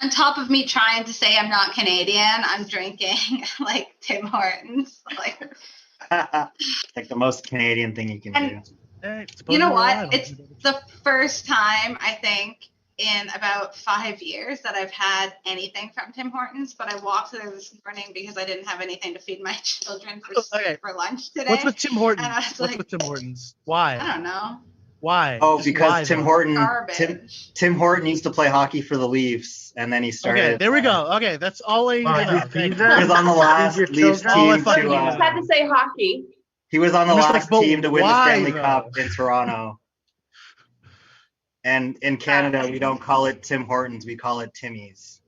On top of me trying to say I'm not Canadian, I'm drinking like Tim Hortons. Like the most Canadian thing you can do. Hey, you know what? It's the first time I think in about 5 years that I've had anything from Tim Hortons, but I walked there this morning because I didn't have anything to feed my children for lunch today. What's with Tim Hortons? What's with Tim Hortons? Why? I don't know. Why? Oh, because Tim Horton used to play hockey for the Leafs, and then he started. Okay, there we go. Okay, that's all I know. He was on the last Leafs team to. Just had to say hockey. He was on the last team to win the Stanley Cup in Toronto. And in Canada, we don't call it Tim Hortons, we call it Timmy's.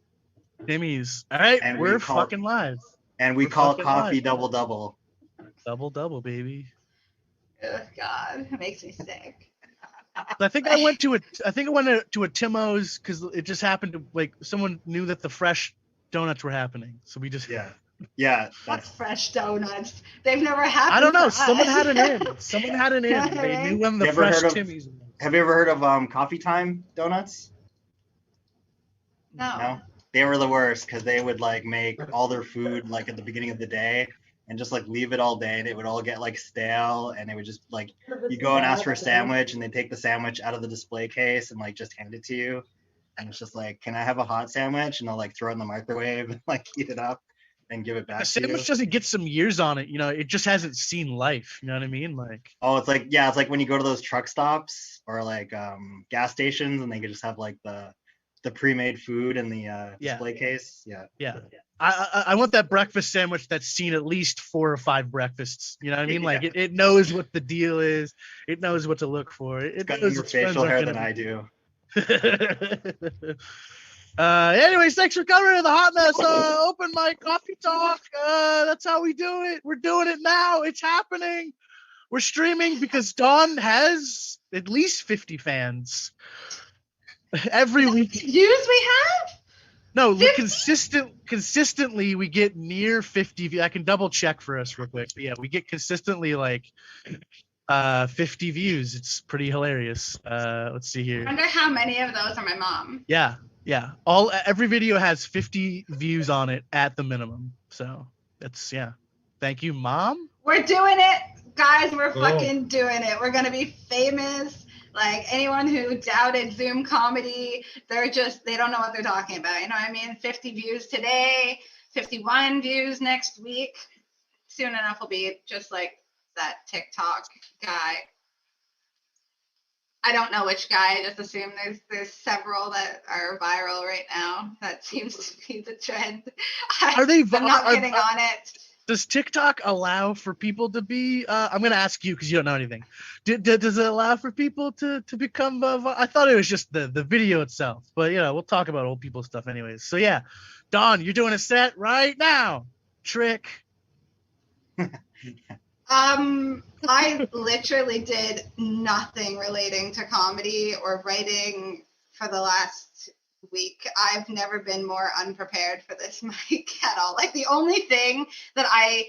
Timmy's. All right, and we're fucking live. And we call coffee double-double. Double-double, baby. Oh, God. It makes me sick. I think I went to a Timo's because it just happened to, like, someone knew that the fresh donuts were happening. So we just... Yeah. What's fresh donuts? They've never happened. I don't know. Someone had an in. They knew when the fresh Timmy's. Have you ever heard of Coffee Time donuts? No. They were the worst because they would like make all their food like at the beginning of the day and just like leave it all day and it would all get like stale and it would just like you go and ask for a sandwich and they take the sandwich out of the display case and like just hand it to you and it's just like, can I have a hot sandwich? And they'll like throw it in the microwave and like heat it up and give it back to you. The sandwich doesn't get some years on it, it just hasn't seen life, you know what I mean? Like, it's like when you go to those truck stops or like gas stations and they could just have like the pre-made food in the display case. Yeah. I want that breakfast sandwich that's seen at least 4 or 5 breakfasts, you know what I mean? Like it knows what the deal is, it knows what to look for. It's got more facial hair than I do. Anyways, thanks for coming to the Hot Mess open mic coffee talk. That's how we do it. We're doing it now. It's happening. We're streaming because Dawn has at least 50 fans every week. Views we have? No, consistently we get near 50 views. I can double check for us real quick. But yeah, we get consistently like 50 views. It's pretty hilarious. Let's see here. I wonder how many of those are my mom. Yeah. Every video has 50 views on it at the minimum. So that's Thank you, Mom. We're doing it, guys. We're fucking doing it. We're gonna be famous. Like anyone who doubted Zoom comedy, they don't know what they're talking about. You know what I mean? 50 views today, 51 views next week. Soon enough we'll be just like that TikTok guy. I don't know which guy. I just assume there's several that are viral right now. That seems to be the trend. Are they? I'm not getting on it. Does TikTok allow for people to be? I'm gonna ask you because you don't know anything. Does it allow for people to become? I thought it was just the video itself, but we'll talk about old people stuff anyways. So yeah, Dawn, you're doing a set right now. Trick. I literally did nothing relating to comedy or writing for the last week. I've never been more unprepared for this mic at all. Like the only thing that I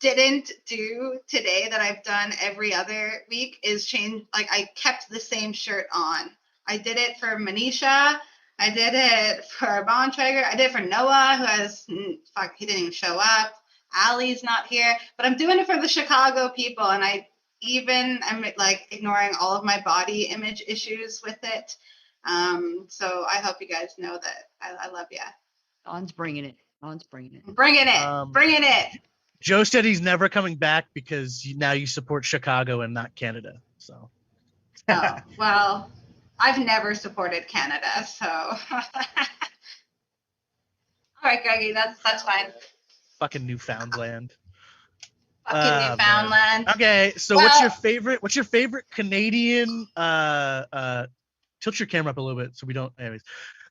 didn't do today that I've done every other week is change. Like I kept the same shirt on. I did it for Manisha. I did it for Bontrager. I did it for Noah, he didn't even show up. Allie's not here, but I'm doing it for the Chicago people, and I'm like ignoring all of my body image issues with it. So I hope you guys know that I love you. Dawn's bringing it. Bringing it. Joe said he's never coming back because now you support Chicago and not Canada. So. Oh, well, I've never supported Canada, so. All right, Greggy, that's fine. Fucking Newfoundland. Newfoundland. Okay, so what's your favorite Canadian tilt your camera up a little bit so we don't anyways.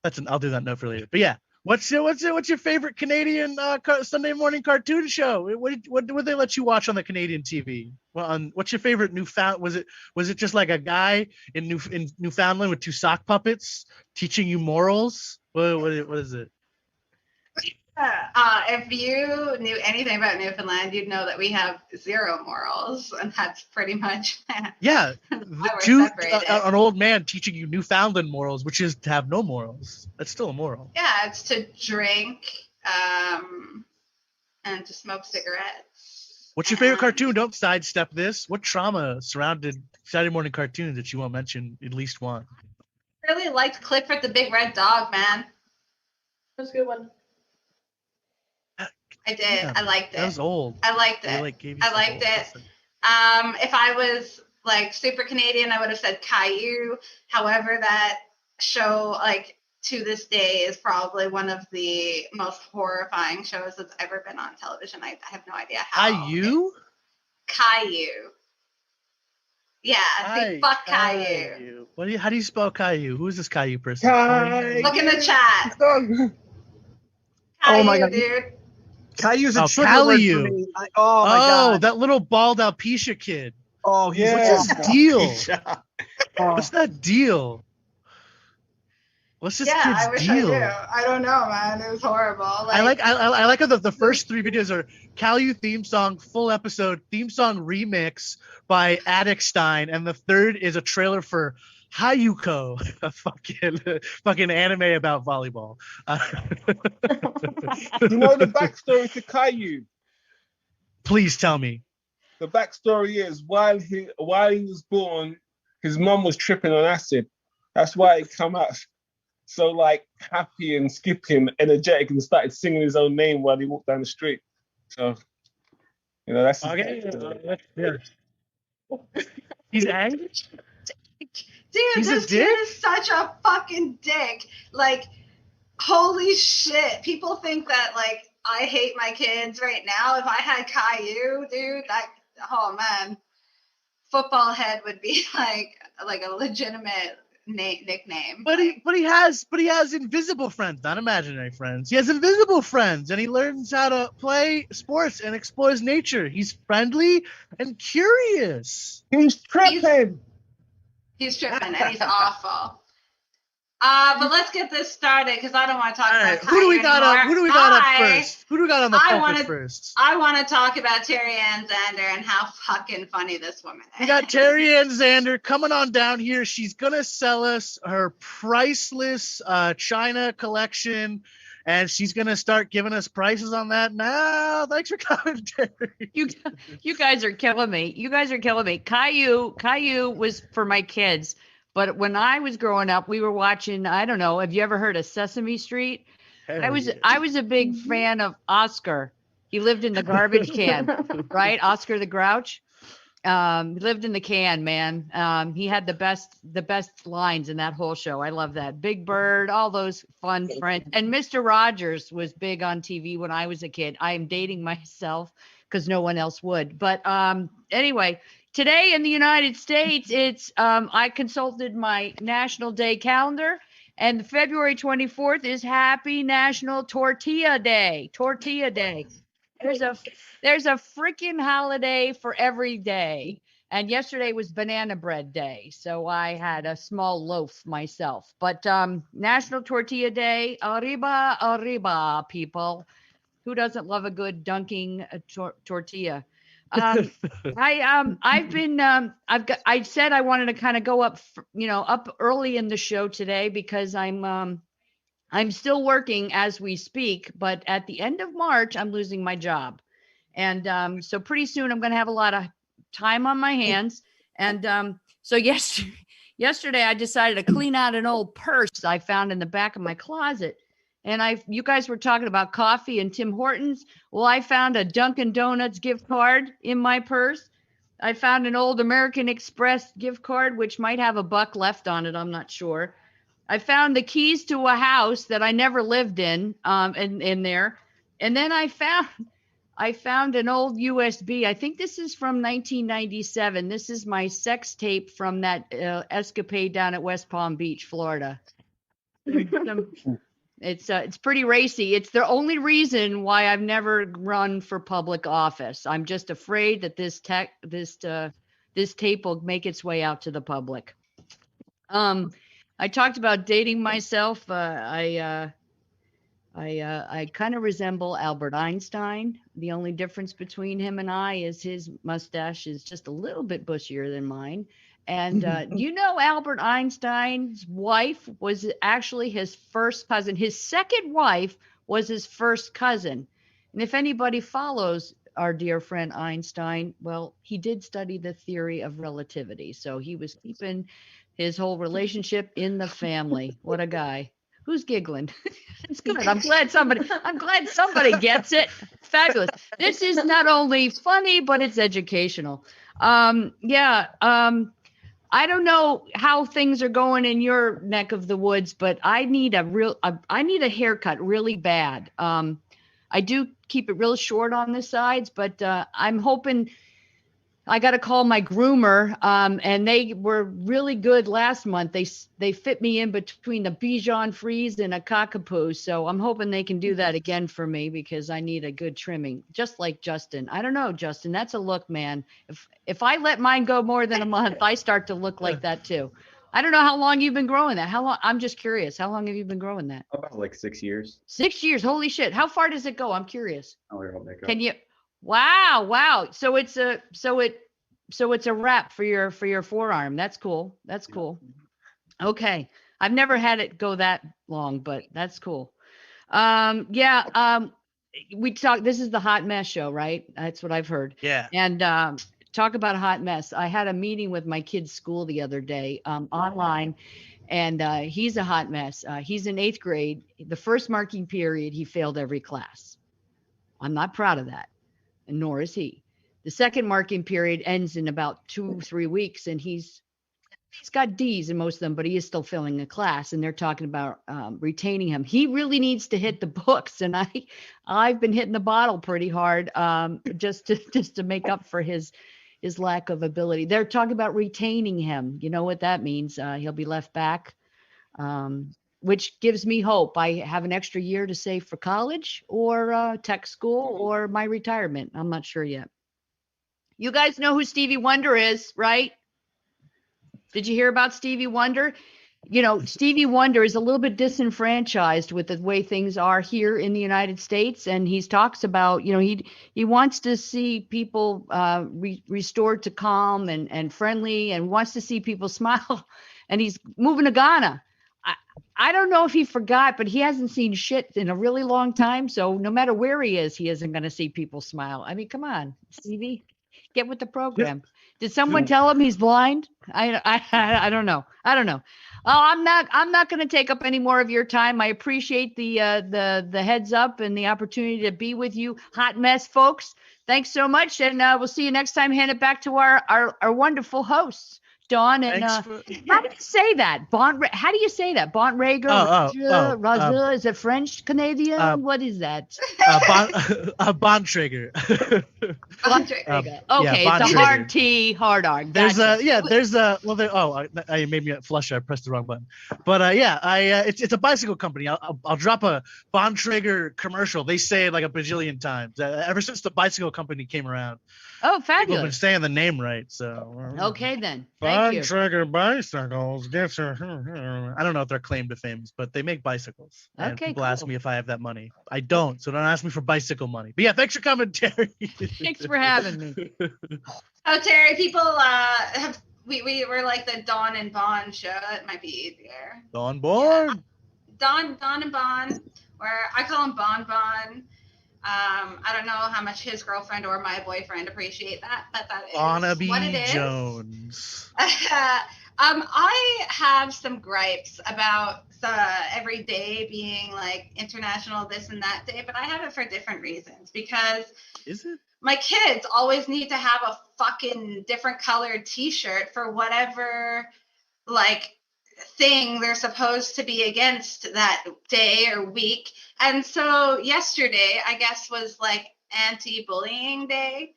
I'll do that note for later. But yeah, what's your favorite Canadian Sunday morning cartoon show? What would they let you watch on the Canadian TV? Well, what's your favorite Newfoundland? Was it just like a guy in Newfoundland with 2 sock puppets teaching you morals? What is it? If you knew anything about Newfoundland, you'd know that we have zero morals, and that's pretty much Yeah, why we're two, separated. an old man teaching you Newfoundland morals, which is to have no morals. That's still a moral. Yeah, it's to drink and to smoke cigarettes. What's your favorite cartoon? Don't sidestep this. What trauma surrounded Saturday morning cartoons that you won't mention at least one? I really liked Clifford the Big Red Dog, man. That's a good one. I did. Yeah, I liked it. That was old. I liked They, it. like, gave you I stuff liked old. it. If I was like super Canadian, I would have said Caillou. However, that show, like, to this day, is probably one of the most horrifying shows that's ever been on television. I have no idea how. Caillou? Caillou. Yeah, see, fuck Caillou. How do you spell Caillou? Who is this Caillou person? Look in the chat. Oh Caillou, my God. dude. Caillou's a Oh, trigger word for Caillou. me. Oh my God. That little bald alopecia kid. Oh, he's What's his deal? Oh. What's that deal? What's this Yeah, kid's I wish deal? I knew. I don't know, man. It was horrible. I like how the first three videos are Caillou theme song, full episode, theme song remix by Addictstein, and the third is a trailer for Hayuko, a fucking anime about volleyball. You know the backstory to Caillou? Please tell me. The backstory is while he was born, his mum was tripping on acid. That's why he come out so like happy and skipping, energetic, and started singing his own name while he walked down the street. So, you know, that's Okay. He's angry. Dude, He's a this dick? kid is such a fucking dick. Like, holy shit. People think that, like, I hate my kids right now. If I had Caillou, dude, oh man. Football head would be like a legitimate nickname. But he has invisible friends, not imaginary friends. He has invisible friends, and he learns how to play sports and explores nature. He's friendly and curious. he's tripping. He's tripping and he's awful. But let's get this started because I don't want to talk All about right, Caillou who do we got up? anymore. Who do we got up first? Who do we got on the I pulpit wanna- first? I want to talk about Terry Ann Zander and how fucking funny this woman is. We got Terry Ann Zander coming on down here. She's gonna sell us her priceless China collection, and she's gonna start giving us prices on that now. Thanks for coming, Terry. You guys are killing me. You guys are killing me. Caillou was for my kids. But when I was growing up, we were watching, I don't know, have you ever heard of Sesame Street? I was a big fan of Oscar. He lived in the garbage can, right? Oscar the Grouch. He lived in the can, man. He had the best lines in that whole show. I love that. Big Bird, all those fun friends. And Mr. Rogers was big on TV when I was a kid. I am dating myself because no one else would. But anyway, today in the United States, it's I consulted my National Day calendar, and February 24th is Happy National Tortilla Day. Tortilla Day. There's a freaking holiday for every day. And yesterday was Banana Bread Day, so I had a small loaf myself. But National Tortilla Day, arriba, arriba, people. Who doesn't love a good dunking tortilla? I said I wanted to kind of go up, up early in the show today because I'm still working as we speak, but at the end of March, I'm losing my job. And so pretty soon I'm going to have a lot of time on my hands. And so yesterday I decided to clean out an old purse I found in the back of my closet. And you guys were talking about coffee and Tim Hortons. Well, I found a Dunkin' Donuts gift card in my purse. I found an old American Express gift card, which might have $1 left on it. I'm not sure. I found the keys to a house that I never lived in there. And then I found an old USB. I think this is from 1997. This is my sex tape from that escapade down at West Palm Beach, Florida. It's pretty racy. It's the only reason why I've never run for public office. I'm just afraid that this tape will make its way out to the public. I talked about dating myself. I kind of resemble Albert Einstein. The only difference between him and I is his mustache is just a little bit bushier than mine. And you know, Albert Einstein's wife was actually his first cousin. His second wife was his first cousin. And if anybody follows our dear friend Einstein, well, he did study the theory of relativity. So he was keeping his whole relationship in the family. What a guy. Who's giggling? It's good. I'm glad somebody gets it. Fabulous. This is not only funny, but it's educational. I don't know how things are going in your neck of the woods, but I need a haircut really bad. I do keep it real short on the sides, but I'm hoping. I got to call my groomer, and they were really good last month. They fit me in between a Bichon Frise and a cockapoo, so I'm hoping they can do that again for me because I need a good trimming, just like Justin. I don't know, Justin, that's a look, man. If I let mine go more than a month, I start to look like that too. I don't know how long you've been growing that. How long? I'm just curious. How long have you been growing that? About like 6 years. 6 years. Holy shit! How far does it go? I'm curious. I'll make up. Can you? Wow. So it's a wrap for your forearm. That's cool. Okay. I've never had it go that long, but that's cool. We talk, this is the hot mess show, right? That's what I've heard. Yeah. And talk about a hot mess. I had a meeting with my kid's school the other day, online, and he's a hot mess. He's in 8th grade. The first marking period, he failed every class. I'm not proud of that, and nor is he. The second marking period ends in about 2-3 weeks, and he's got D's in most of them, but he is still failing a class, and they're talking about retaining him. He really needs to hit the books, and I've been hitting the bottle pretty hard, just to make up for his lack of ability. They're talking about retaining him. You know what that means? He'll be left back, which gives me hope. I have an extra year to save for college or tech school or my retirement. I'm not sure yet. You guys know who Stevie Wonder is, right? Did you hear about Stevie Wonder? You know, Stevie Wonder is a little bit disenfranchised with the way things are here in the United States. And he talks about, you know, he wants to see people restored to calm and friendly, and wants to see people smile. And he's moving to Ghana. I don't know if he forgot, but he hasn't seen shit in a really long time. So no matter where he is, he isn't going to see people smile. I mean, come on, Stevie. Get with the program. Did someone tell him he's blind? I don't know. Oh, I'm not going to take up any more of your time. I appreciate the heads up and the opportunity to be with you, hot mess folks. Thanks so much, and we'll see you next time. Hand it back to our wonderful hosts, Dawn and how do you say that? How do you say that? Bontrager? Raza? Is it French Canadian? What is that? Bontrager. Bontrager. Okay, it's a hard T, hard R. Gotcha. I made me flush. I pressed the wrong button. But it's a bicycle company. I'll drop a Bontrager commercial. They say it like a bajillion times ever since the bicycle company came around. Oh, fabulous! People have been saying the name right. So okay then. Thank you. Bontrager bicycles. I don't know if they're claim to fame, but they make bicycles. And people ask me if I have that money. I don't, so don't ask me for bicycle money. But yeah, thanks for coming, Terry. Thanks for having me. Oh, Terry, people we were like the Dawn and Bond show. It might be easier. Dawn Bond. Yeah. Dawn and Bond, where I call him Bon. I don't know how much his girlfriend or my boyfriend appreciate that, but that is Barnaby what it is. Jones. I have some gripes about every day being like international this and that day, but I have it for different reasons. Because is it? My kids always need to have a fucking different colored t-shirt for whatever like thing they're supposed to be against that day or week. And so yesterday, I guess, was like anti-bullying day,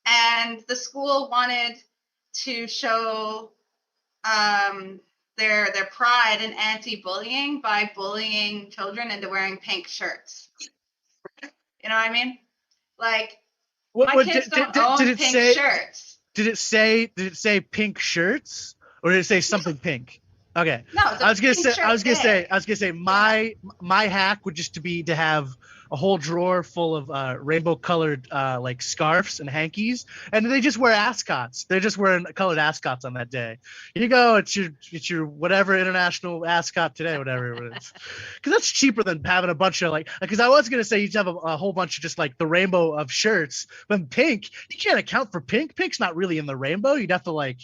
and the school wanted to show their pride in anti-bullying by bullying children into wearing pink shirts. You know what I mean? Like, my kids don't own pink shirts. Did it say pink shirts, or did it say something pink? Okay. No, it's a I was gonna pink say. shirt I was gonna day. say. My hack would just be to have a whole drawer full of rainbow colored like scarves and hankies, and they just wear ascots. They're just wearing colored ascots on that day. Here you go. It's your whatever international ascot today, whatever it is. Because that's cheaper than having a bunch of like. Because I was gonna say you'd have a whole bunch of just like the rainbow of shirts, but pink you can't account for pink. Pink's not really in the rainbow. You'd have to like.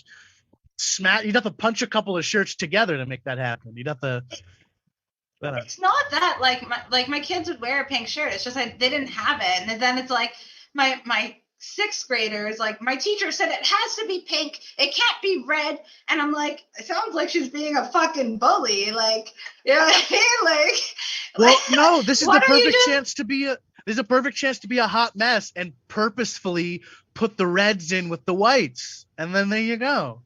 You'd have to punch a couple of shirts together to make that happen. You'd have to. It's not that like my kids would wear a pink shirt. It's just like they didn't have it, and then it's like my sixth graders like my teacher said it has to be pink. It can't be red, and I'm like, it sounds like she's being a fucking bully. Like, you know what I mean? Like, Well, no, this is the what are you perfect doing? chance to be a. There's a perfect chance to be a hot mess and purposefully put the reds in with the whites, and then there you go.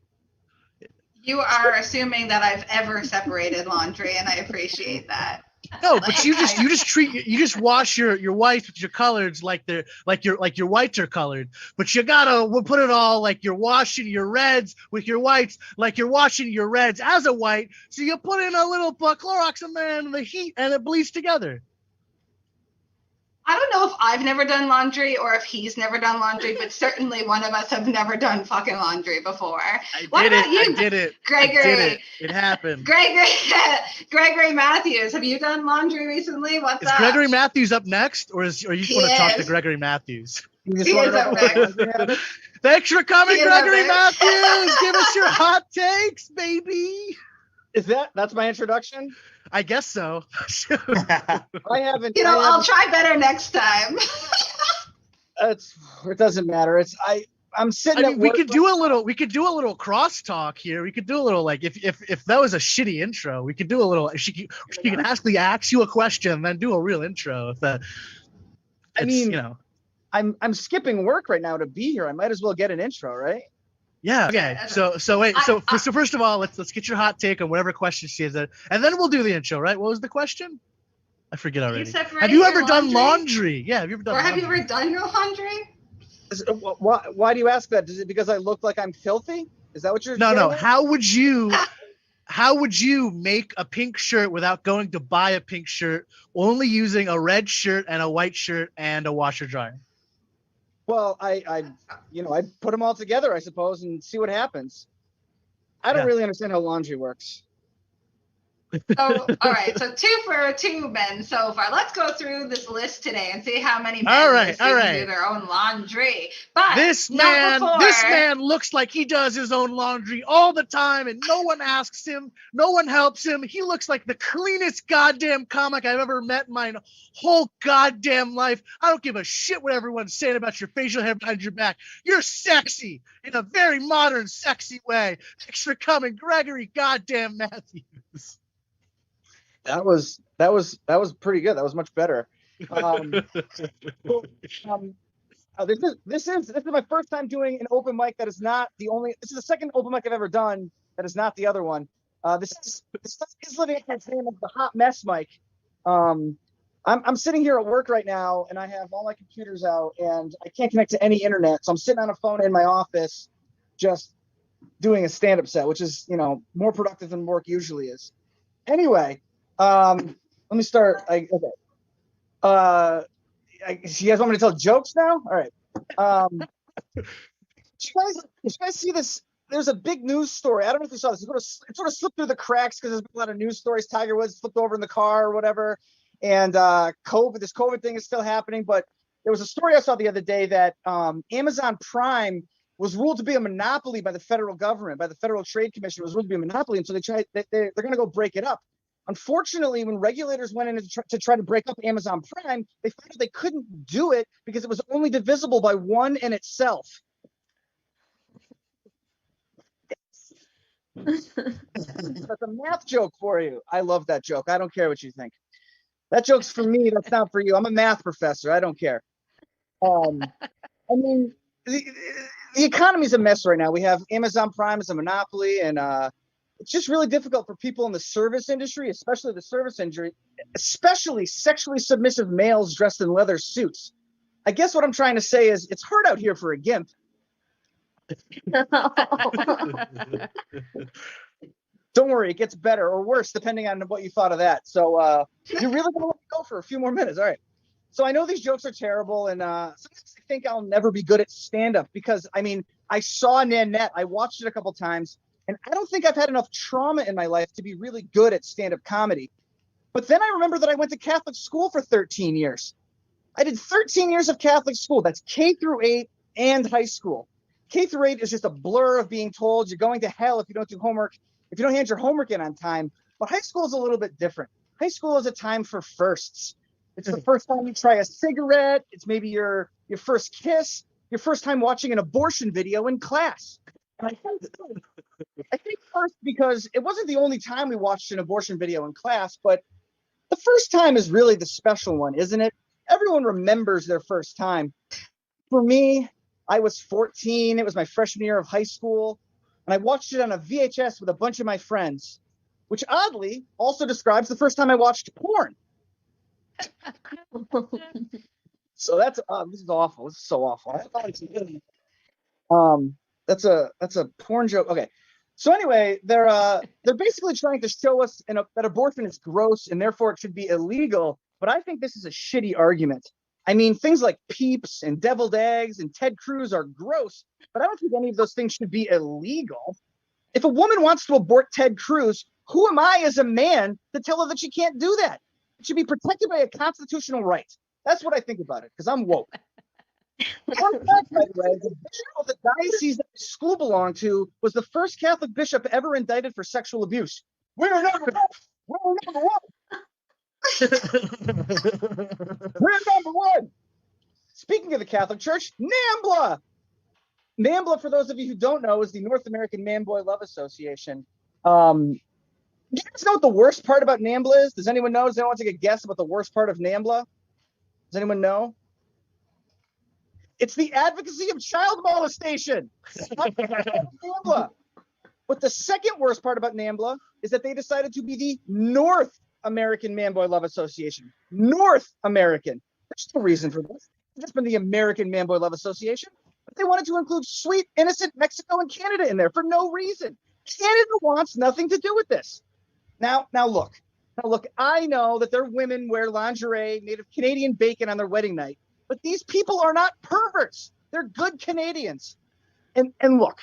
You are assuming that I've ever separated laundry, and I appreciate that. No, but you just wash your whites with your colors like your whites are colored. But we'll put it all like you're washing your reds with your whites like you're washing your reds as a white. So you put in a little Clorox in there and the heat and it bleeds together. I don't know if I've never done laundry or if he's never done laundry, but certainly one of us have never done fucking laundry before. What about you, I did it. Gregory? I did it. It happened. Gregory Matthews, have you done laundry recently? What's Is up? Gregory Matthews up next, or you just want to talk to is. Gregory Matthews? You just He wanna is know up about next. laundry habits? Thanks for coming, He is up Gregory next. Matthews. Give us your hot takes, baby. That's my introduction? I guess so. I haven't. You know, I I'll haven't- try better next time. It doesn't matter. I'm sitting I at mean, we work. could do a little crosstalk here. We could do a little like if that was a shitty intro, we could do a little. She can actually ask you a question, then do a real intro. If that, I mean, you know, I'm skipping work right now to be here. I might as well get an intro, right? yeah. Okay. So wait. So first of all, let's get your hot take on whatever question she has, and then we'll do the intro. Right? What was the question? I forget already. separate Have you your ever done laundry? laundry? Yeah. Have you ever done? Or have you laundry? ever done your laundry? Why do you ask that? Is it because I look like I'm filthy? Is that what you're No. getting at? How would you make a pink shirt without going to buy a pink shirt, only using a red shirt and a white shirt and a washer dryer? Well, I put them all together, I suppose, and see what happens. I don't Yeah. really understand how laundry works. Oh, all right. So 2 for 2 men so far. Let's go through this list today and see how many men All right, this all season right. do their own laundry. But This not before. man looks like he does his own laundry all the time, and no one asks him, no one helps him. He looks like the cleanest goddamn comic I've ever met in my whole goddamn life. I don't give a shit what everyone's saying about your facial hair behind your back. You're sexy in a very modern, sexy way. Thanks for coming, Gregory goddamn Matthews. That was pretty good. That was much better. This is my first time doing an open mic that is not the only. This is the second open mic I've ever done that is not the other one. This is living up to the name of the hot mess mic. I'm sitting here at work right now, and I have all my computers out, and I can't connect to any internet, so I'm sitting on a phone in my office, just doing a stand-up set, which is more productive than work usually is. Anyway. Let me start. Okay. You guys want me to tell jokes now? All right. Did you guys see this? There's a big news story. I don't know if you saw this. It sort of slipped through the cracks because there's been a lot of news stories. Tiger Woods flipped over in the car or whatever. And this COVID thing is still happening. But there was a story I saw the other day that Amazon Prime was ruled to be a monopoly by the federal government, by the Federal Trade Commission. It was ruled to be a monopoly. And so they're going to go break it up. Unfortunately, when regulators went in to try to break up Amazon Prime, they found out they couldn't do it because it was only divisible by 1 in itself. That's a math joke for you. I love that joke. I don't care what you think. That joke's for me. That's not for you. I'm a math professor. I don't care. I mean, the economy's a mess right now. We have Amazon Prime as a monopoly, and it's just really difficult for people in the service industry, especially the service industry, especially sexually submissive males dressed in leather suits. I guess what I'm trying to say is it's hard out here for a gimp. Don't worry, it gets better or worse depending on what you thought of that. So you're really gonna let me go for a few more minutes. All right. So I know these jokes are terrible, and sometimes I think I'll never be good at stand-up because I mean I saw Nanette, I watched it a couple times, and I don't think I've had enough trauma in my life to be really good at stand-up comedy. But then I remember that I went to Catholic school for 13 years. I did 13 years of Catholic school. That's K through 8 and high school. K through 8 is just a blur of being told you're going to hell if you don't do homework, if you don't hand your homework in on time. But high school is a little bit different. High school is a time for firsts. It's the first time you try a cigarette. It's maybe your first kiss, your first time watching an abortion video in class. And I think first because it wasn't the only time we watched an abortion video in class, but the first time is really the special one, isn't it? Everyone remembers their first time. For me, I was 14. It was my freshman year of high school. And I watched it on a VHS with a bunch of my friends, which oddly also describes the first time I watched porn. So that's this is awful. This is so awful. That's a porn joke. Okay. So anyway, they're basically trying to show us that abortion is gross and therefore it should be illegal. But I think this is a shitty argument. I mean, things like Peeps and deviled eggs and Ted Cruz are gross, but I don't think any of those things should be illegal. If a woman wants to abort Ted Cruz, who am I as a man to tell her that she can't do that? It should be protected by a constitutional right. That's what I think about it, because I'm woke. Fun fact, by the way, the bishop of the diocese that the school belonged to was the first Catholic bishop ever indicted for sexual abuse. We're number one. We're number one. Speaking of the Catholic Church, NAMBLA. NAMBLA, for those of you who don't know, is the North American Man-Boy Love Association. Do you guys know what the worst part about NAMBLA is? Does anyone know? Does anyone take a guess about the worst part of NAMBLA? Does anyone know? It's the advocacy of child molestation. NAMBLA. But the second worst part about NAMBLA is that they decided to be the North American Man-Boy Love Association. North American. There's no reason for this. It's just been the American Man-Boy Love Association. But they wanted to include sweet, innocent Mexico and Canada in there for no reason. Canada wants nothing to do with this. Now look, I know that their women wear lingerie made of Canadian bacon on their wedding night, but these people are not perverts. They're good Canadians. And look,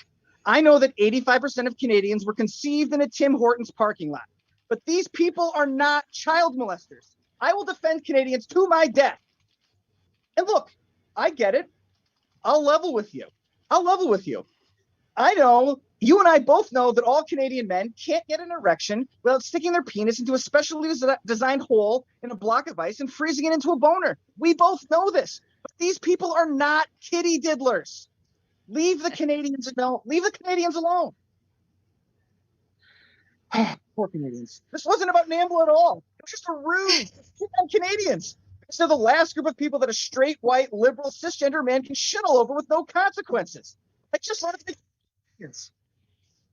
I know that 85% of Canadians were conceived in a Tim Hortons parking lot, but these people are not child molesters. I will defend Canadians to my death. And look, I get it. I'll level with you. I know, you and I both know that all Canadian men can't get an erection without sticking their penis into a specially designed hole in a block of ice and freezing it into a boner. We both know this. But these people are not kitty diddlers. Leave the Canadians alone. Poor Canadians. This wasn't about NAMBLA at all. It was just a ruse on Canadians. They're the last group of people that a straight, white, liberal, cisgender man can shit all over with no consequences. I just wanted to make Canadians.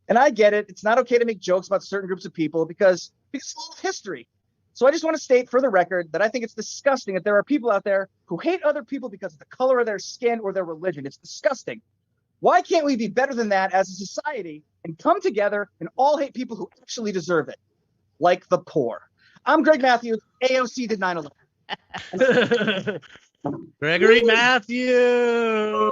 And I get it. It's not okay to make jokes about certain groups of people because it's all of history. So I just want to state for the record that I think it's disgusting that there are people out there who hate other people because of the color of their skin or their religion. It's disgusting. Why can't we be better than that as a society and come together and all hate people who actually deserve it, like the poor? I'm Greg Matthews. AOC did 9/11. Gregory Matthews.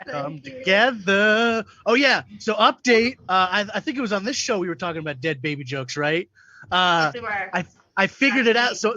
Come together. Oh yeah. So update. I think it was on this show we were talking about dead baby jokes, right? Yes, we were. I figured it out. So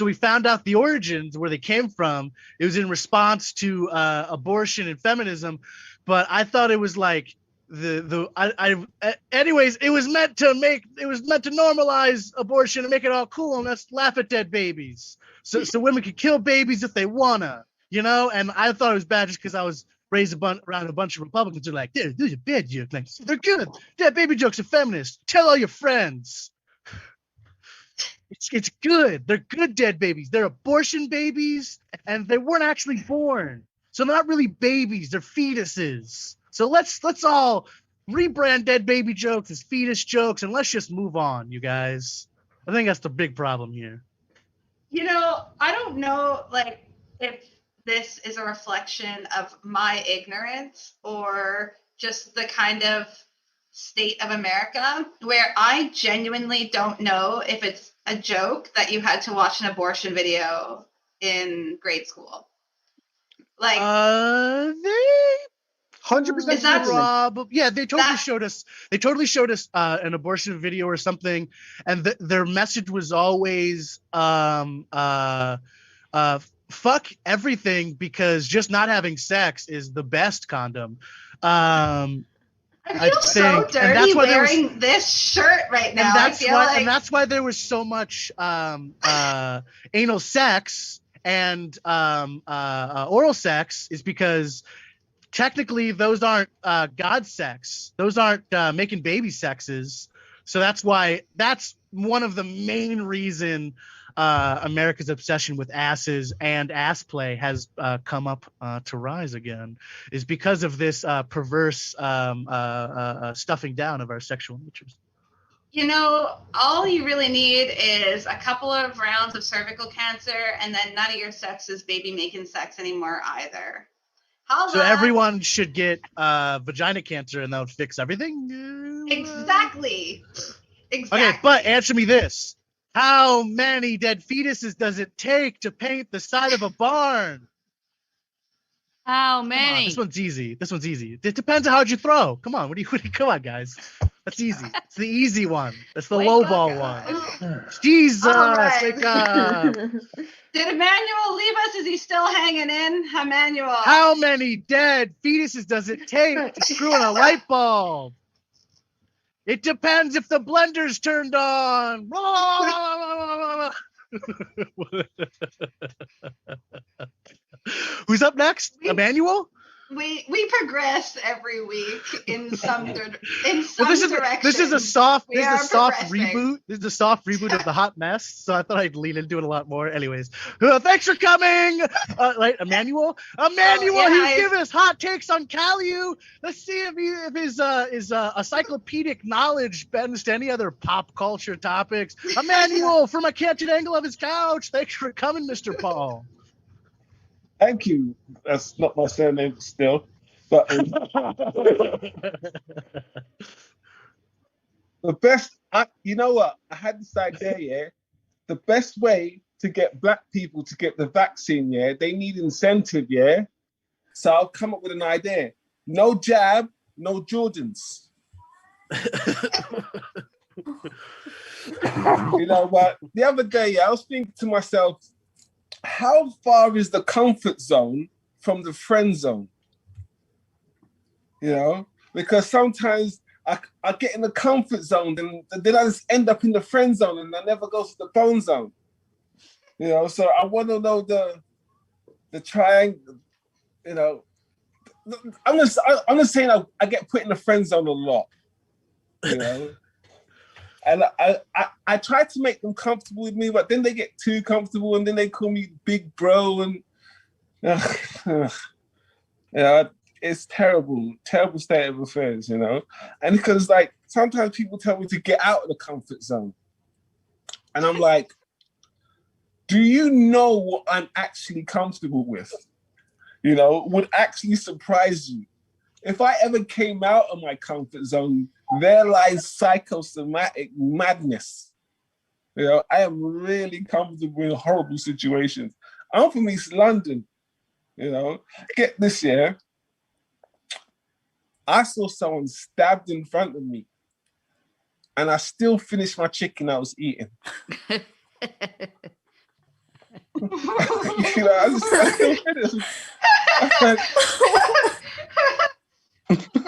we found out the origins where they came from. It was in response to abortion and feminism, but I thought it was like anyways, it was meant to normalize abortion and make it all cool and let's laugh at dead babies. So women could kill babies if they wanna, and I thought it was bad just because I was raised around a bunch of Republicans who are like, these are bad jokes. Like, they're good. Dead baby jokes are feminists. Tell all your friends. It's good. They're good dead babies. They're abortion babies, and they weren't actually born. So they're not really babies. They're fetuses. So let's all rebrand dead baby jokes as fetus jokes, and let's just move on, you guys. I think that's the big problem here. I don't know, if this is a reflection of my ignorance or just the kind of state of America where I genuinely don't know if it's a joke that you had to watch an abortion video in grade school. Like, They 100% Is that- probably, yeah, they totally That- showed us. They totally showed us an abortion video or something, and their message was always fuck everything because just not having sex is the best condom. I feel so think- and dirty that's why there was- wearing this shirt right now. And that's I feel why, like and that's why there was so much anal sex and oral sex, is because technically those aren't God sex. Those aren't making baby sexes. So that's one of the main reason America's obsession with asses and ass play has come up to rise again, is because of this perverse stuffing down of our sexual natures. you know, all you really need is a couple of rounds of cervical cancer, and then none of your sex is baby making sex anymore either. How So about- everyone should get vagina cancer, and that would fix everything. Exactly. Okay, but answer me this: how many dead fetuses does it take to paint the side of a barn? How Come on, many? this one's easy. This one's easy. It depends on how'd you throw. Come on, come on, guys. That's easy. It's the easy one. That's the Wake low up, ball guys. one. Jesus, All right. wake up. Did Emmanuel leave us? Is he still hanging in? Emmanuel. How many dead fetuses does it take to screw in a light bulb? It depends if the blender's turned on. Who's up next? Emmanuel? We progress every week in some direction. Well, this is a soft We are progressing. reboot. This is a soft reboot of the hot mess. So I thought I'd lean into it a lot more. Anyways, thanks for coming. Emmanuel, yeah, he's giving us hot takes on Caillou. Let's see if his encyclopedic knowledge bends to any other pop culture topics. Emmanuel, from a canted angle of his couch. Thanks for coming, Mr. Paul. Thank you. That's not my surname still. But the best, you know what? I had this idea, yeah. The best way to get black people to get the vaccine, yeah, they need incentive, yeah. So I'll come up with an idea. No jab, no Jordans. You know what? The other day, I was thinking to myself, how far is the comfort zone from the friend zone? You know, because sometimes I get in the comfort zone and then I just end up in the friend zone and I never go to the bone zone. You know, so I want to know the triangle. You know, I'm just saying I get put in the friend zone a lot. You know. And I try to make them comfortable with me, but then they get too comfortable and then they call me big bro and it's terrible state of affairs, you know. And because like sometimes people tell me to get out of the comfort zone. And I'm like, do you know what I'm actually comfortable with? You know, would actually surprise you. If I ever came out of my comfort zone, there lies psychosomatic madness. You know, I am really comfortable in horrible situations. I'm from East London, you know. Get this, yeah. I saw someone stabbed in front of me and I still finished my chicken I was eating. You know, I still finished.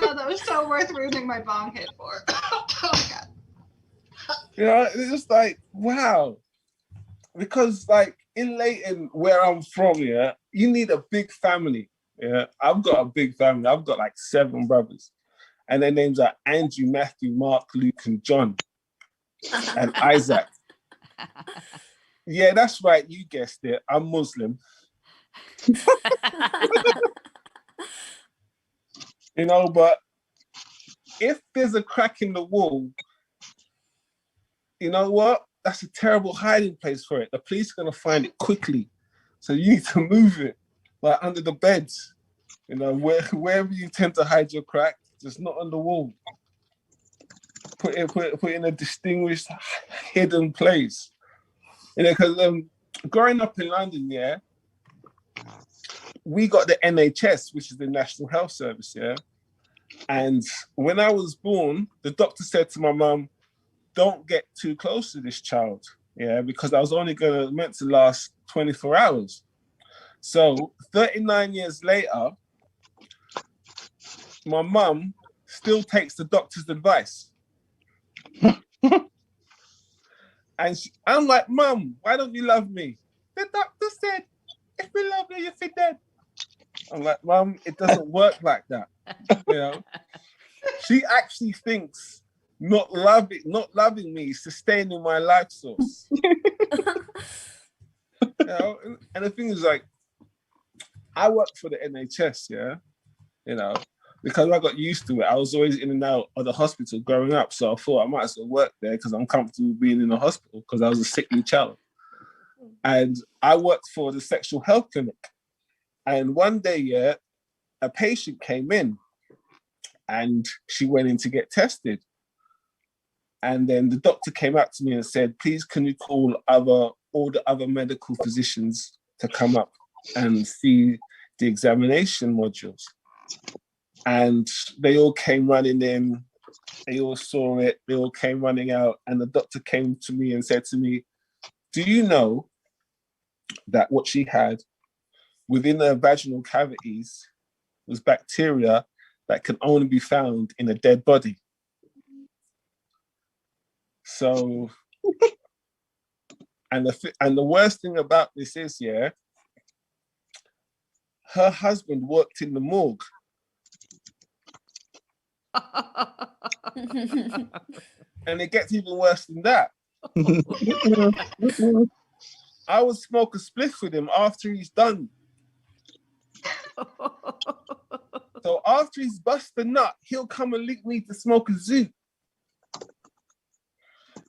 Oh, that was so worth ruining my bong hit for. Oh my god. You know, it's just like, wow. Because like in Leighton, where I'm from, yeah, you need a big family. Yeah. I've got a big family. I've got like 7 brothers. And their names are Andrew, Matthew, Mark, Luke, and John. And Isaac. Yeah, that's right. You guessed it. I'm Muslim. You know, but if there's a crack in the wall, you know what? That's a terrible hiding place for it. The police are going to find it quickly. So you need to move it, like under the beds, you know, wherever you tend to hide your crack, just not on the wall. put in a distinguished, hidden place. You know, because growing up in London, yeah, we got the NHS, which is the National Health Service, yeah. And when I was born, the doctor said to my mum, "Don't get too close to this child," yeah, because I was only meant to last 24 hours. So 39 years later, my mum still takes the doctor's advice. And I'm like, "Mum, why don't you love me?" "The doctor said, if we love you, you're dead." I'm like, "Mum, it doesn't work like that." You know? She actually thinks not loving me is sustaining my life source. You know? And the thing is, like, I worked for the NHS, yeah, you know, because I got used to it. I was always in and out of the hospital growing up, so I thought I might as well work there because I'm comfortable being in the hospital because I was a sickly child. And I worked for the sexual health clinic. And one day, yeah, a patient came in and she went in to get tested. And then the doctor came up to me and said, "Please, can you call all the other medical physicians to come up and see the examination modules?" And they all came running in. They all saw it. They all came running out. And the doctor came to me and said to me, "Do you know that what she had within her vaginal cavities was bacteria that can only be found in a dead body?" So, and the worst thing about this is, yeah, her husband worked in the morgue. And it gets even worse than that. I would smoke a spliff with him after he's done. So after he's bust a nut, he'll come and link me to smoke a zoot.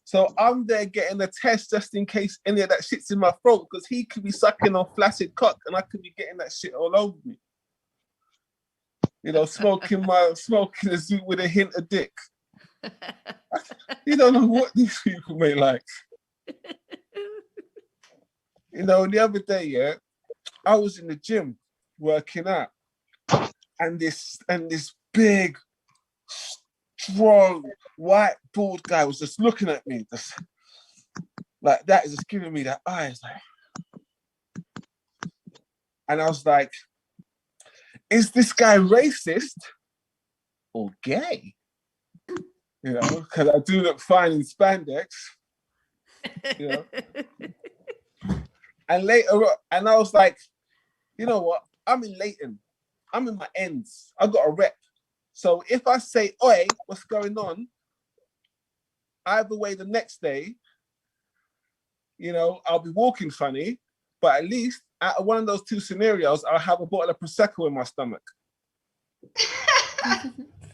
So I'm there getting a test just in case any of that shit's in my throat, because he could be sucking on flaccid cock and I could be getting that shit all over me. You know, smoking a zoot with a hint of dick. You don't know what these people may like. You know, the other day, yeah, I was in the gym working out, and this big, strong, white, bald guy was just looking at me, just like that, just giving me that eyes, like, and I was like, "Is this guy racist or gay?" You know, because I do look fine in spandex. You know. And later, and I was like, "You know what? I'm in Leighton. I'm in my ends. I got a rep. So if I say, 'Oi, what's going on?' either way, the next day, you know, I'll be walking funny, but at least out of one of those two scenarios, I'll have a bottle of Prosecco in my stomach."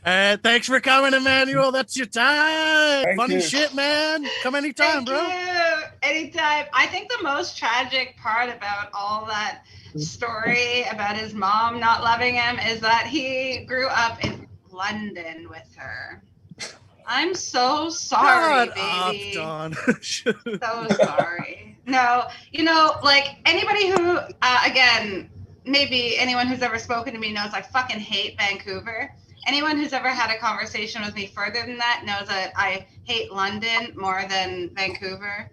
Thanks for coming, Emmanuel. That's your time. Thank Funny you. shit, man. Come anytime, Thank bro. you. Anytime. I think the most tragic part about all that story about his mom not loving him is that he grew up in London with her. I'm so sorry, Shut baby. up, Don. So sorry. No, you know, like anybody who, again, maybe anyone who's ever spoken to me knows I fucking hate Vancouver. Anyone who's ever had a conversation with me further than that knows that I hate London more than Vancouver.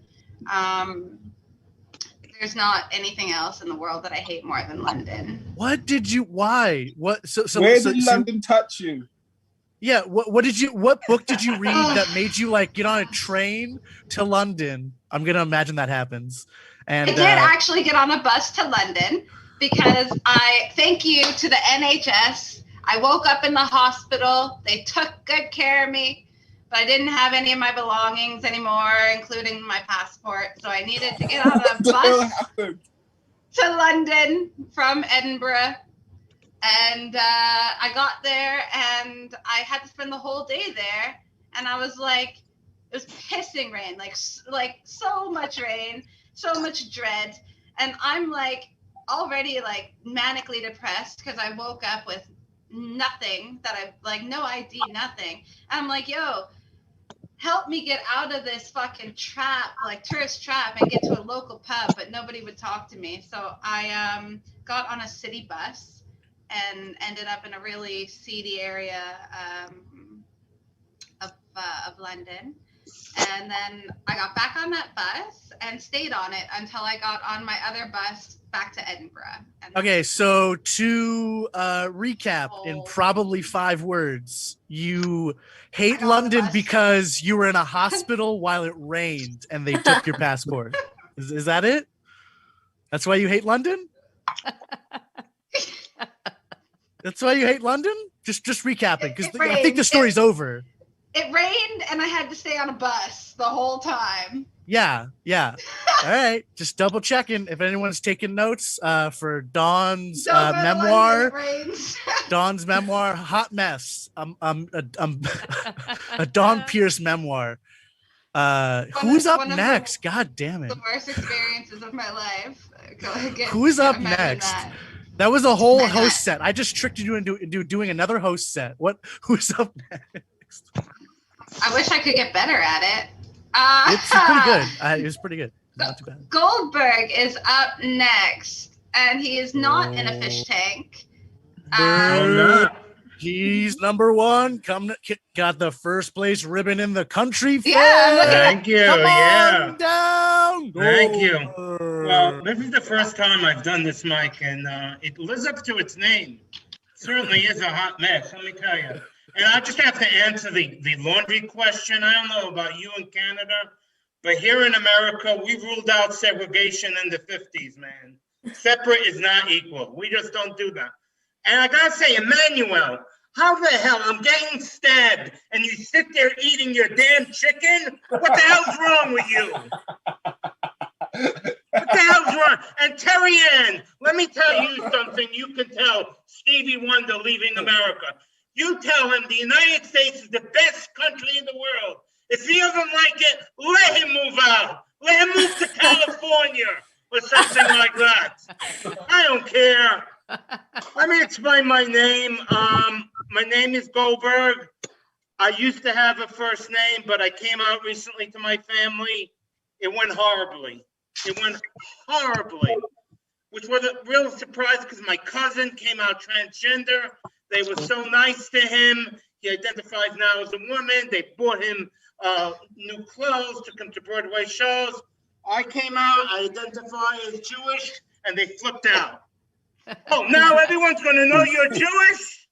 There's not anything else in the world that I hate more than London. Why? What? So Where did London touch you? Yeah. What book did you read that made you like get on a train to London? I'm gonna imagine that happens. And I did actually get on a bus to London because thank you to the NHS. I woke up in the hospital. They took good care of me, but I didn't have any of my belongings anymore, including my passport. So I needed to get on a bus to London from Edinburgh. And I got there and I had to spend the whole day there. And I was like, it was pissing rain, like so much rain, so much dread. And I'm like already like manically depressed because I woke up with nothing that I like, no ID, nothing. And I'm like, yo, help me get out of this fucking trap, like tourist trap, and get to a local pub, but nobody would talk to me. So I got on a city bus and ended up in a really seedy area of London. And then I got back on that bus and stayed on it until I got on my other bus back to Edinburgh. And Okay, so to recap in probably 5 words, you hate I got on the London bus. because you were in a hospital while it rained and they took your passport. Is that it? That's why you hate London? That's why you hate London? Just recapping, because I think the story's over. It rained and I had to stay on a bus the whole time. Yeah. All right, just double checking if anyone's taking notes for Dawn's Don't go to London, memoir. it rains. Dawn's memoir, Hot Mess. A Dawn Pierce memoir. Who's up next? God damn it. The worst experiences of my life. Who's up next? That was a whole host set. I just tricked you into doing another host set. Who's up next? I wish I could get better at it. It's pretty good. It was pretty good. Not too bad. Goldberg is up next, and he is not in a fish tank. He's number 1. Got the first place ribbon in the country. Yeah, thank you. Come Yeah. on down. Thank you. Well, this is the first time I've done this, Mike, and it lives up to its name. It certainly is a hot mess, let me tell you. And I just have to answer the laundry question. I don't know about you in Canada, but here in America, we ruled out segregation in the 50s, man. Separate is not equal. We just don't do that. And I gotta say, Emmanuel, how the hell I'm getting stabbed and you sit there eating your damn chicken? What the hell's wrong with you? What the hell's wrong? And Terry Ann, let me tell you something you can tell Stevie Wonder leaving America. You tell him the United States is the best country in the world. If he doesn't like it, let him move out. Let him move to California or something like that. I don't care. Let me explain my name. My name is Goldberg. I used to have a first name, but I came out recently to my family. It went horribly. Which was a real surprise because my cousin came out transgender. They were so nice to him. He identifies now as a woman. They bought him new clothes, took him to Broadway shows. I came out, I identify as Jewish, and they flipped out. Oh, now everyone's going to know you're Jewish?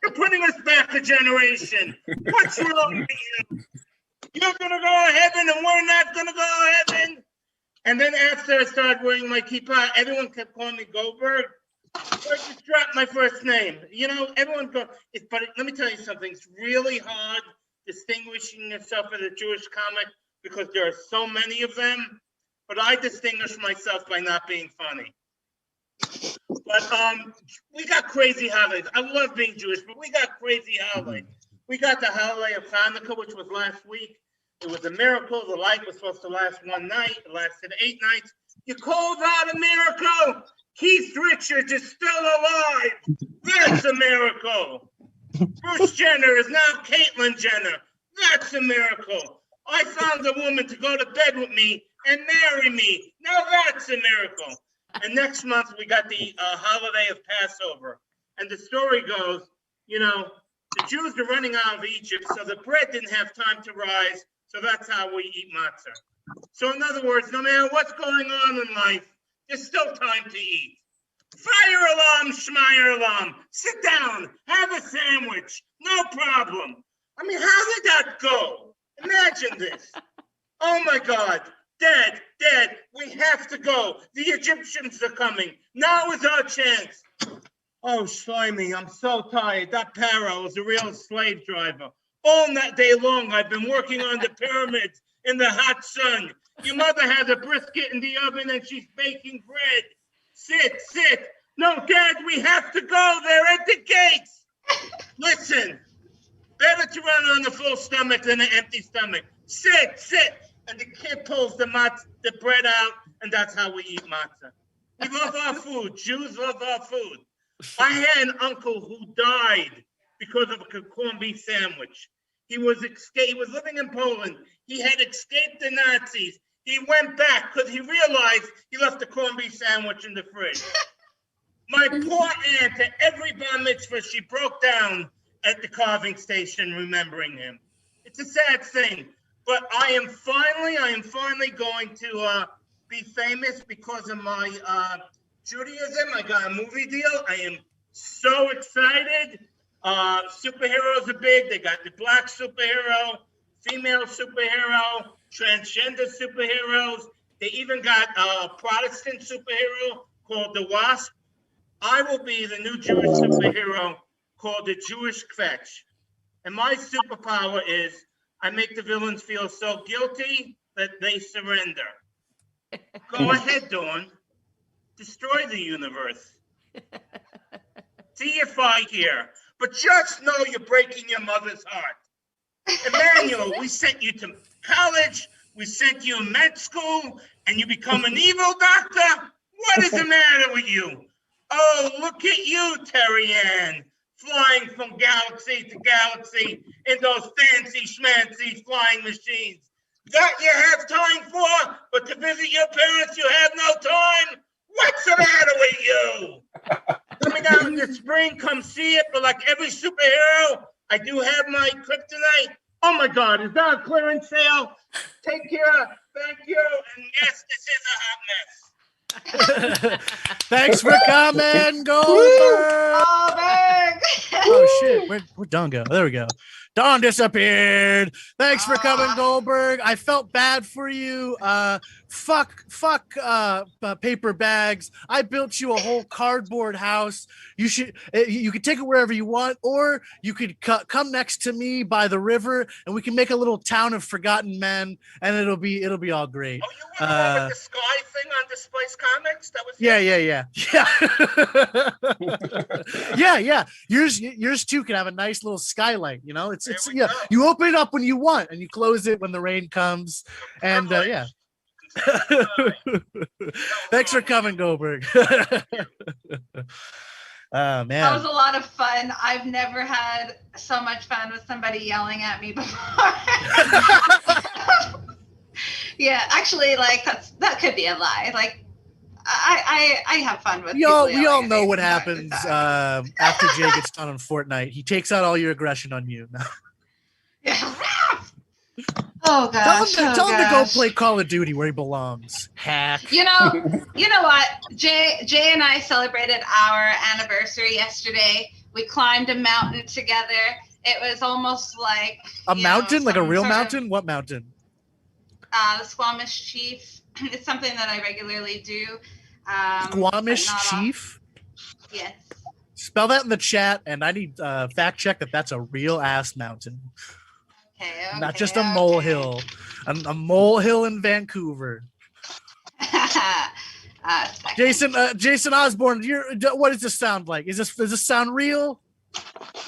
You're putting us back a generation. What's wrong with you? You're going to go to heaven and we're not going to go to heaven? And then after I started wearing my kippah, everyone kept calling me Goldberg. So I just dropped my first name. You know, everyone goes, but let me tell you something. It's really hard distinguishing yourself as a Jewish comic because there are so many of them. But I distinguish myself by not being funny. But we got crazy holidays. I love being Jewish, but we got crazy holidays. We got the holiday of Hanukkah, which was last week. It was a miracle. The light was supposed to last one night. It lasted 8 nights. You call that a miracle? Keith Richards is still alive. That's a miracle. Bruce Jenner is now Caitlyn Jenner. That's a miracle. I found a woman to go to bed with me and marry me. Now that's a miracle. And next month, we got the holiday of Passover. And the story goes, you know, the Jews are running out of Egypt, so the bread didn't have time to rise. So that's how we eat matzah. So in other words, no matter what's going on in life, there's still time to eat. Fire alarm, schmire alarm. Sit down, have a sandwich, no problem. I mean, how did that go? Imagine this. Oh my God, Dad, we have to go. The Egyptians are coming. Now is our chance. Oh, Shlomi, I'm so tired. That Pharaoh is a real slave driver. All that day long, I've been working on the pyramids in the hot sun. Your mother has a brisket in the oven and she's baking bread. Sit. No, Dad, we have to go. They're at the gates. Listen, better to run on a full stomach than an empty stomach. Sit. And the kid pulls the bread out, and that's how we eat matzah. We love our food. Jews love our food. I had an uncle who died because of a corned beef sandwich. He was living in Poland. He had escaped the Nazis. He went back because he realized he left the corned beef sandwich in the fridge. My poor aunt, at every bar mitzvah, she broke down at the carving station remembering him. It's a sad thing, but I am finally going to be famous because of my Judaism. I got a movie deal. I am so excited. Superheroes are big. They got the black superhero, female superhero, transgender superheroes. They even got a Protestant superhero called the Wasp. I will be the new Jewish superhero called the Jewish Kvetch. And my superpower is I make the villains feel so guilty that they surrender. Go ahead, Dawn. Destroy the universe. See if I hear. But just know you're breaking your mother's heart. Emmanuel, we sent you to college. We sent you to med school. And you become an evil doctor? What is the matter with you? Oh, look at you, Terry Ann. Flying from galaxy to galaxy in those fancy schmancy flying machines. That you have time for, but to visit your parents you have no time? What's the matter with you? Coming out in the spring, come see it, but like every superhero, I do have my kryptonite. Oh my God, is that a clearance sale? Take care, thank you, and yes, this is a hot mess. Thanks for coming, Goldberg. Oh shit, where'd Don go? There we go. Don disappeared. Thanks for coming, Goldberg. I felt bad for you. Fuck paper bags. I built you a whole cardboard house. You could take it wherever you want, or you could come next to me by the river, and we can make a little town of forgotten men, and it'll be all great. Oh, you went over with the Sky thing on Displaced Comics? That was yeah. Yours too can have a nice little skylight. You know, it's you open it up when you want, and you close it when the rain comes, and yeah. Thanks for coming, Goldberg. Oh man, that was a lot of fun. I've never had so much fun with somebody yelling at me before. Yeah, actually, like that could be a lie. Like I have fun with. We all know what happens after Jay gets done on Fortnite. He takes out all your aggression on you. Yeah. Oh gosh. Tell him to go play Call of Duty where he belongs. Hack. You know what? Jay and I celebrated our anniversary yesterday. We climbed a mountain together. It was almost like a mountain, like a real mountain. What mountain? The Squamish Chief. It's something that I regularly do. Squamish Chief? Yes. Spell that in the chat, and I need fact check that that's a real ass mountain. Okay, not just a molehill. A molehill in Vancouver. Jason Osborne, what does this sound like? Does this sound real?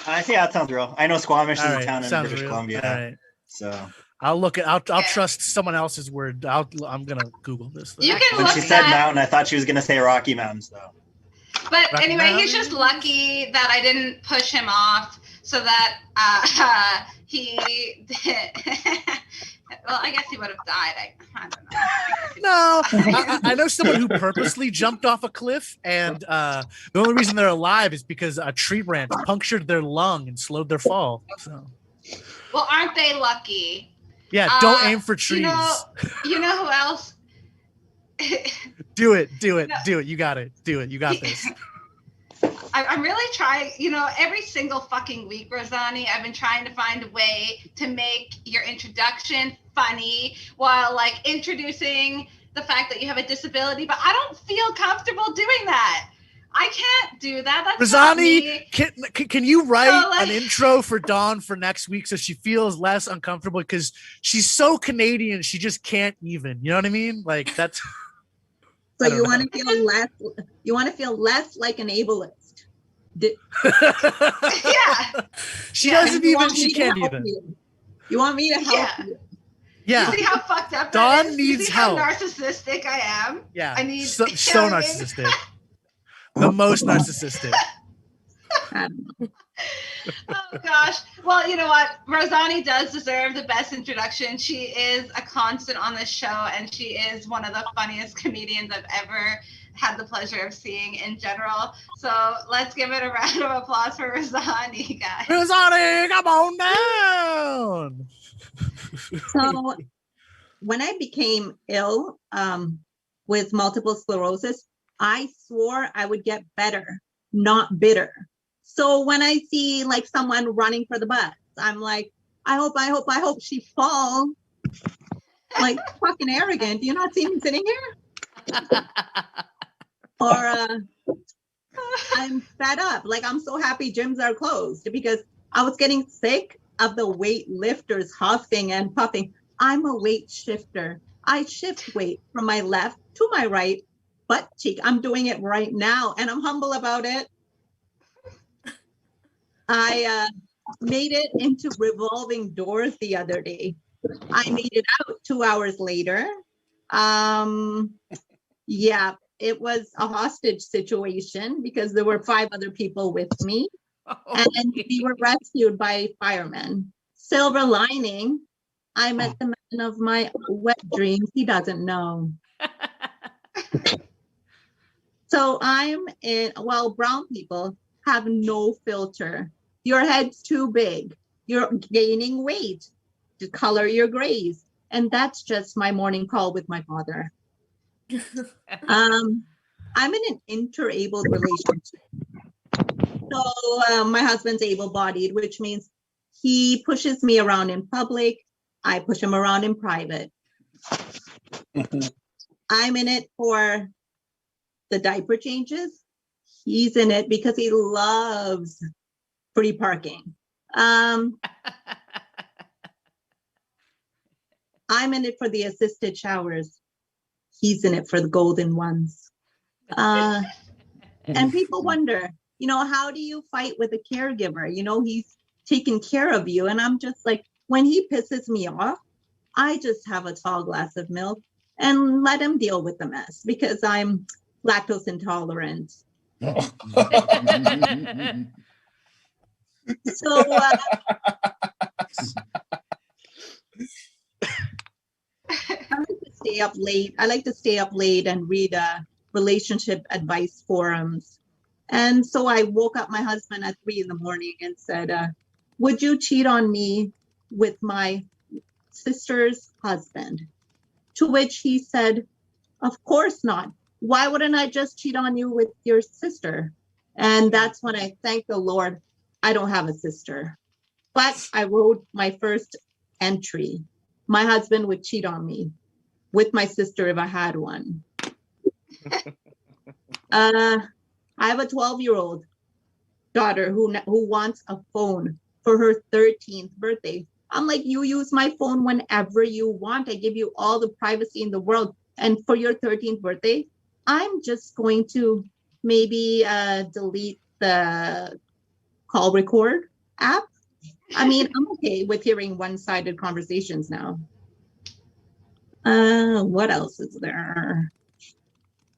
I think that sounds real. I know Squamish is a town in British Columbia. All right. So I'll look at. I'll trust someone else's word. I'm gonna Google this. When she said mountain, I thought she was gonna say Rocky Mountains, though. But Rocky anyway, Mountain? he's just lucky that I didn't push him off, so that he. Well, I guess he would have died. I don't know. No, I know someone who purposely jumped off a cliff, and the only reason they're alive is because a tree branch punctured their lung and slowed their fall. So. Well, aren't they lucky? Yeah, don't aim for trees. You know who else? Do it. You got it. Do it. You got this. I'm really trying, every single fucking week, Rosani, I've been trying to find a way to make your introduction funny while like introducing the fact that you have a disability, but I don't feel comfortable doing that. I can't do that. That's Rosani, can you write an intro for Dawn for next week so she feels less uncomfortable, because she's so Canadian, she just can't even. You know what I mean? Like that's. So you want to feel less. You want to feel less like an ableist. Yeah. She doesn't even. She can't even. You want me to help you? Yeah. You see how fucked up Dawn that is? needs you see help. How narcissistic I am? Yeah. I need so narcissistic. The most narcissistic. I don't know. Oh gosh. Well, you know what? Rosani does deserve the best introduction. She is a constant on this show, and she is one of the funniest comedians I've ever had the pleasure of seeing in general. So let's give it a round of applause for Rosani, guys. Rosani, come on down. So when I became ill with multiple sclerosis, I swore I would get better, not bitter. So when I see like someone running for the bus, I'm like, I hope she falls. Like fucking arrogant. Do you not see me sitting here? Or I'm fed up. Like I'm so happy gyms are closed because I was getting sick of the weight lifters huffing and puffing. I'm a weight shifter. I shift weight from my left to my right butt cheek. I'm doing it right now and I'm humble about it. I made it into revolving doors the other day. I made it out 2 hours later. Yeah, it was a hostage situation because there were 5 other people with me. And we were rescued by firemen. Silver lining, I met the man of my wet dreams. He doesn't know. So I'm in, well, brown people have no filter. Your head's too big. You're gaining weight to color your grays. And that's just my morning call with my father. I'm in an interabled relationship. So my husband's able-bodied, which means he pushes me around in public. I push him around in private. I'm in it for the diaper changes. He's in it because he loves free parking. I'm in it for the assisted showers. He's in it for the golden ones. And people wonder, you know, how do you fight with a caregiver? You know, he's taking care of you. And I'm just like, when he pisses me off, I just have a tall glass of milk and let him deal with the mess because I'm lactose intolerant. So I like to stay up late. I like to stay up late and read relationship advice forums. And so I woke up my husband at 3 in the morning and said, would you cheat on me with my sister's husband? To which he said, of course not. Why wouldn't I just cheat on you with your sister? And that's when I thank the Lord, I don't have a sister. But I wrote my first entry. My husband would cheat on me with my sister if I had one. I have a 12-year-old daughter who wants a phone for her 13th birthday. I'm like, you use my phone whenever you want. I give you all the privacy in the world. And for your 13th birthday, I'm just going to maybe delete the call record app. I mean, I'm okay with hearing one-sided conversations now. What else is there?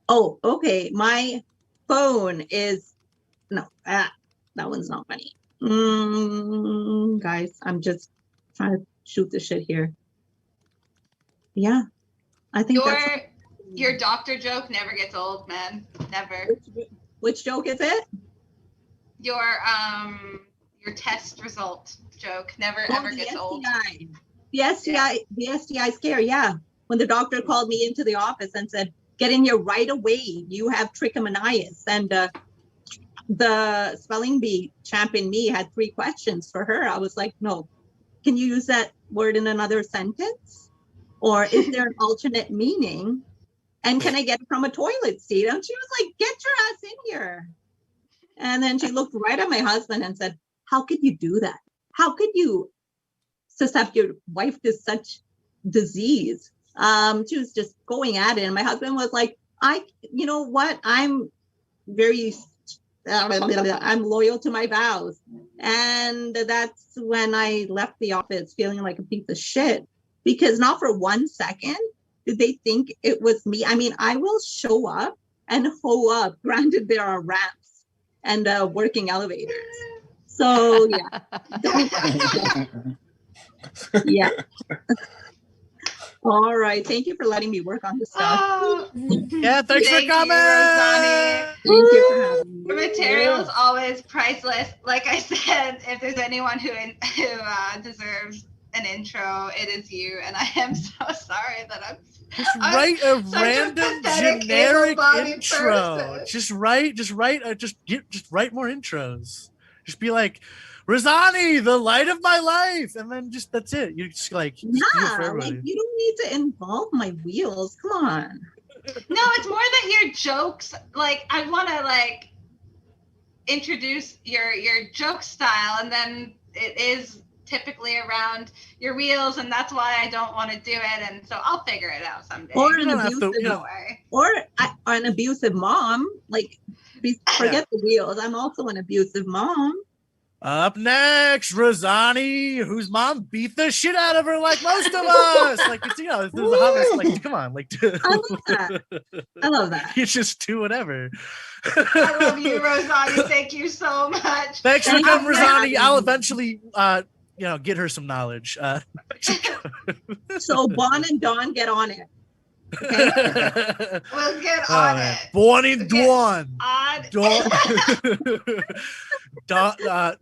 Oh, okay. My phone is, no, that one's not funny. Guys, I'm just trying to shoot the shit here. Yeah, I think your doctor joke never gets old, man. Never. Which joke is it? Your test result joke never ever gets old. The STI scare, yeah. When the doctor called me into the office and said, get in here right away, you have trichomoniasis. And the spelling bee champ in me had 3 questions for her. I was like, no, can you use that word in another sentence? Or is there an alternate meaning? And can I get it from a toilet seat? And she was like, get your ass in here. And then she looked right at my husband and said, how could you do that? How could you suscept your wife to such disease? She was just going at it. And my husband was like, you know what? I'm loyal to my vows. And that's when I left the office feeling like a piece of shit, because not for 1 second did they think it was me. I mean, I will show up and hoe up. Granted, there are ramps and working elevators. So yeah, yeah. All right. Thank you for letting me work on this stuff. Oh, Yeah, thanks for thank you, coming. Rosani. Thank you for having The me. material is always priceless. Like I said, if there's anyone who deserves an intro, it is you. And I am so sorry that I'm Write a such a random pathetic, generic able-bodied intro. person. Just write more intros. Just be like, Rosani, the light of my life, and then just that's it. You just like just do it for Yeah, everybody. like you don't need to involve my wheels. Come on. No, it's more that your jokes, like I want to like introduce your joke style, and then it is typically around your wheels, and that's why I don't want to do it. And so I'll figure it out someday. Or an don't have to, abusive, Don't worry. or an abusive mom. Like, forget the wheels. I'm also an abusive mom. Up next, Rosani, whose mom beat the shit out of her like most of us. Like, it's, there's a hot, like, come on, like, I love that. I love that. you just do whatever. I love you, Rosani. Thank you so much. Thanks for Thank coming, you for Rosani. having I'll me. eventually, get her some knowledge. So Bon and Dawn, get on it. Okay. We'll get Oh, on man. it. Bonnie Get Dwan. On.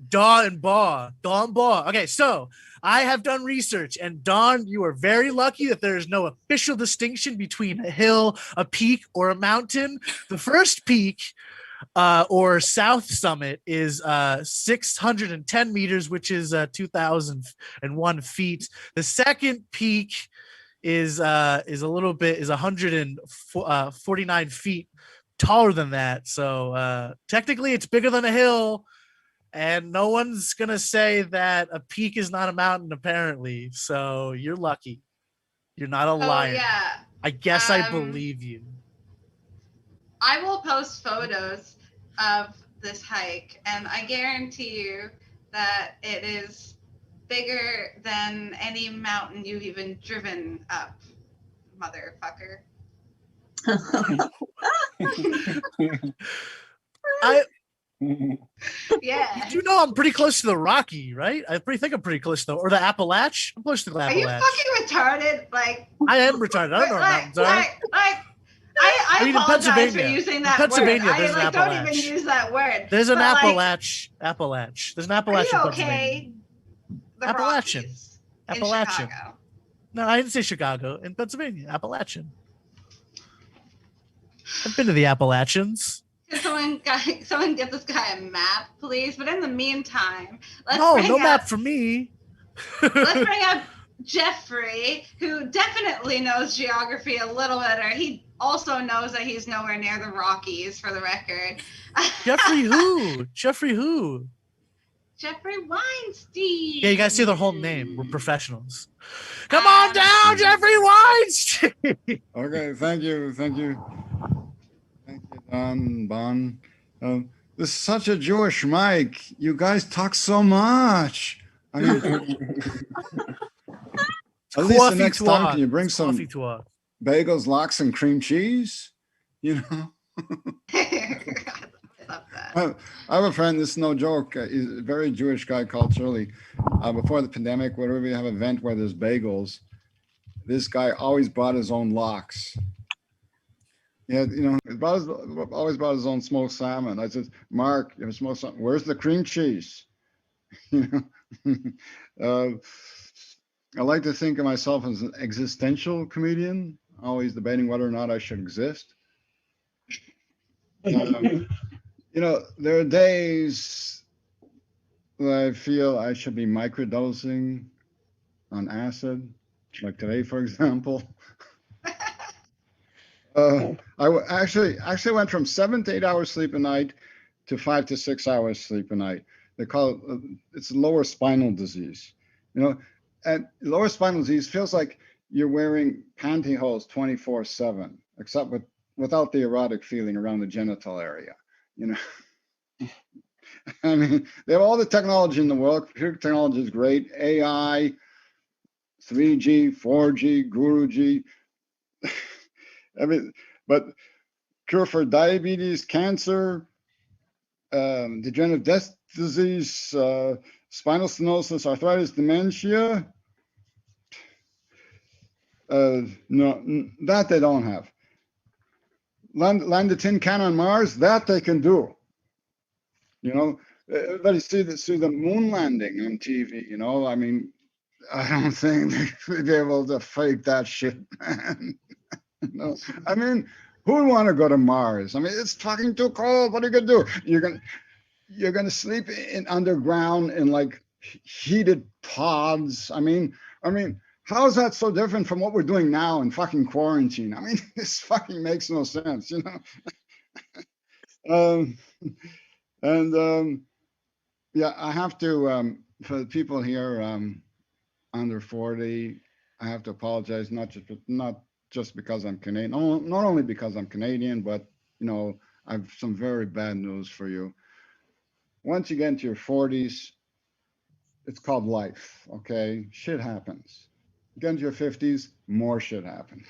Dawn and Baw. Dawn Baw. Okay, so I have done research, and Dawn, you are very lucky that there is no official distinction between a hill, a peak, or a mountain. The first peak, or south summit, is 610 meters, which is 2,001 feet. The second peak is 149 feet taller than that. So technically it's bigger than a hill, and no one's gonna say that a peak is not a mountain, apparently. So you're lucky. You're not a liar. Oh yeah. I guess I believe you. I will post photos of this hike, and I guarantee you that it is bigger than any mountain you've even driven up, motherfucker. Yeah. You know I'm pretty close to the Rocky, right? I think I'm pretty close to or the Appalach. I'm close to the Are you Appalach. fucking retarded? Like, I am retarded. I don't know where mountains are. I mean, in apologize for Pennsylvania. using In that Pennsylvania, word. there's an I don't Appalach. even use that word. There's an But, like, Appalach. There's an Are Appalach you in Pennsylvania. okay? The Appalachian. Rockies in Appalachian. Chicago. No, I didn't say Chicago. In Pennsylvania, Appalachian. I've been to the Appalachians. Can someone get this guy a map, please? But in the meantime, No map for me. let's bring up Jeffrey, who definitely knows geography a little better. He also knows that he's nowhere near the Rockies, for the record. Jeffrey who? Jeffrey who? Jeffrey Weinstein. Yeah, you guys say their whole name. We're professionals. Come on down, Jeffrey Weinstein. Okay, thank you, Don, Bon. This is such a Jewish mic. You guys talk so much. I mean, at least the next time, can you bring some bagels, lox, and cream cheese? You know. I have a friend, this is no joke, he's a very Jewish guy culturally. Before the pandemic, whenever we have an event where there's bagels, this guy always brought his own lox. Yeah, always brought his own smoked salmon. I said, Mark, you have smoked salmon. Where's the cream cheese? I like to think of myself as an existential comedian, always debating whether or not I should exist. There are days that I feel I should be microdosing on acid, like today, for example. I actually went from 7 to 8 hours sleep a night to 5 to 6 hours sleep a night. They call it, it's lower spinal disease, and lower spinal disease feels like you're wearing pantyhose 24/7, except without the erotic feeling around the genital area, I mean, they have all the technology in the world. Computer technology is great. AI, 3G, 4G, Guruji. But cure for diabetes, cancer, degenerative disc disease, spinal stenosis, arthritis, dementia. No, that they don't have. Land a tin can on Mars, that they can do. You know, everybody see the moon landing on TV. You know, I mean, I don't think they'd be able to fake that shit, man. You know? I mean, who would want to go to Mars? I mean, it's fucking too cold. What are you gonna do? You're gonna sleep in underground in like heated pods. I mean, how is that so different from what we're doing now in fucking quarantine? I mean, this fucking makes no sense, you know. Yeah, I have to for the people here under 40, I have to apologize, not just because I'm Canadian, not only because I'm Canadian, but you know, I have some very bad news for you. Once you get into your 40s, it's called life, okay? Shit happens. You get into your 50s, more shit happens.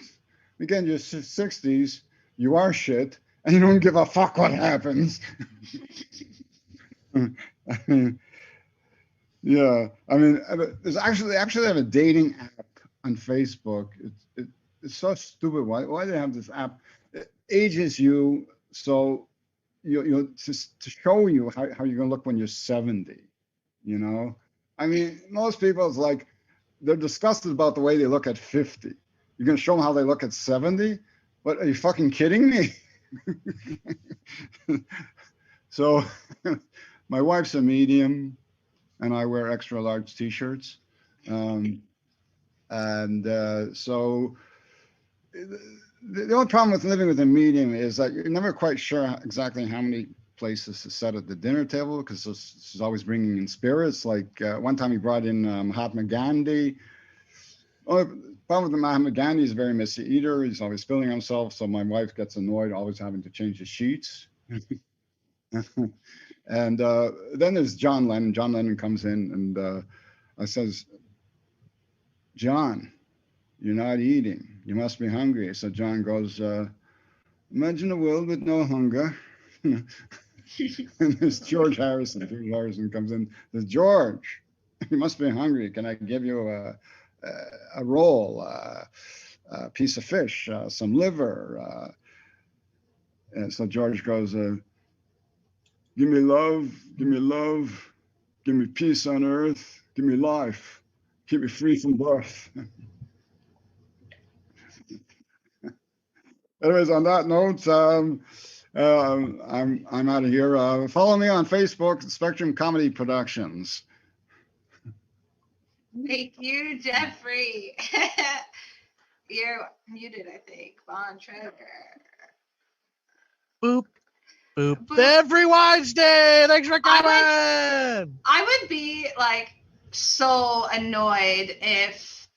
You get into your 60s, you are shit, and you don't give a fuck what happens. I mean, yeah, I mean, there's actually I have a dating app on Facebook. It's so stupid. Why do they have this app? It ages you, so you to show you how you're gonna look when you're 70. You know, I mean, most people it's like they're disgusted about the way they look at 50. You're gonna show them how they look at 70? What, are you fucking kidding me? So, my wife's a medium, and I wear extra large t-shirts. So the only problem with living with a medium is that you're never quite sure exactly how many places to set at the dinner table, because she's always bringing in spirits. Like one time he brought in Mahatma Gandhi. The problem with Mahatma Gandhi is a very messy eater. He's always spilling himself, so my wife gets annoyed always having to change the sheets. And then there's John Lennon. John Lennon comes in and I says, John, you're not eating. You must be hungry. So John goes, imagine a world with no hunger. And there's George Harrison. George Harrison comes in. Says, George, you must be hungry. Can I give you a roll, a piece of fish, some liver? And so George goes, give me love, give me peace on earth, give me life, keep me free from birth. Anyways, on that note, I'm out of here. Follow me on Facebook, Spectrum Comedy Productions. Thank you, Jeffrey. You're muted, I think. Von Trevor. Boop. Boop. Every Wednesday. Thanks for coming. I would be like so annoyed if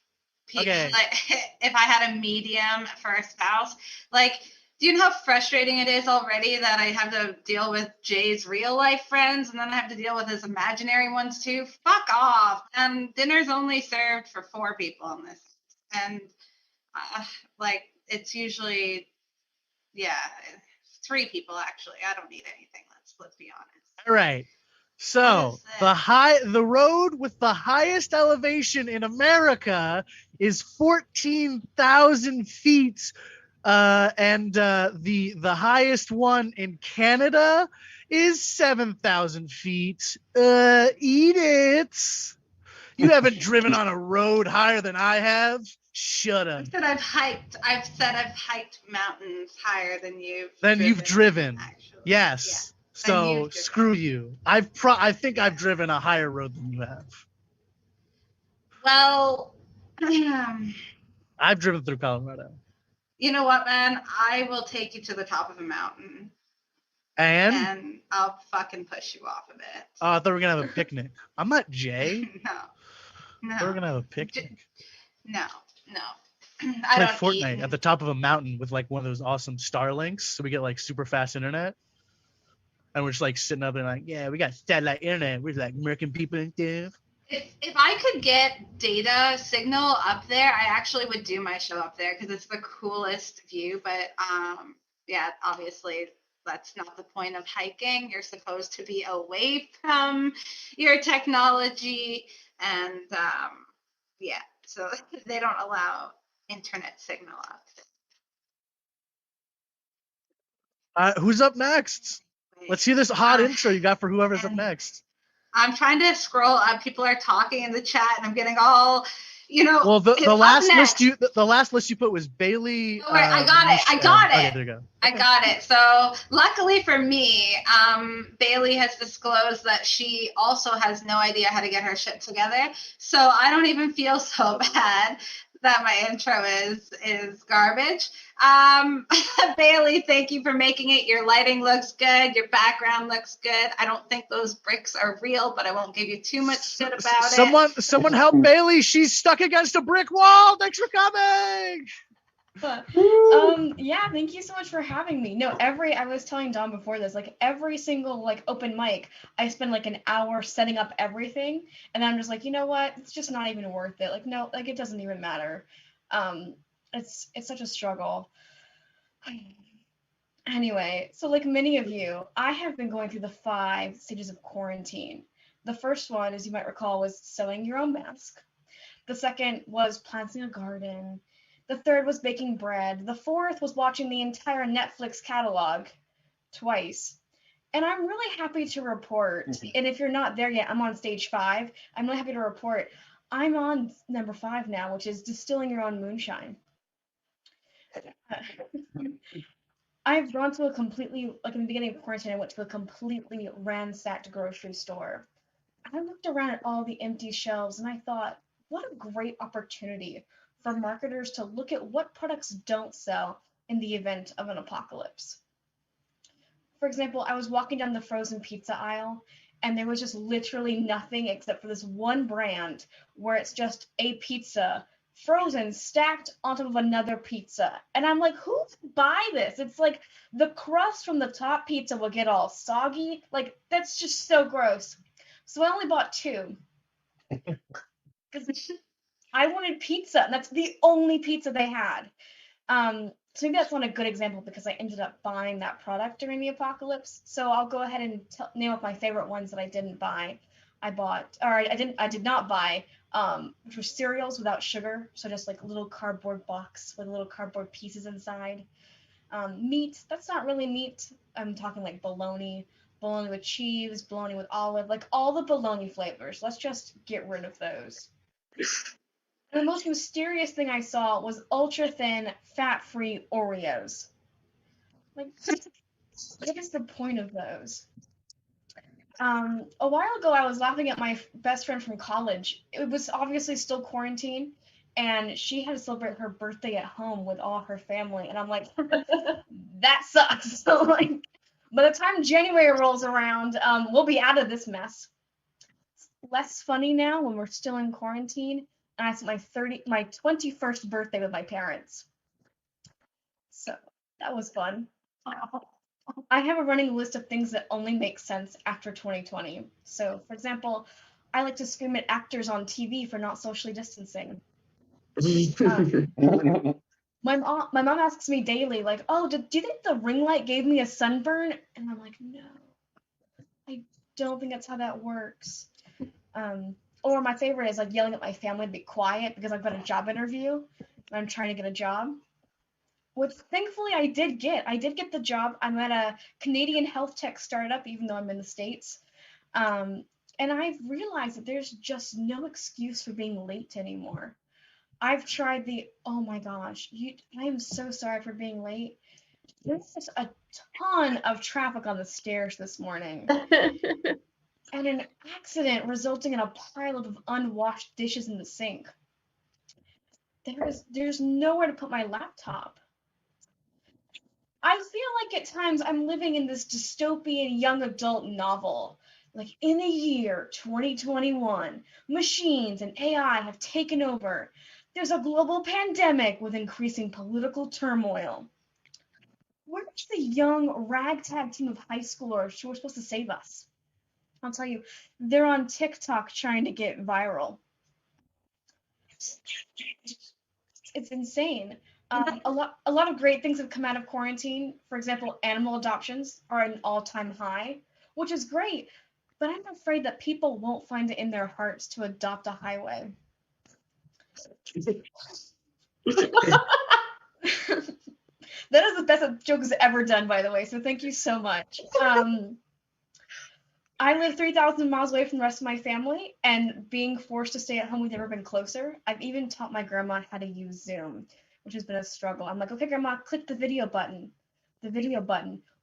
people like if I had a medium for a spouse. Like, do you know how frustrating it is already that I have to deal with Jay's real life friends and then I have to deal with his imaginary ones too? Fuck off. And dinner's only served for 4 people on this. And like it's usually 3 people actually. I don't need anything. Let's be honest. All right. So the road with the highest elevation in America is 14,000 feet, and the highest one in Canada is 7,000 feet. Eat it. You haven't driven on a road higher than I have. Shut up. I've said I've hiked mountains higher than you've driven. Actually. Yes. Yeah. So screw you. I think I've driven a higher road than you have. Well, I've driven through Colorado. You know what, man? I will take you to the top of a mountain. And I'll fucking push you off of it. Oh, I thought we were gonna have a picnic. I'm not Jay. No. I thought we were gonna have a picnic. No. I don't Fortnite at the top of a mountain with like one of those awesome Starlinks, so we get like super fast internet. And we're just like sitting up and like, yeah, we got satellite internet. We're like American people and stuff. If I could get data signal up there, I actually would do my show up there because it's the coolest view. But yeah, obviously that's not the point of hiking. You're supposed to be away from your technology. And yeah, so they don't allow internet signal out there. Who's up next? Let's hear this hot intro you got for whoever's up next. I'm trying to scroll up. People are talking in the chat, and I'm getting all, Well, the last list you put was Bailey. Oh, I got it. Okay, there you go. I got it. So luckily for me, Bailey has disclosed that she also has no idea how to get her shit together. So I don't even feel so bad that my intro is garbage. Bailey, thank you for making it. Your lighting looks good. Your background looks good. I don't think those bricks are real, but I won't give you too much shit about it. Someone help Bailey. She's stuck against a brick wall. Thanks for coming. Yeah, thank you so much for having me. No, I was telling Dawn before this, like every single like open mic, I spend like an hour setting up everything, and I'm just like, you know what? It's just not even worth it. Like, no, like it doesn't even matter. It's such a struggle. Anyway, so like many of you, I have been going through the 5 stages of quarantine. The first one, as you might recall, was sewing your own mask. The second was planting a garden. The third was baking bread. The fourth was watching the entire Netflix catalog twice. And I'm really happy to report, and if you're not there yet, I'm on stage 5. I'm really happy to report I'm on number 5 now, which is distilling your own moonshine. I've gone to a completely, like in the beginning of quarantine, I went to a completely ransacked grocery store. I looked around at all the empty shelves and I thought, what a great opportunity for marketers to look at what products don't sell in the event of an apocalypse. For example, I was walking down the frozen pizza aisle and there was just literally nothing except for this one brand where it's just a pizza frozen stacked on top of another pizza. And I'm like, who would buy this? It's like the crust from the top pizza will get all soggy. Like, that's just so gross. So I only bought 2 because I wanted pizza, and that's the only pizza they had. So maybe that's not a good example because I ended up buying that product during the apocalypse. So I'll go ahead and name off my favorite ones that I didn't buy. I did not buy, which were cereals without sugar. So just like a little cardboard box with little cardboard pieces inside. Meat, that's not really meat. I'm talking like bologna with cheese, bologna with olive, like all the bologna flavors. Let's just get rid of those. And the most mysterious thing I saw was ultra-thin, fat-free Oreos. Like, what is the point of those? A while ago, I was laughing at my best friend from college. It was obviously still quarantine, and she had to celebrate her birthday at home with all her family. And I'm like, that sucks. So, like, by the time January rolls around, we'll be out of this mess. It's less funny now when we're still in quarantine. And I spent my 21st birthday with my parents. So that was fun. I have a running list of things that only make sense after 2020. So, for example, I like to scream at actors on TV for not socially distancing. My mom asks me daily, like, oh, do you think the ring light gave me a sunburn? And I'm like, no, I don't think that's how that works. Or my favorite is like yelling at my family to be quiet because I've got a job interview and I'm trying to get a job. Which thankfully I did get. I did get the job. I'm at a Canadian health tech startup, even though I'm in the States. And I've realized that there's just no excuse for being late anymore. I've tried oh my gosh, I am so sorry for being late. There's a ton of traffic on the stairs this morning. And an accident resulting in a pile of unwashed dishes in the sink. There's nowhere to put my laptop. I feel like at times I'm living in this dystopian young adult novel. Like in the year 2021, machines and AI have taken over. There's a global pandemic with increasing political turmoil. Where's the young ragtag team of high schoolers who were supposed to save us? I'll tell you, they're on TikTok trying to get viral. It's insane. A lot of great things have come out of quarantine. For example, animal adoptions are at an all-time high, which is great. But I'm afraid that people won't find it in their hearts to adopt a highway. That is the best joke has ever done, by the way. So thank you so much. I live 3,000 miles away from the rest of my family, and being forced to stay at home, we've never been closer. I've even taught my grandma how to use Zoom, which has been a struggle. I'm like, okay, grandma, click the video button.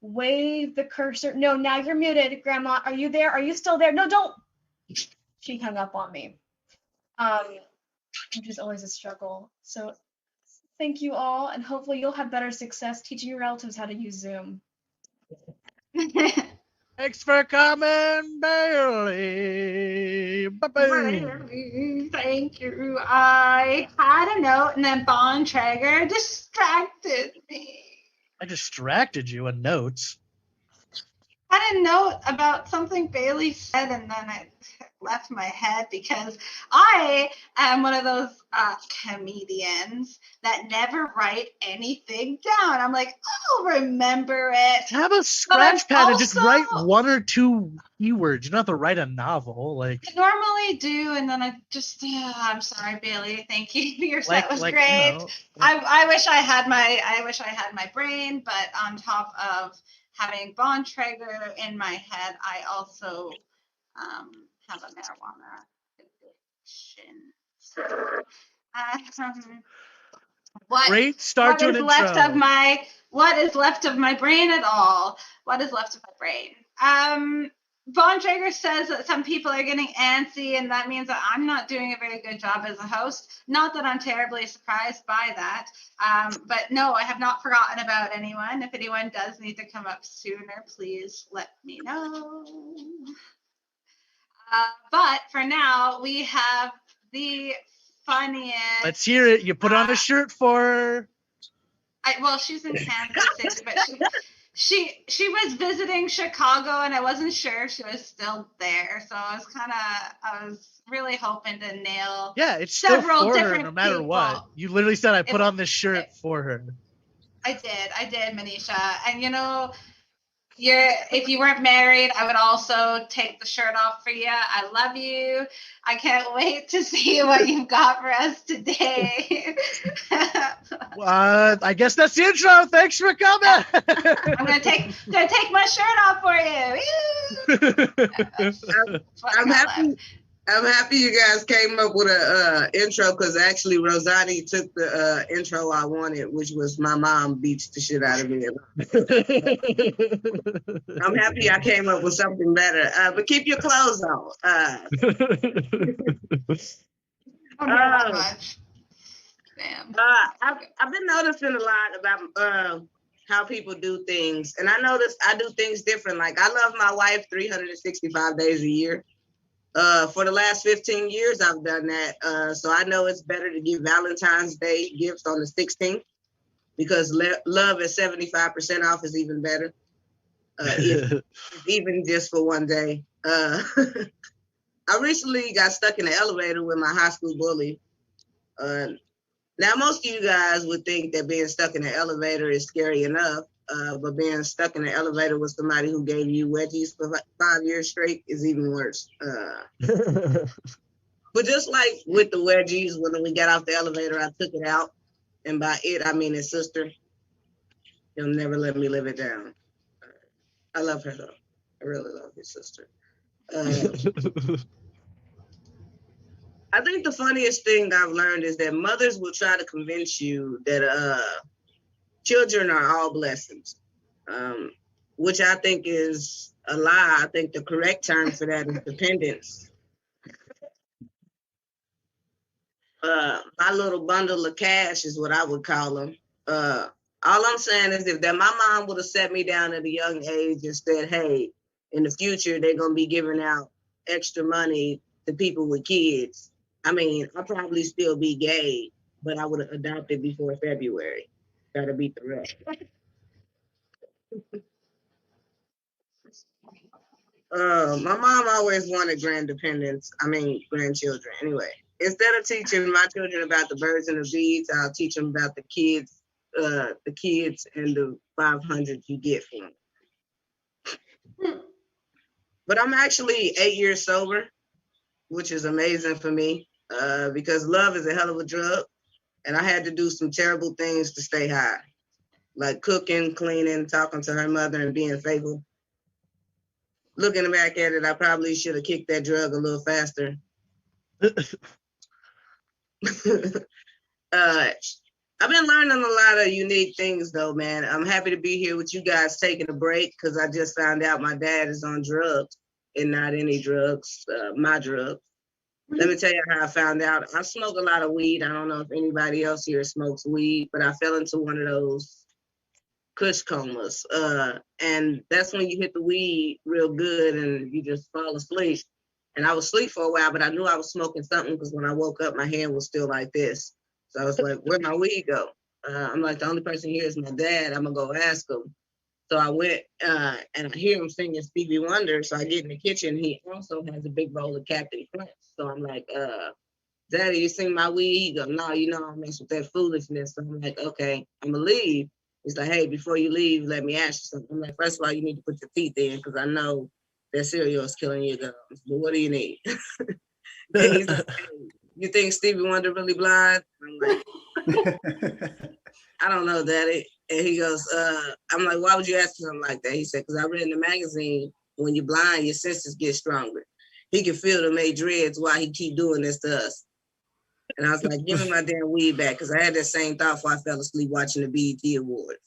Wave the cursor. No, now you're muted, grandma. Are you there? Are you still there? No, don't. She hung up on me, which is always a struggle. So thank you all, and hopefully you'll have better success teaching your relatives how to use Zoom. Thanks for coming, Bailey. Bye-bye. Thank you. I had a note, and then Bontrager distracted me. I distracted you with notes. I had a note about something Bailey said, and then it left my head because I am one of those comedians that never write anything down. I'm like, I'll remember it. Have a scratch pad and just also- write one or two keywords. You don't have to write a novel. Like I normally do, and then I just, I'm sorry, Bailey. Thank you. Your set was great. You know, I wish I had my brain, but on top of having Bontrager in my head, I also have a marijuana addiction. So, great start to an intro. What is left of my brain at all? What is left of my brain? Bontrager says that some people are getting antsy, and that means that I'm not doing a very good job as a host. Not that I'm terribly surprised by that. But no, I have not forgotten about anyone. If anyone does need to come up sooner, please let me know. But for now, we have the funniest. Let's hear it. You put on a shirt for her. Well, she's in Kansas City, but she was visiting Chicago, and I wasn't sure she was still there. So I was really hoping to nail. Yeah, it's still several for her different no matter people. what. You literally said I put on this shirt for her. I did, Manisha. And you know, if you weren't married, I would also take the shirt off for you. I love you. I can't wait to see what you've got for us today. I guess that's the intro. Thanks for coming. I'm gonna take my shirt off for you. I'm happy you guys came up with a intro, because actually Rosani took the intro I wanted, which was my mom beats the shit out of me. I'm happy I came up with something better. But keep your clothes on. I've been noticing a lot about how people do things, and I notice I do things different. Like, I love my wife 365 days a year. For the last 15 years, I've done that. So I know it's better to give Valentine's Day gifts on the 16th, because love is 75% off is even better. Even just for one day. I recently got stuck in the elevator with my high school bully. Now, most of you guys would think that being stuck in the elevator is scary enough. But being stuck in the elevator with somebody who gave you wedgies for 5 years straight is even worse. But just like with the wedgies, when we got off the elevator, I took it out. And by it, I mean his sister. He'll never let me live it down. I love her, though. I really love his sister. I think the funniest thing I've learned is that mothers will try to convince you that children are all blessings, which I think is a lie. I think the correct term for that is dependence. My little bundle of cash is what I would call them. All I'm saying is if that my mom would have set me down at a young age and said, hey, in the future, they're going to be giving out extra money to people with kids. I mean, I'll probably still be gay, but I would have adopted before February. Gotta beat the rest. My mom always wanted grandchildren. Anyway, instead of teaching my children about the birds and the bees, I'll teach them about the kids the kids and the 500 you get from them. But I'm actually 8 years sober, which is amazing for me because love is a hell of a drug. And I had to do some terrible things to stay high, like cooking, cleaning, talking to her mother, and being faithful. Looking back at it, I probably should have kicked that drug a little faster. I've been learning a lot of unique things, though, man. I'm happy to be here with you guys taking a break because I just found out my dad is on drugs and not any drugs, my drugs. Let me tell you how I found out. I smoke a lot of weed. I don't know if anybody else here smokes weed, but I fell into one of those kush comas. And that's when you hit the weed real good and you just fall asleep. And I was asleep for a while, but I knew I was smoking something because when I woke up, my hand was still like this. So I was like, where'd my weed go? I'm like, the only person here is my dad. I'm going to go ask him. So I went and I hear him singing Stevie Wonder. So I get in the kitchen. He also has a big bowl of Captain Crunch. So I'm like, Daddy, you sing my weed? He goes, no, you know, I don't mess with that foolishness. So I'm like, okay, I'm going to leave. He's like, hey, before you leave, let me ask you something. I'm like, first of all, you need to put your teeth in because I know that cereal is killing your gums. But what do you need? And he's like, hey, you think Stevie Wonder really blind? I'm like, I don't know, Daddy. And he goes, I'm like, why would you ask me something like that? He said, because I read in the magazine, when you're blind, your senses get stronger. He can feel the made dreads while he keep doing this to us. And I was like, give me my damn weed back, because I had that same thought before I fell asleep watching the BET Awards.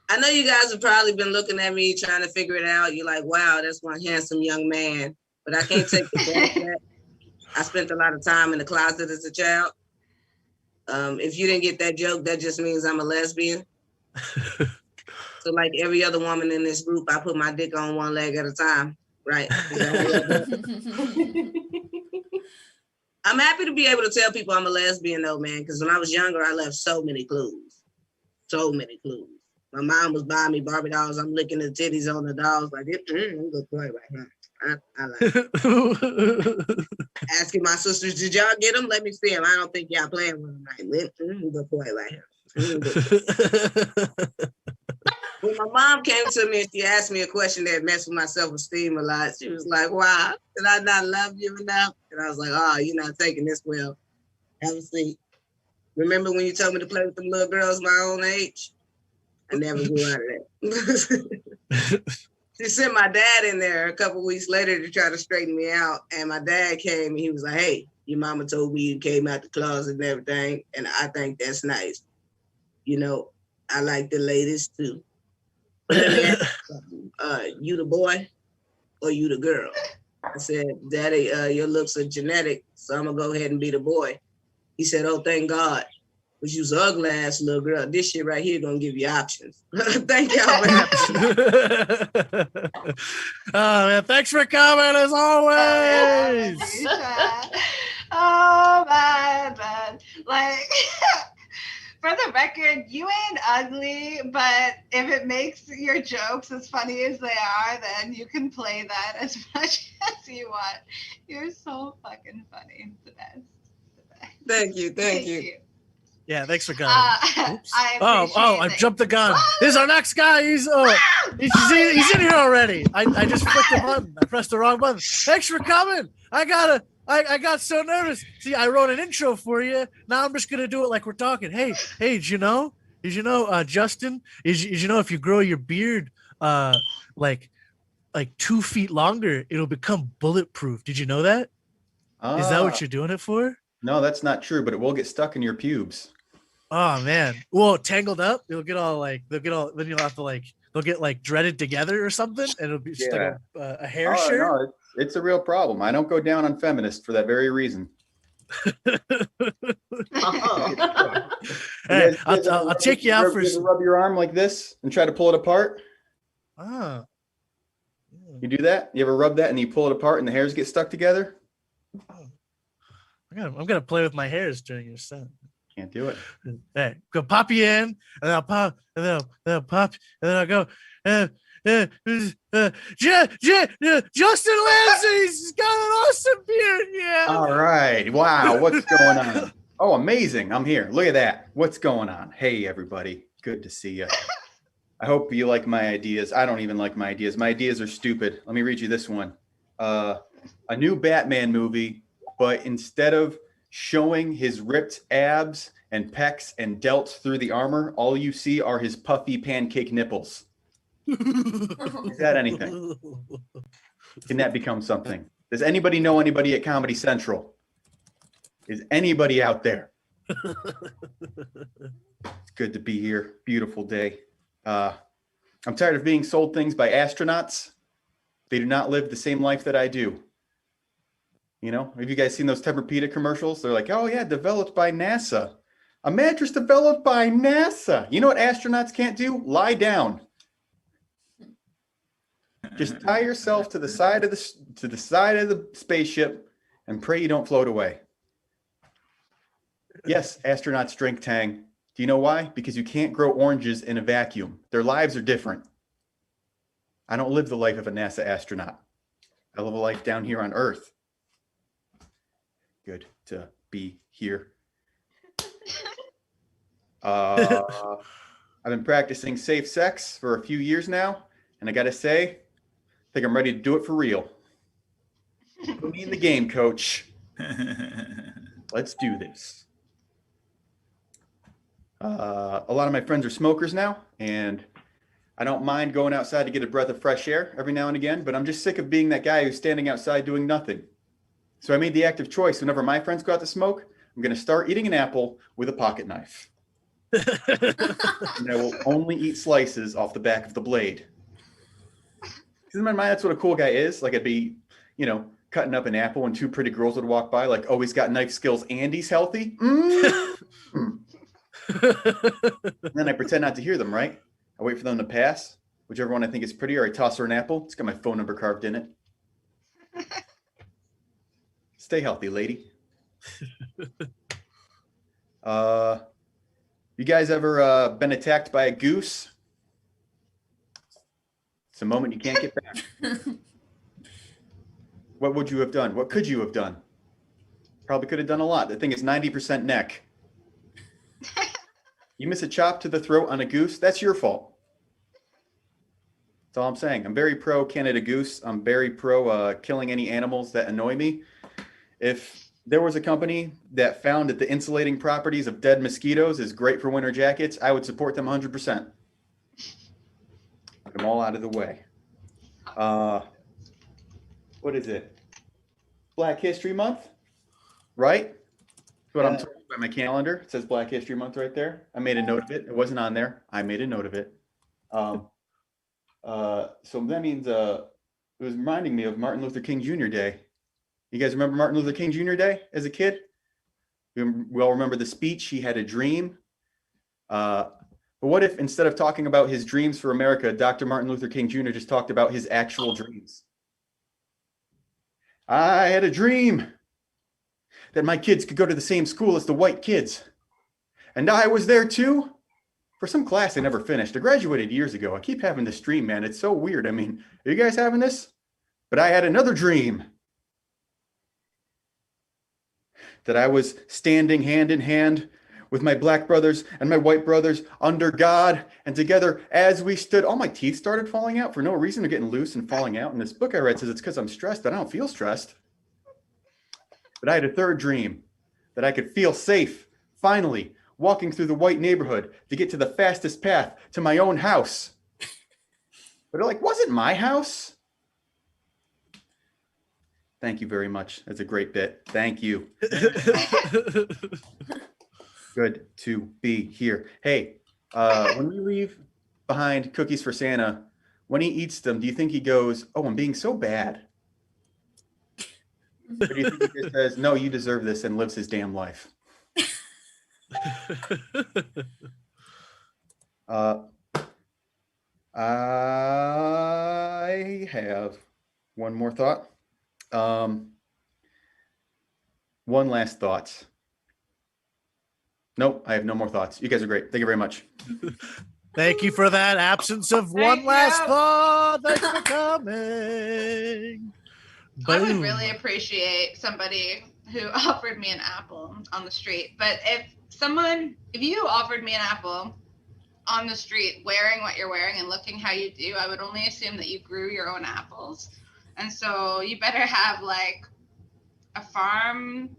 I know you guys have probably been looking at me trying to figure it out. You're like, wow, that's one handsome young man. But I can't take the back that. I spent a lot of time in the closet as a child. If you didn't get that joke, that just means I'm a lesbian. So like every other woman in this group, I put my dick on one leg at a time, right? I'm happy to be able to tell people I'm a lesbian though, man, because when I was younger, I left so many clues. So many clues. My mom was buying me Barbie dolls. I'm licking the titties on the dolls like, I'm gonna play right now. I like asking my sisters, did y'all get them? Let me see them. I don't think y'all playing with them right. I'm gonna play right here. When my mom came to me and she asked me a question that messed with my self-esteem a lot, she was like, wow, did I not love you enough? And I was like, oh, you're not taking this well. Have a seat. Remember when you told me to play with them little girls my own age? I never grew out of that. She sent my dad in there a couple weeks later to try to straighten me out. And my dad came and he was like, hey, your mama told me you came out the closet and everything. And I think that's nice. You know, I like the ladies too. But let me ask you something. You the boy or you the girl? I said, Daddy, your looks are genetic, so I'm gonna go ahead and be the boy. He said, oh, thank God. But you's an ugly ass little girl. This shit right here gonna give you options. Thank y'all. Oh man, thanks for coming as always. Oh my God. Like for the record, you ain't ugly, but if it makes your jokes as funny as they are, then you can play that as much as you want. You're so fucking funny. The best. Thank you. Thank you. Yeah, thanks for coming. I jumped the gun. This is our next guy. He's in here already. I just clicked the button. I pressed the wrong button. Thanks for coming. I got so nervous. See, I wrote an intro for you. Now I'm just gonna do it like we're talking. Hey, did you know, Justin? Is you know if you grow your beard like 2 feet longer, it'll become bulletproof. Did you know that? Is that what you're doing it for? No, that's not true, but it will get stuck in your pubes. Oh man. Well, tangled up, it'll get all then you'll have to they'll get dreaded together or something, and it'll be just like a hair shirt. No, it's a real problem. I don't go down on feminists for that very reason. Hey, I'll take you out for rub your arm like this and try to pull it apart. Oh. You do that? You ever rub that and you pull it apart and the hairs get stuck together? I'm gonna play with my hairs during your set. Can't do it. Hey, go pop you in, and then I'll pop, and then I'll pop, and then I'll go, and Justin Lindsay's got an awesome beard. Yeah. All right. Wow. What's going on? Oh, amazing. I'm here. Look at that. What's going on? Hey, everybody. Good to see you. I hope you like my ideas. I don't even like my ideas. My ideas are stupid. Let me read you this one. A new Batman movie, but instead of showing his ripped abs and pecs and delts through the armor, all you see are his puffy pancake nipples. Is that anything? Can that become something? Does anybody know anybody at Comedy Central? Is anybody out there? It's good to be here. Beautiful day. I'm tired of being sold things by astronauts. They do not live the same life that I do. You know, have you guys seen those Tempur-Pedic commercials? They're like, oh yeah, developed by NASA. A mattress developed by NASA. You know what astronauts can't do? Lie down. Just tie yourself to the side of the spaceship and pray you don't float away. Yes, astronauts drink Tang. Do you know why? Because you can't grow oranges in a vacuum. Their lives are different. I don't live the life of a NASA astronaut. I live a life down here on Earth. Good to be here. I've been practicing safe sex for a few years now, and I gotta say, I think I'm ready to do it for real. Put me in the game, coach. Let's do this. A lot of my friends are smokers now, and I don't mind going outside to get a breath of fresh air every now and again, but I'm just sick of being that guy who's standing outside doing nothing. So I made the active choice. Whenever my friends go out to smoke, I'm going to start eating an apple with a pocket knife. And I will only eat slices off the back of the blade. Because in my mind, that's what a cool guy is. Like I'd be, you know, cutting up an apple and two pretty girls would walk by like, oh, he's got knife skills and he's healthy. And then I pretend not to hear them, right? I wait for them to pass, whichever one I think is prettier. I toss her an apple. It's got my phone number carved in it. Stay healthy, lady. You guys ever been attacked by a goose? It's a moment you can't get back. What would you have done? What could you have done? Probably could have done a lot. The thing is 90% neck. You miss a chop to the throat on a goose, that's your fault. That's all I'm saying. I'm very pro Canada Goose. I'm very pro killing any animals that annoy me. If there was a company that found that the insulating properties of dead mosquitoes is great for winter jackets, I would support them 100%. Get them all out of the way. What is it? Black History Month, right? That's what I'm told by my calendar. It says Black History Month right there. I made a note of it. It wasn't on there. I made a note of it. So that means it was reminding me of Martin Luther King Jr. Day. You guys remember Martin Luther King Jr. Day as a kid? We all remember the speech. He had a dream. But what if instead of talking about his dreams for America, Dr. Martin Luther King Jr. just talked about his actual dreams? I had a dream that my kids could go to the same school as the white kids. And I was there too. For some class I never finished. I graduated years ago. I keep having this dream, man. It's so weird. I mean, are you guys having this? But I had another dream. That I was standing hand in hand with my black brothers and my white brothers under God, and together as we stood, all my teeth started falling out for no reason. They're getting loose and falling out. And this book I read says it's because I'm stressed, but I don't feel stressed. But I had a third dream that I could feel safe, finally, walking through the white neighborhood to get to the fastest path to my own house. But it wasn't my house. Thank you very much. That's a great bit. Thank you. Good to be here. Hey, when we leave behind cookies for Santa, when he eats them, do you think he goes, oh, I'm being so bad? Or do you think he just says, no, you deserve this, and lives his damn life? I have one more thought. One last thought. Nope, I have no more thoughts. You guys are great. Thank you very much. Thank you for that absence of one Thank last you. thought. Thanks for coming. I would Boom. really appreciate somebody who offered me an apple on the street. But if you offered me an apple on the street wearing what you're wearing and looking how you do, I would only assume that you grew your own apples. And so you better have like a farm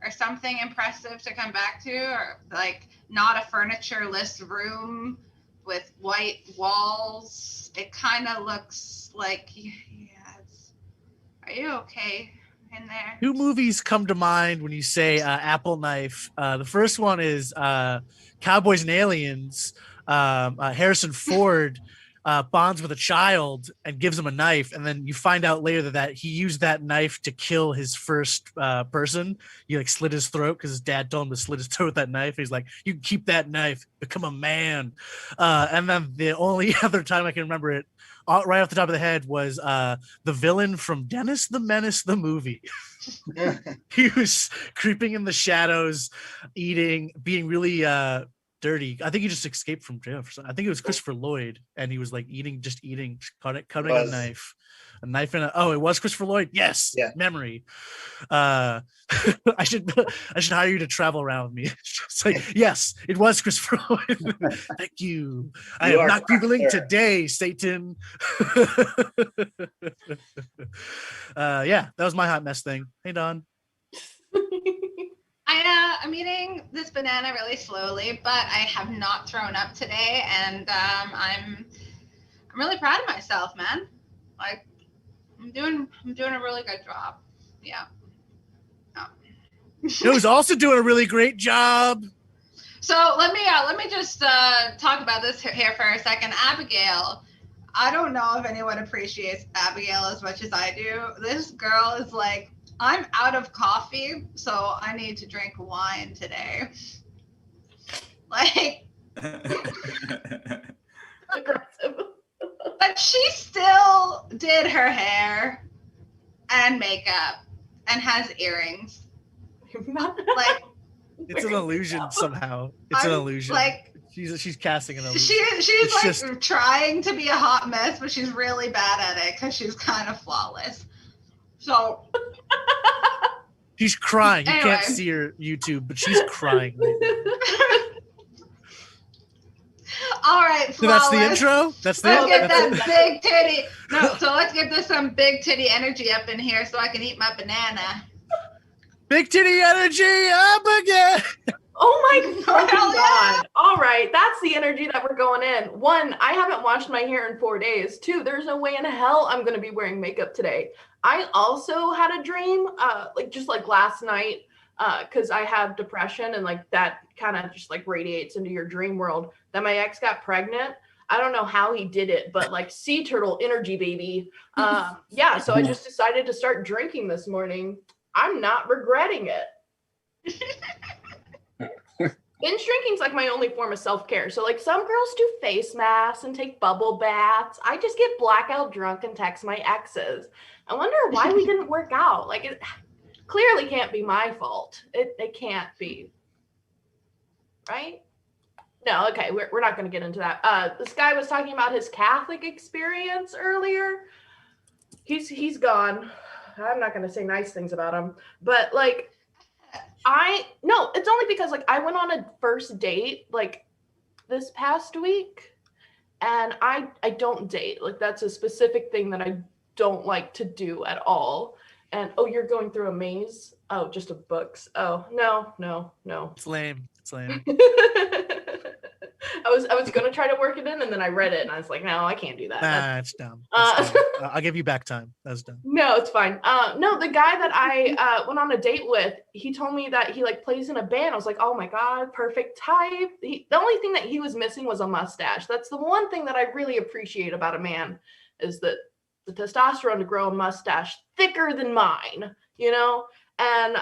or something impressive to come back to, or like not a furniture-less room with white walls. It kind of looks like, are you okay in there? Two movies come to mind when you say apple knife. The first one is Cowboys and Aliens. Harrison Ford bonds with a child and gives him a knife, and then you find out later that he used that knife to kill his first person. He like slit his throat because his dad told him to slit his throat with that knife. He's like, "You can keep that knife, become a man." And then the only other time I can remember it, right off the top of the head, was the villain from Dennis the Menace, the movie. He was creeping in the shadows, eating, being really dirty. I think he just escaped from jail for something. I think it was Christopher Lloyd, and he was like eating, cutting a knife in a. Oh, it was Christopher Lloyd. Yes, Yeah. Memory. I should hire you to travel around with me. It's like, yes, it was Christopher Lloyd. Thank you. I am not Googling today, Satan. Yeah, that was my hot mess thing. Hey, Don. I'm eating this banana really slowly, but I have not thrown up today, and I'm really proud of myself, man. Like I'm doing a really good job. Yeah. Who's also doing a really great job. So let me just talk about this here for a second. Abigail, I don't know if anyone appreciates Abigail as much as I do. This girl is like, I'm out of coffee, so I need to drink wine today. Like, but she still did her hair and makeup and has earrings. Like, it's an illusion somehow. It's an illusion. Like, she's casting an illusion. She's like just trying to be a hot mess, but she's really bad at it because she's kind of flawless. So she's crying. You anyway. Can't see her YouTube, but she's crying. All right, so that's the intro. Let's get that big titty. No, so let's get this some big titty energy up in here so I can eat my banana. Big titty energy up again. Oh my God. All right. That's the energy that we're going in. One, I haven't washed my hair in 4 days. Two, there's no way in hell I'm going to be wearing makeup today. I also had a dream, like last night, because I have depression and like that kind of just like radiates into your dream world, that my ex got pregnant. I don't know how he did it, but like sea turtle energy, baby. Yeah. So I just decided to start drinking this morning. I'm not regretting it. Binge drinking's like my only form of self-care. So like some girls do face masks and take bubble baths. I just get blackout drunk and text my exes. I wonder why we didn't work out. Like it clearly can't be my fault. It can't be. Right? No, okay, we're not going to get into that. This guy was talking about his Catholic experience earlier. He's gone. I'm not going to say nice things about him, but like it's only because like I went on a first date like this past week, and I don't date. Like that's a specific thing that I don't like to do at all. And oh, you're going through a maze? Oh, just of books. Oh, no. It's lame. I was gonna try to work it in, and then I read it, and I was like, no, I can't do that. Nah, it's dumb. I'll give you back time. That's dumb. No, it's fine. No, the guy that I went on a date with, he told me that he like plays in a band. I was like, oh my God, perfect type. The only thing that he was missing was a mustache. That's the one thing that I really appreciate about a man, is that the testosterone to grow a mustache thicker than mine, you know? And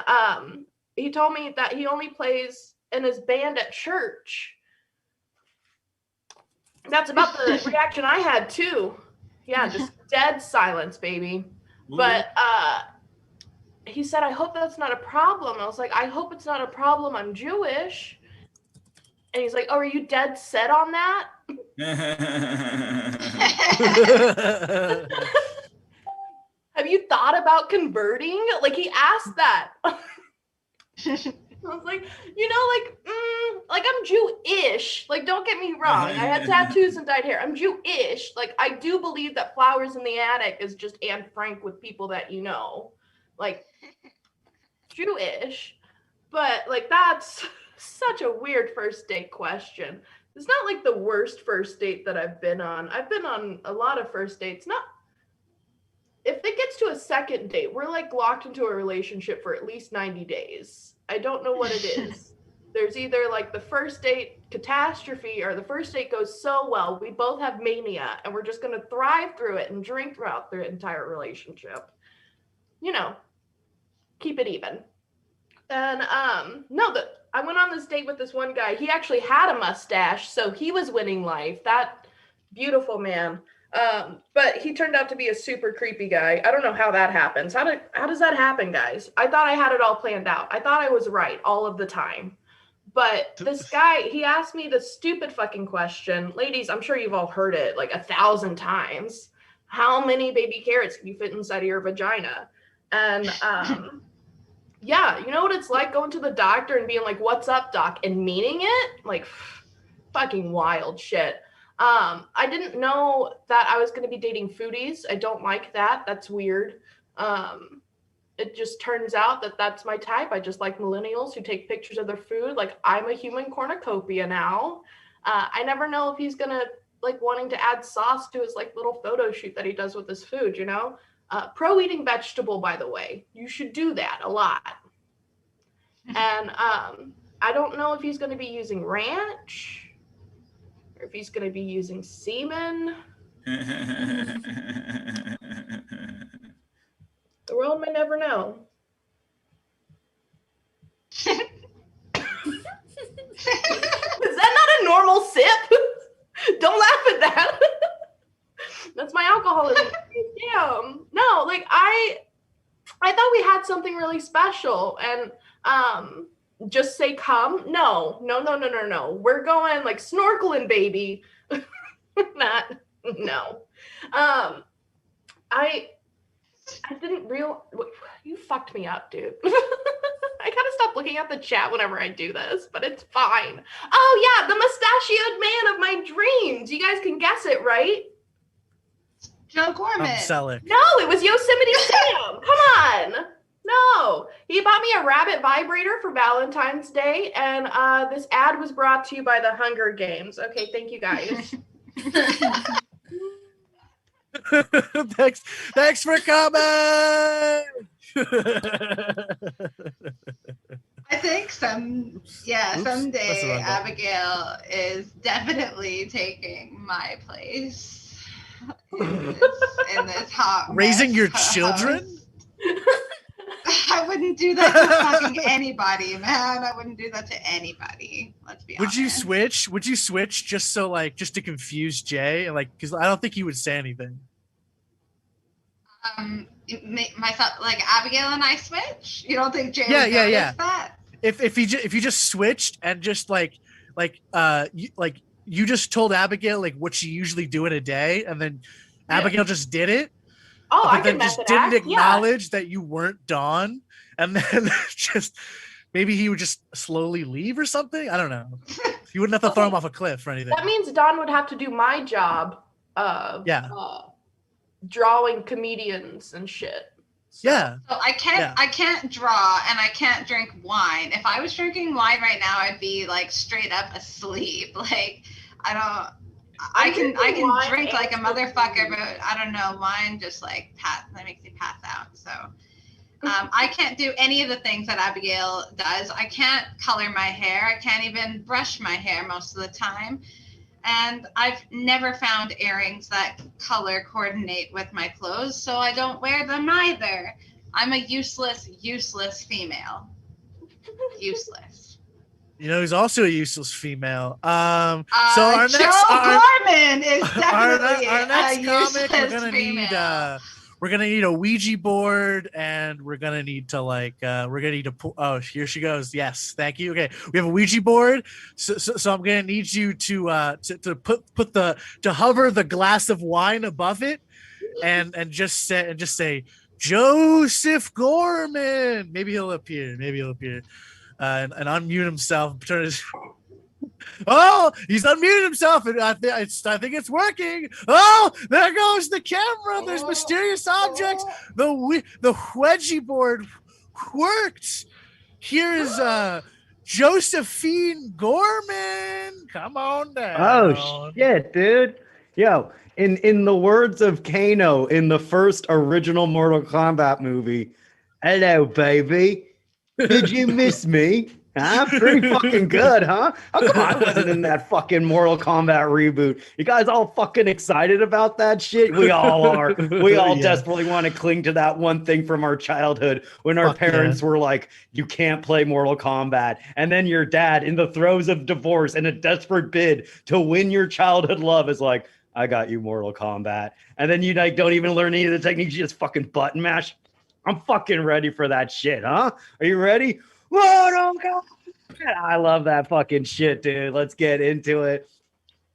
he told me that he only plays in his band at church. That's about the reaction I had too. Yeah, just dead silence, baby. But he said, I hope that's not a problem. I was like, I hope it's not a problem. I'm Jewish. And he's like, oh, are you dead set on that? Have you thought about converting? Like he asked that. I was like, like I'm Jewish. Like, don't get me wrong. I had tattoos and dyed hair. I'm Jewish. Like, I do believe that Flowers in the Attic is just Anne Frank with people that you know. Like, Jewish. But, like, that's such a weird first date question. It's not like the worst first date that I've been on. I've been on a lot of first dates. If it gets to a second date, we're like locked into a relationship for at least 90 days. I don't know what it is. There's either like the first date catastrophe or the first date goes so well, we both have mania and we're just going to thrive through it and drink throughout the entire relationship. Keep it even. And I went on this date with this one guy. He actually had a mustache, so he was winning life. That beautiful man. But he turned out to be a super creepy guy. I don't know how that happens. How does that happen, guys? I thought I had it all planned out. I thought I was right all of the time. But this guy, he asked me the stupid fucking question. Ladies, I'm sure you've all heard it like 1,000 times. How many baby carrots can you fit inside of your vagina? And yeah, you know what it's like going to the doctor and being like, "What's up, doc?" and meaning it? Like, fucking wild shit. I didn't know that I was going to be dating foodies. I don't like that. That's weird. It just turns out that that's my type. I just like millennials who take pictures of their food. Like, I'm a human cornucopia now. I never know if he's going to like wanting to add sauce to his like little photo shoot that he does with his food, you know? Pro eating vegetable, by the way. You should do that a lot. And I don't know if he's going to be using ranch or if he's going to be using semen. The world may never know. Is that not a normal sip? Don't laugh at that. That's my alcoholism. Damn. No, like I thought we had something really special, and just say come. No. We're going like snorkeling, baby. No. I didn't you fucked me up, dude. I gotta stop looking at the chat whenever I do this, but it's fine. Oh yeah, the mustachioed man of my dreams. You guys can guess it, right? Joe Gorman. Selleck. No, it was Yosemite Sam. Come on. No. He bought me a rabbit vibrator for Valentine's Day, and this ad was brought to you by the Hunger Games. Okay, thank you guys. Thanks for coming. I think someday Abigail is definitely taking my place in this hot raising mess your house. Children. I wouldn't do that to fucking anybody, man. I wouldn't do that to anybody. Let's be honest. Would you switch just to confuse Jay, and like, because I don't think he would say anything. Myself, like Abigail and I switch. You don't think Jay would notice that? If you just switched and just you just told Abigail like what you usually do in a day, and then Abigail just did it. Oh, but I then can just method didn't act. acknowledge that you weren't Dawn, and then just maybe he would just slowly leave or something. I don't know. You wouldn't have to throw him off a cliff or anything. That means Don would have to do my job of drawing comedians and shit. So I can't draw and I can't drink wine. If I was drinking wine right now, I'd be like straight up asleep. Like I can drink like a motherfucker, but I don't know, wine just like that makes me pass out. So I can't do any of the things that Abigail does. I can't color my hair. I can't even brush my hair most of the time. And I've never found earrings that color coordinate with my clothes, so I don't wear them either. I'm a useless female. Useless. You know, he's also a useless female. So Joe Gorman is definitely our next a comic, useless we're gonna female. we're gonna need a Ouija board, and we're gonna need to pull. Oh, here she goes. Yes, thank you. Okay, we have a Ouija board, so I'm gonna need you to hover the glass of wine above it, and just say Joseph Gorman. Maybe he'll appear. And unmute himself. Turn his. Oh, he's unmuted himself, and I think it's working. Oh, there goes the camera. There's mysterious objects. The wedgie board worked. Here is Josephine Gorman. Come on down. Oh shit, dude. Yo, in the words of Kano in the first original Mortal Kombat movie, hello, baby. Did you miss me? Huh? Pretty fucking good, huh? How come I wasn't in that fucking Mortal Kombat reboot? You guys all fucking excited about that shit? We all are. We all desperately want to cling to that one thing from our childhood when our parents were like, you can't play Mortal Kombat. And then your dad, in the throes of divorce and a desperate bid to win your childhood love, is like, I got you Mortal Kombat. And then you like don't even learn any of the techniques, you just fucking button mash. I'm fucking ready for that shit, huh? Are you ready? Mortal Kombat. I love that fucking shit, dude. Let's get into it.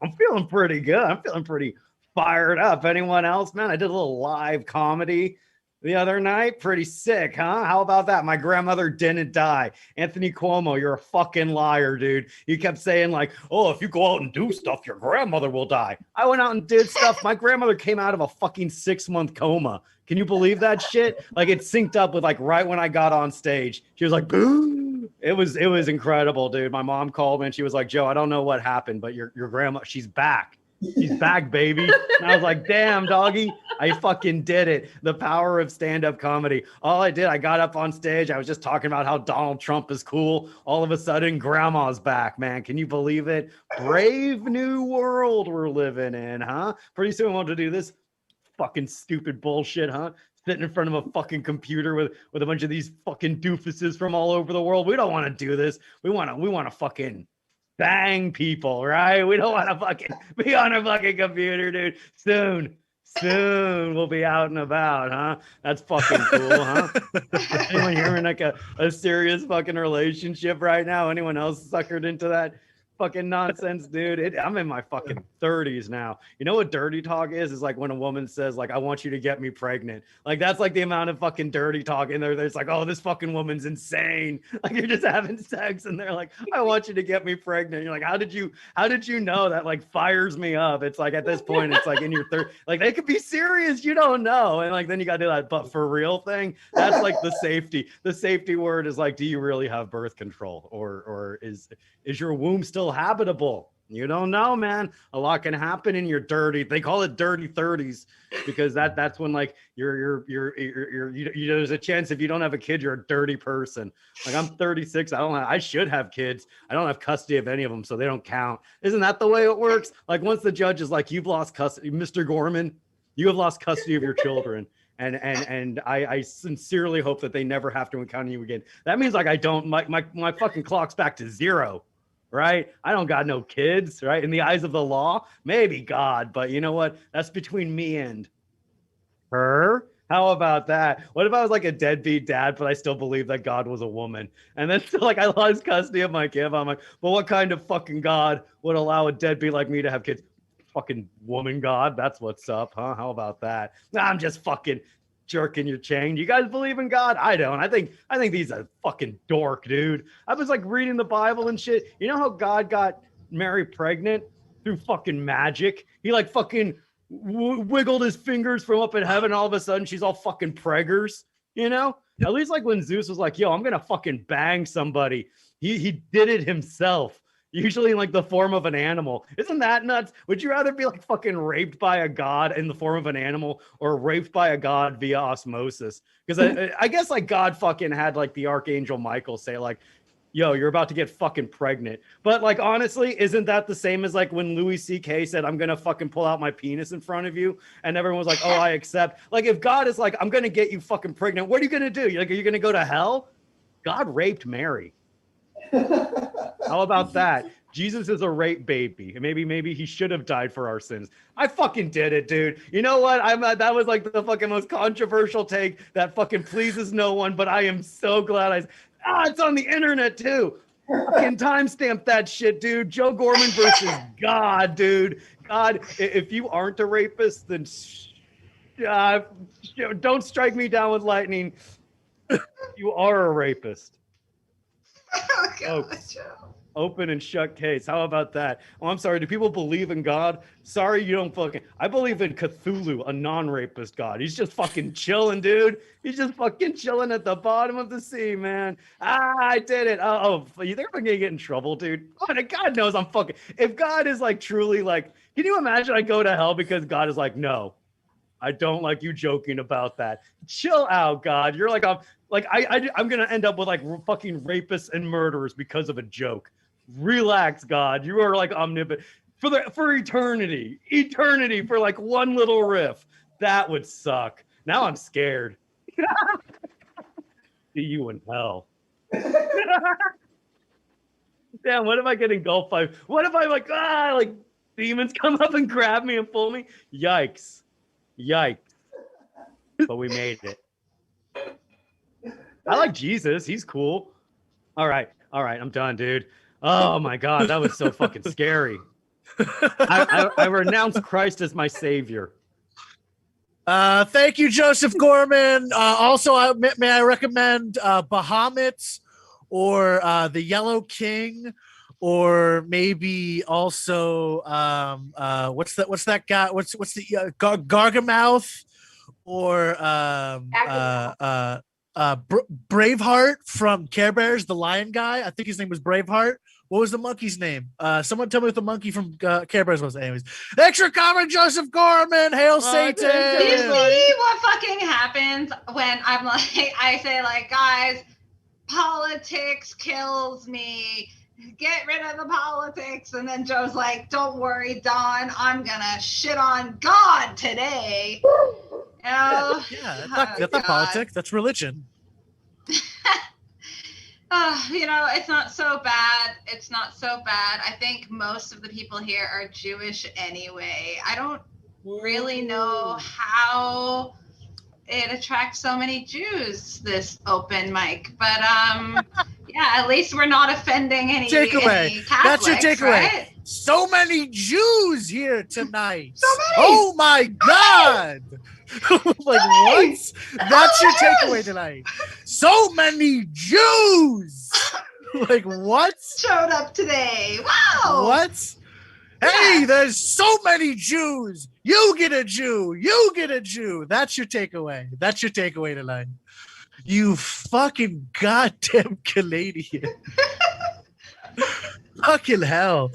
I'm feeling pretty good. I'm feeling pretty fired up. Anyone else, man? I did a little live comedy the other night. Pretty sick, huh? How about that? My grandmother didn't die. Anthony Cuomo, you're a fucking liar, dude. You kept saying like, oh, if you go out and do stuff, your grandmother will die. I went out and did stuff. My grandmother came out of a fucking 6-month coma. Can you believe that shit? Like it synced up with like right when I got on stage. She was like, boo. It was incredible, dude. My mom called me and she was like, Joe, I don't know what happened, but your grandma, she's back. She's back, baby. And I was like, damn, doggy, I fucking did it. The power of stand-up comedy. All I did, I got up on stage. I was just talking about how Donald Trump is cool. All of a sudden, grandma's back, man. Can you believe it? Brave new world we're living in, huh? Pretty soon we'll have to do this fucking stupid bullshit, huh? Sitting in front of a fucking computer with a bunch of these fucking doofuses from all over the world. We don't want to do this. We want to fucking bang people, right? We don't want to fucking be on a fucking computer, dude. Soon we'll be out and about, huh? That's fucking cool, huh? Anyone here in like a serious fucking relationship right now? Anyone else suckered into that fucking nonsense, dude? I'm in my fucking 30s now. You know what dirty talk is? It's like when a woman says like, I want you to get me pregnant. Like that's like the amount of fucking dirty talk in there. There's like, oh, this fucking woman's insane. Like you're just having sex and they're like, I want you to get me pregnant. You're like, how did you know? That like fires me up. It's like at this point, it's like in your third, like they could be serious. You don't know. And like, then you got to do that, but for real thing. That's like the safety word is like, do you really have birth control or is your womb still habitable? You don't know, man. A lot can happen in your dirty. They call it dirty 30s because that's when like you're there's a chance if you don't have a kid, you're a dirty person. Like I'm 36. I should have kids. I don't have custody of any of them, so they don't count. Isn't that the way it works? Like once the judge is like, you've lost custody, Mr. Gorman, you have lost custody of your children. And I sincerely hope that they never have to encounter you again. That means like I don't my fucking clock's back to zero. Right? I don't got no kids, right? In the eyes of the law, maybe God, but you know what? That's between me and her. How about that? What if I was like a deadbeat dad, but I still believe that God was a woman? And then still like I lost custody of my kid. I'm like, well, what kind of fucking God would allow a deadbeat like me to have kids? Fucking woman God. That's what's up, huh? How about that? I'm just fucking jerking your chain. You guys believe in God? I don't. I think he's a fucking dork, dude. I was like reading the Bible and shit. You know how God got Mary pregnant? Through fucking magic. He like fucking wiggled his fingers from up in heaven. All of a sudden she's all fucking preggers, you know? At least like when Zeus was like, yo, I'm gonna fucking bang somebody. He did it himself. Usually in like the form of an animal. Isn't that nuts? Would you rather be like fucking raped by a god in the form of an animal or raped by a god via osmosis? Because I guess like God fucking had like the Archangel Michael say like, yo, you're about to get fucking pregnant. But like, honestly, isn't that the same as like when Louis C.K. said, I'm going to fucking pull out my penis in front of you? And everyone was like, oh, I accept. Like if God is like, I'm going to get you fucking pregnant, what are you going to do? You're like, are you going to go to hell? God raped Mary. How about that? Jesus is a rape baby. And maybe he should have died for our sins. I fucking did it, dude. You know what? That was like the fucking most controversial take that fucking pleases no one, but I am so glad it's on the internet too. Fucking timestamp that shit, dude. Joe Gorman versus God, dude. God, if you aren't a rapist, then don't strike me down with lightning. You are a rapist. Oh, God, Folks. Joe. Open and shut case. How about that? Oh, I'm sorry. Do people believe in God? Sorry, you don't fucking. I believe in Cthulhu, a non-rapist God. He's just fucking chilling, dude. He's just fucking chilling at the bottom of the sea, man. I did it. You think I'm gonna get in trouble, dude? God knows I'm fucking. If God is like truly like, can you imagine I go to hell because God is like, no, I don't like you joking about that. Chill out, God. You're like, I'm gonna end up with like fucking rapists and murderers because of a joke. Relax, God. You are like omnipotent for eternity. Eternity for like one little riff. That would suck. Now I'm scared. See you in hell. Damn, what if I get engulfed by? What if I like demons come up and grab me and pull me? Yikes. But we made it. I like Jesus. He's cool. All right. I'm done, dude. Oh my God, that was so fucking scary. I renounce Christ as my savior. Thank you, Joseph Gorman. Also, may I recommend Bahamut's or the Yellow King, or maybe also what's that guy? What's the Gargamouth, or Braveheart from Care Bears, the lion guy. I think his name was Braveheart. What was the monkey's name? Someone tell me what the monkey from Care Bears was. Anyways, extra comment, Joseph Gorman. Hail Satan! Do you see what fucking happens when I'm like, I say like, guys, politics kills me. Get rid of the politics. And then Joe's like, don't worry, Don, I'm gonna shit on God today. Yeah, that's not politics. That's religion. It's not so bad. It's not so bad. I think most of the people here are Jewish anyway. I don't really know how it attracts so many Jews, this open mic. But yeah, at least we're not offending any takeaway. Catholics, That's your takeaway. Right? So many Jews here tonight. So many. Oh my God. Like what? That's your takeaway tonight. So many Jews. Like what? Showed up today. Wow. What? Hey, there's so many Jews. You get a Jew. You get a Jew. That's your takeaway. That's your takeaway tonight. You fucking goddamn Canadian. Fucking hell.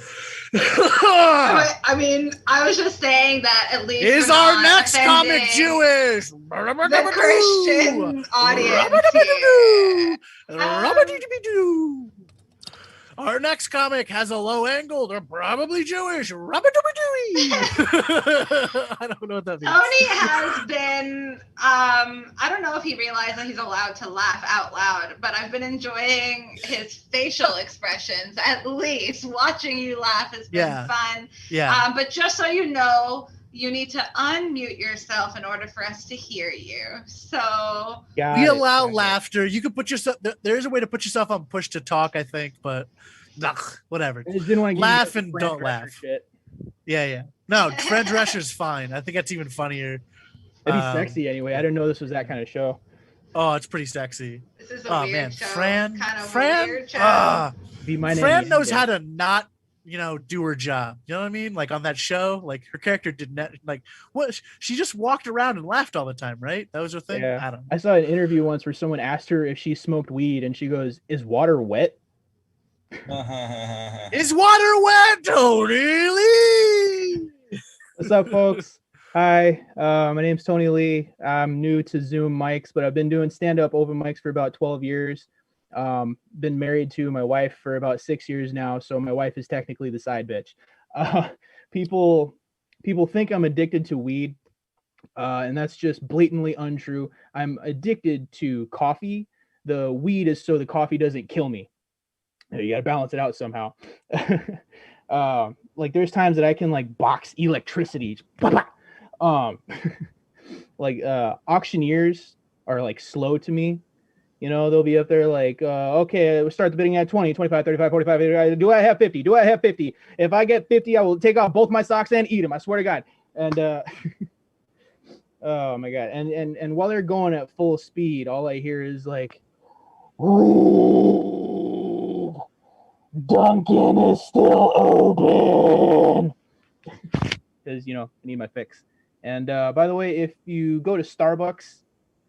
I mean, I was just saying that at least is our next comic Jewish? The Christian audience here. Our next comic has a low angle. They're probably Jewish. I don't know what that means. Tony has been, I don't know if he realized that he's allowed to laugh out loud, but I've been enjoying his facial expressions. At least watching you laugh has been fun. Yeah. But just so you know, you need to unmute yourself in order for us to hear you. So we allow laughter. You can put yourself. There is a way to put yourself on push to talk, I think, but whatever. Laugh and don't laugh. Shit. Yeah. No, Fred Drescher's fine. I think that's even funnier. That'd be sexy anyway. I didn't know this was that kind of show. Oh, it's pretty sexy. This is a weird show. Fran weird show. Fran knows how to not, do her job. You know what I mean? Like on that show, like her character did not she just walked around and laughed all the time, right? That was her thing. Yeah. I don't know. I saw an interview once where someone asked her if she smoked weed, and she goes, "Is water wet?" Is water wet, Tony Lee? What's up, folks? Hi, my name's Tony Lee. I'm new to Zoom mics, but I've been doing stand-up open mics for about 12 years. Been married to my wife for about 6 years now, so my wife is technically the side bitch. People think I'm addicted to weed, and that's just blatantly untrue. I'm addicted to coffee. The weed is so the coffee doesn't kill me. You gotta balance it out somehow. Like there's times that I can like box electricity. Like auctioneers are like slow to me. You know, they'll be up there like, okay, we'll start the bidding at 20, 25, 35, 45. Do I have 50? Do I have 50? If I get 50, I will take off both my socks and eat them. I swear to God. And oh my God. And while they're going at full speed, all I hear is like, Dunkin' is still open. Because, you know, I need my fix. And by the way, if you go to Starbucks,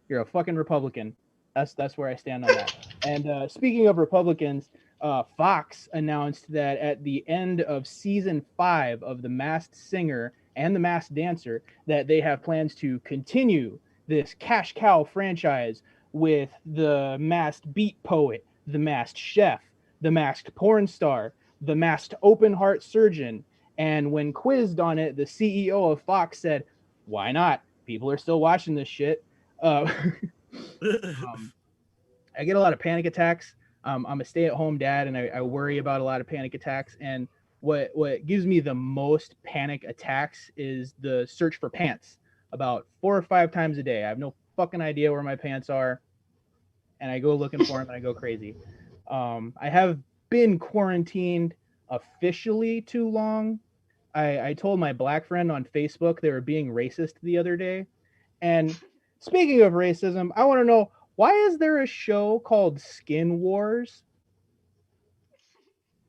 you're a fucking Republican. That's where I stand on that. And speaking of Republicans, Fox announced that at the end of season 5 of The Masked Singer and The Masked Dancer, that they have plans to continue this cash cow franchise with the masked beat poet, the masked chef, the masked porn star, the masked open heart surgeon. And when quizzed on it, the CEO of Fox said, "Why not? People are still watching this shit." I get a lot of panic attacks. I'm a stay-at-home dad, and I worry about a lot of panic attacks. And what gives me the most panic attacks is the search for pants. About 4 or 5 times a day, I have no fucking idea where my pants are, and I go looking for them, and I go crazy. I have been quarantined officially too long. I told my black friend on Facebook they were being racist the other day. And speaking of racism, I want to know, why is there a show called Skin Wars?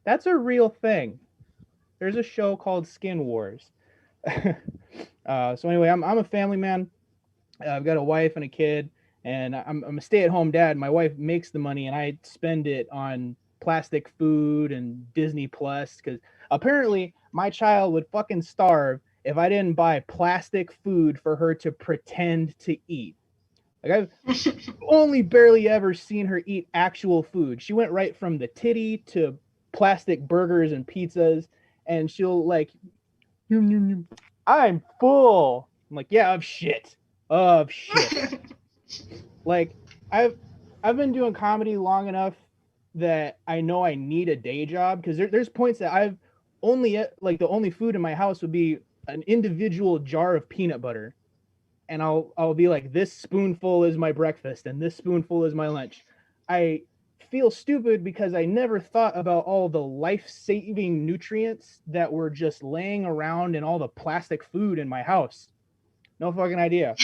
That's a real thing. There's a show called Skin Wars. So anyway, I'm a family man. I've got a wife and a kid, and I'm a stay-at-home dad. My wife makes the money, and I spend it on plastic food and Disney Plus, because apparently my child would fucking starve if I didn't buy plastic food for her to pretend to eat. Like, I've only barely ever seen her eat actual food. She went right from the titty to plastic burgers and pizzas, and she'll like, I'm full. I'm like, yeah, of shit. Like, I've been doing comedy long enough that I know I need a day job, because there's points that I've only, like, the only food in my house would be an individual jar of peanut butter, and I'll be like, this spoonful is my breakfast and this spoonful is my lunch. I feel stupid because I never thought about all the life-saving nutrients that were just laying around in all the plastic food in my house. No fucking idea.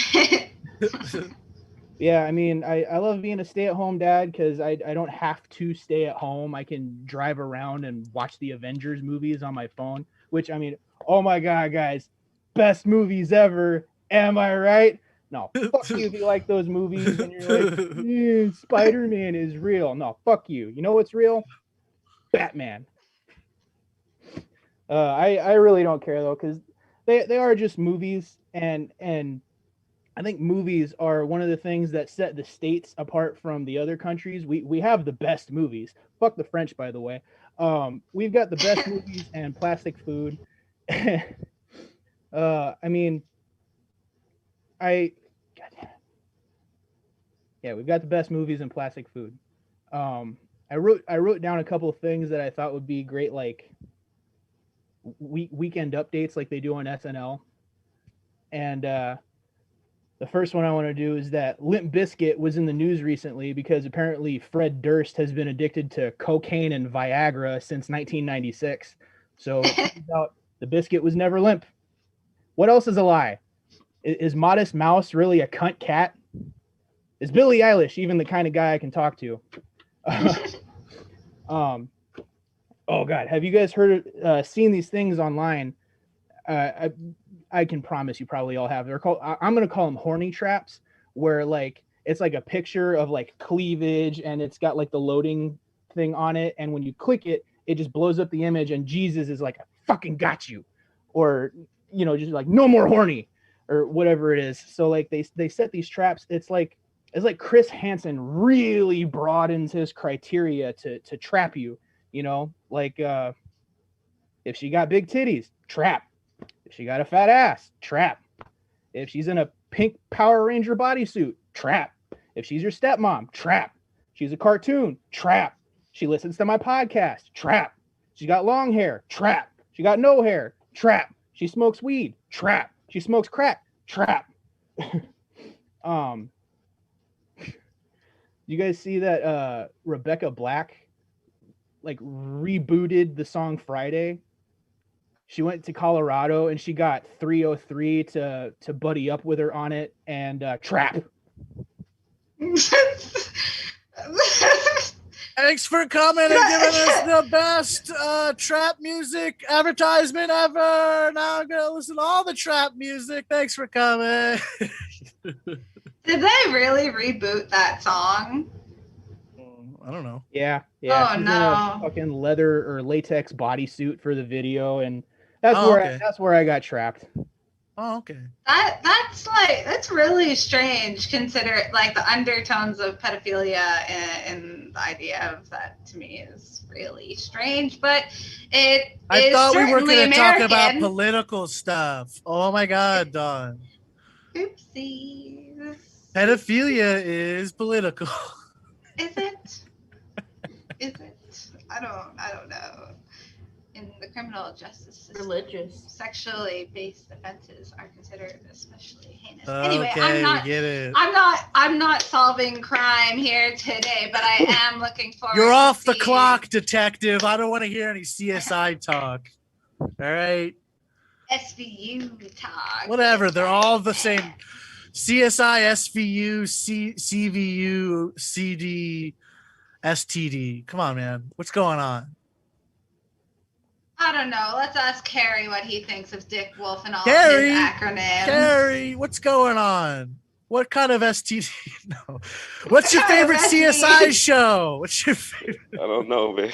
Yeah, I mean, I love being a stay-at-home dad because I don't have to stay at home. I can drive around and watch the Avengers movies on my phone, which, I mean, oh my God, guys, best movies ever. Am I right? No, fuck you if you like those movies and you're like, Spider-Man is real. No, fuck you. You know what's real? Batman. I really don't care, though, because they are just movies, and I think movies are one of the things that set the States apart from the other countries. We have the best movies. Fuck the French, by the way. We've got the best movies and plastic food. I mean, we've got the best movies and plastic food. I wrote down a couple of things that I thought would be great, like weekend updates, like they do on SNL. And the first one I want to do is that Limp Bizkit was in the news recently because apparently Fred Durst has been addicted to cocaine and Viagra since 1996. So it turns out the biscuit was never limp. What else is a lie? Is Modest Mouse really a cunt cat? Is Billie Eilish even the kind of guy I can talk to? Oh God, have you guys seen these things online? I can promise you probably all have. They're called, I'm gonna call them horny traps, where like it's like a picture of like cleavage and it's got like the loading thing on it, and when you click it, it just blows up the image and Jesus is like, I fucking got you, or you know, just like no more horny or whatever it is. So like they set these traps. It's like Chris Hansen really broadens his criteria to trap you, you know, like if she got big titties, trap. If she got a fat ass, trap. If she's in a pink Power Ranger bodysuit, trap. If she's your stepmom, trap. She's a cartoon, trap. She listens to my podcast. Trap. She got long hair. Trap. She got no hair. Trap. She smokes weed. Trap. She smokes crack. Trap. You guys see that Rebecca Black like rebooted the song Friday? She went to Colorado and she got 303 to buddy up with her on it and trap. Thanks for coming and giving us the best trap music advertisement ever. Now I'm gonna listen to all the trap music. Thanks for coming. Did they really reboot that song? I don't know. Yeah. Oh, She's in no. a fucking leather or latex bodysuit for the video, and that's okay. that's where I got trapped. Oh, okay. That's really strange. Consider like the undertones of pedophilia and the idea of that to me is really strange. But it I is thought we were certainly going to talk about American. political stuff. Oh my God, Dawn. Oopsies. Pedophilia is political. Is it? Is it? I don't know. In the criminal justice system, Religious. sexually based offenses are considered especially heinous. Okay, Anyway, we get it. I'm not solving crime here today, but I am looking forward. You're off to the clock, detective. I don't want to hear any CSI talk. All right. SVU talk. Whatever. They're all the same. CSI, SVU, CVU, CD, STD. Come on, man. What's going on? I don't know. Let's ask Harry what he thinks of Dick Wolf and all Harry, his acronyms. Harry, what's going on? What kind of STD? No. What's your favorite CSI show? What's your favorite? I don't know, man.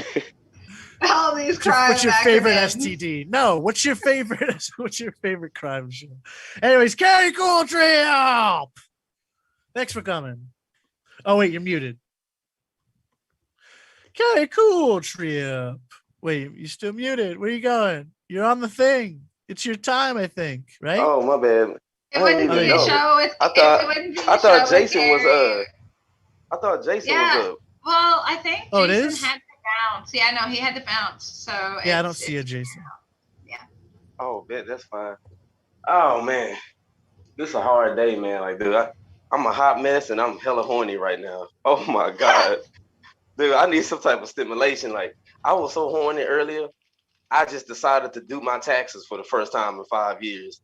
All these crime What's your favorite acronyms. STD? No. What's your favorite? What's your favorite crime show? Anyways, Carrie Cooltree. Thanks for coming. Oh wait, you're muted. Carrie Cooltree. Wait, you still muted. Where you going? You're on the thing. It's your time, I think, right? Oh, my bad. It wouldn't be a show. I thought Jason was I thought Jason was up. Well, I think Oh, it Jason is? had to bounce. Yeah, no, he had to bounce. So Yeah, I don't see a Jason. Oh, bet that's fine. Oh man, this is a hard day, man. Like, dude, I'm a hot mess and I'm hella horny right now. Oh my God, dude, I need some type of stimulation. Like, I was so horny earlier, I just decided to do my taxes for the first time in 5 years.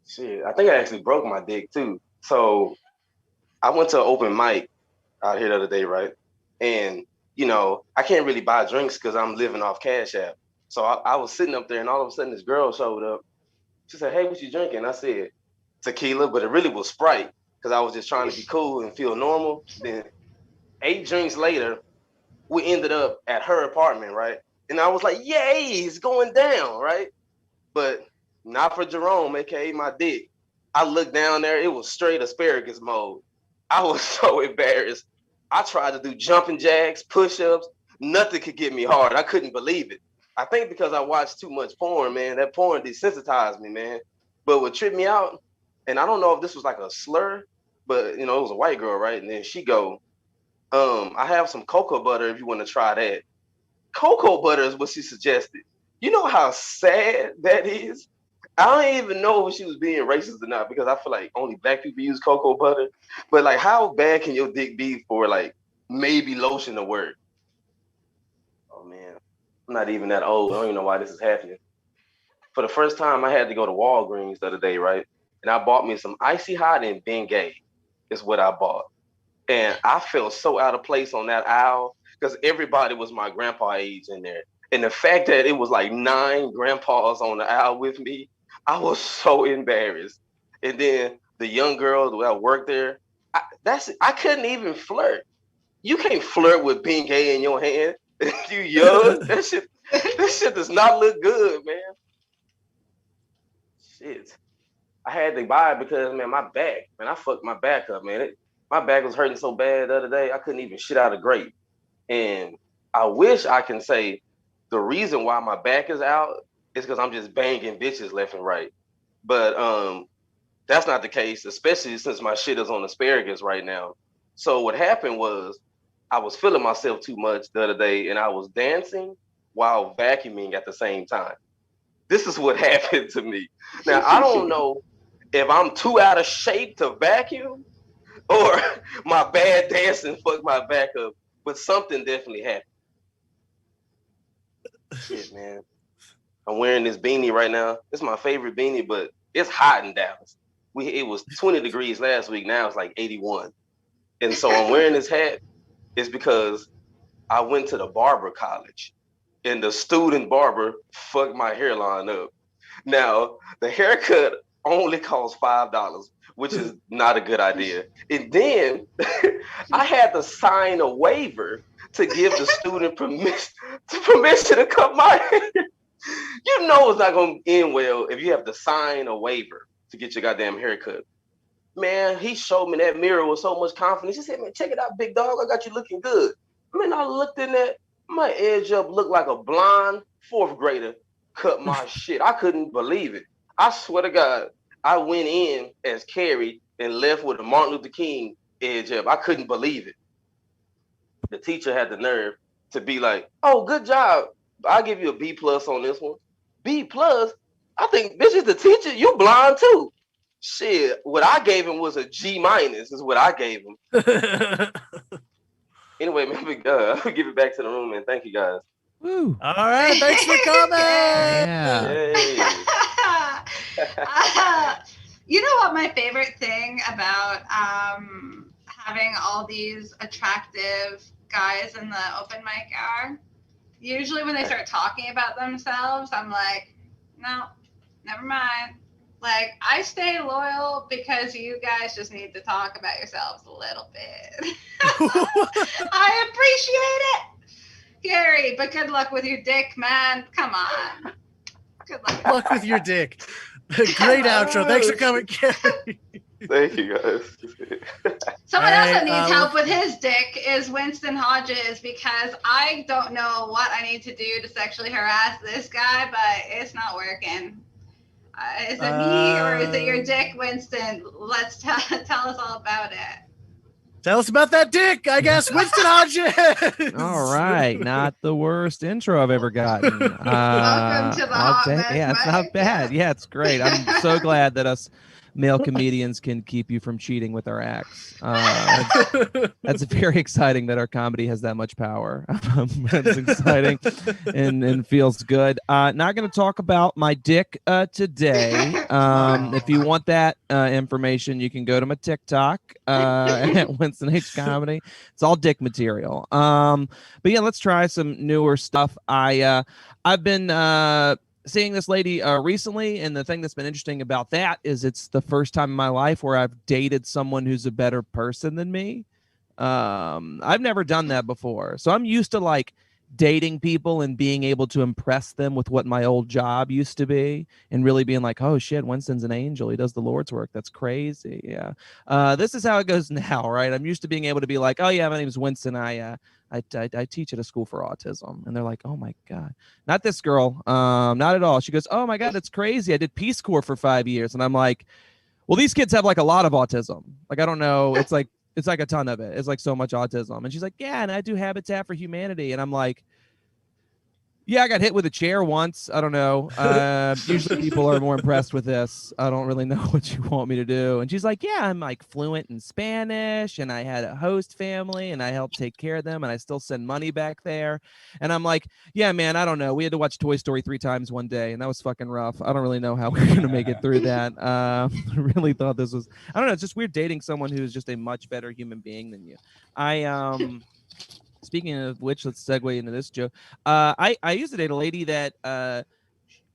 Shit, I think I actually broke my dick too. So I went to an open mic out here the other day, right? And you know, I can't really buy drinks because I'm living off Cash App. So I was sitting up there and all of a sudden this girl showed up. She said, "Hey, what you drinking?" I said, "Tequila," but it really was Sprite because I was just trying to be cool and feel normal. Then 8 drinks later, we ended up at her apartment, right? And I was like, "Yay, it's going down," right? But not for Jerome, aka my dick. I looked down there, it was straight asparagus mode. I was so embarrassed. I tried to do jumping jacks, push-ups, nothing could get me hard. I couldn't believe it. I think because I watched too much porn, man, that porn desensitized me, man. But what tripped me out, and I don't know if this was like a slur, but you know, it was a white girl, right? And then she go, I have some cocoa butter if you want to try that. Cocoa butter is what she suggested. You know how sad that is? I don't even know if she was being racist or not because I feel like only black people use cocoa butter. But like, how bad can your dick be for like maybe lotion to work? Oh man, I'm not even that old. I don't even know why this is happening. For the first time, I had to go to Walgreens the other day, right? And I bought me some Icy Hot and Bengay is what I bought. And I felt so out of place on that aisle because everybody was my grandpa age in there. And the fact that it was like 9 grandpas on the aisle with me, I was so embarrassed. And then the young girl that worked there, I couldn't even flirt. You can't flirt with Bengay in your hand if you young. That shit does not look good, man. Shit. I had to buy it because, man, my back, man, I fucked my back up, man. My back was hurting so bad the other day, I couldn't even shit out a grape. And I wish I can say the reason why my back is out is because I'm just banging bitches left and right. But that's not the case, especially since my shit is on asparagus right now. So what happened was I was feeling myself too much the other day, and I was dancing while vacuuming at the same time. This is what happened to me. Now, I don't know if I'm too out of shape to vacuum or my bad dancing fucked my back up, but something definitely happened. Shit, man. I'm wearing this beanie right now. It's my favorite beanie, but it's hot in Dallas. It was 20 degrees last week. Now it's like 81. And so I'm wearing this hat. It's because I went to the barber college and the student barber fucked my hairline up. Now, the haircut only costs $5, which is not a good idea. And then I had to sign a waiver to give the student permission to cut my hair. You know it's not going to end well if you have to sign a waiver to get your goddamn haircut. Man, he showed me that mirror with so much confidence. He said, man, check it out, big dog. I got you looking good. Man, I looked in that. My edge up looked like a blonde fourth grader cut my shit. I couldn't believe it. I swear to God, I went in as Carrie and left with a Martin Luther King edge up. I couldn't believe it. The teacher had the nerve to be like, oh, good job. I'll give you a B+ on this one. B+? I think this is the teacher. You blind too. Shit, what I gave him was a G- is what I gave him. Anyway, man, I'll give it back to the room, man. Thank you, guys. Woo. All right, thanks for coming. Yeah. You know what my favorite thing about having all these attractive guys in the open mic are? Usually when they start talking about themselves, I'm like, no, never mind. Like, I stay loyal because you guys just need to talk about yourselves a little bit. I appreciate it. Gary, but good luck with your dick, man. Come on. Good luck with your dick. Great outro. Thanks for coming, Gary. Thank you, guys. Someone else that needs help with his dick is Winston Hodges, because I don't know what I need to do to sexually harass this guy, but it's not working. Is it me or is it your dick, Winston? Let's tell us all about it. Tell us about that dick, I guess. Winston Hodges. All right, not the worst intro I've ever gotten. Welcome to the hot mess, yeah, it's Mike. not bad. Yeah, it's great. I'm so glad that us male comedians can keep you from cheating with our acts. That's very exciting that our comedy has that much power. That's exciting and feels good. Not going to talk about my dick today. If you want that information, you can go to my TikTok at Winston H Comedy. It's all dick material. But yeah, let's try some newer stuff. I've been seeing this lady recently, and the thing that's been interesting about that is it's the first time in my life where I've dated someone who's a better person than me. I've never done that before, so I'm used to like dating people and being able to impress them with what my old job used to be, and really being like, oh shit, Winston's an angel, he does the Lord's work, that's crazy. Yeah. This is how it goes now, right? I'm used to being able to be like, oh yeah, my name's Winston, I teach at a school for autism. And they're like, oh my God, not this girl. Not at all. She goes, oh my God, that's crazy. I did Peace Corps for 5 years. And I'm like, well, these kids have like a lot of autism. Like, I don't know. It's like a ton of it. It's like so much autism. And she's like, yeah, and I do Habitat for Humanity. And I'm like, yeah, I got hit with a chair once. I don't know. Usually people are more impressed with this. I don't really know what you want me to do. And she's like, yeah, I'm like fluent in Spanish, and I had a host family, and I helped take care of them, and I still send money back there. And I'm like, yeah, man, I don't know. We had to watch Toy Story 3 times one day, and that was fucking rough. I don't really know how we're going to make it through that. I really thought this was, I don't know, it's just weird dating someone who's just a much better human being than you. Speaking of which, let's segue into this, Joe. I used to date a lady that,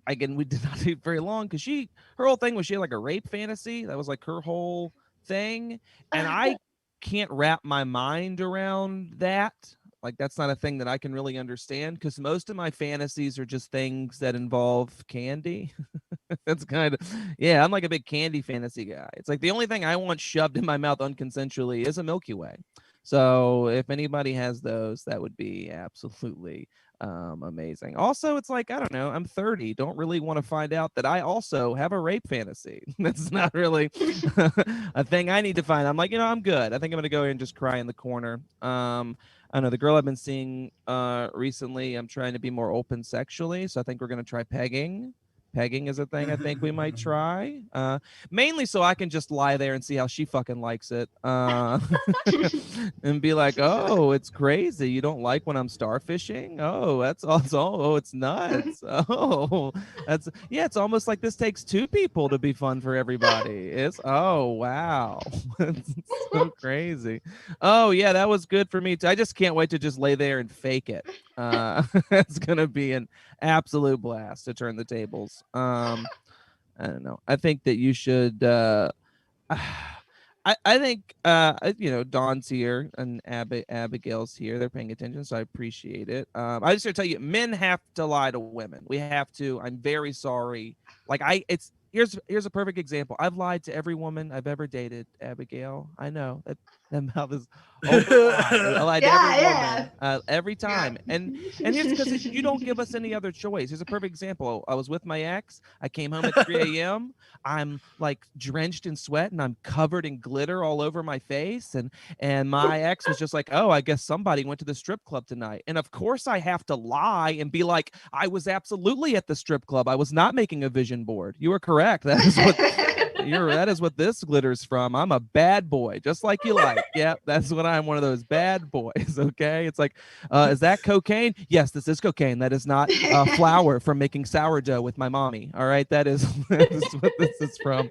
again, we did not date very long because her whole thing was she had like a rape fantasy. That was like her whole thing. And I can't wrap my mind around that. Like, that's not a thing that I can really understand, because most of my fantasies are just things that involve candy. That's kind of, yeah, I'm like a big candy fantasy guy. It's like the only thing I want shoved in my mouth unconsensually is a Milky Way. So if anybody has those, that would be absolutely Amazing. Also, it's like, I don't know, I'm 30. Don't really want to find out that I also have a rape fantasy. That's not really a thing I need to find. I'm like, I'm good. I think I'm gonna go and just cry in the corner. I know the girl I've been seeing recently, I'm trying to be more open sexually, so I think we're gonna try pegging. Pegging is a thing I think we might try. Mainly so I can just lie there and see how she fucking likes it. And be like, oh, it's crazy. You don't like when I'm starfishing? Oh, that's also, oh, it's nuts. Oh, it's almost like this takes two people to be fun for everybody. Oh, wow. It's so crazy. Oh, yeah, that was good for me too. I just can't wait to just lay there and fake it. It's going to be an absolute blast to turn the tables. I don't know. I think that you should I think Dawn's here and Abigail's here. They're paying attention, so I appreciate it. I just want to tell you, men have to lie to women. We have to. I'm very sorry. Like here's a perfect example. I've lied to every woman I've ever dated, Abigail. I know that mouth is open wide. I lied to every woman every time. And here's because you don't give us any other choice. Here's a perfect example. I was with my ex. I came home at 3 a.m. I'm like drenched in sweat and I'm covered in glitter all over my face. And my ex was just like, oh, I guess somebody went to the strip club tonight. And of course I have to lie and be like, I was absolutely at the strip club. I was not making a vision board. You are correct. That is what this glitter's from. I'm a bad boy, just like you like. Yep, that's what I'm, one of those bad boys. Okay, it's like, is that cocaine? Yes, this is cocaine. That is not flour from making sourdough with my mommy. All right, that is what this is from.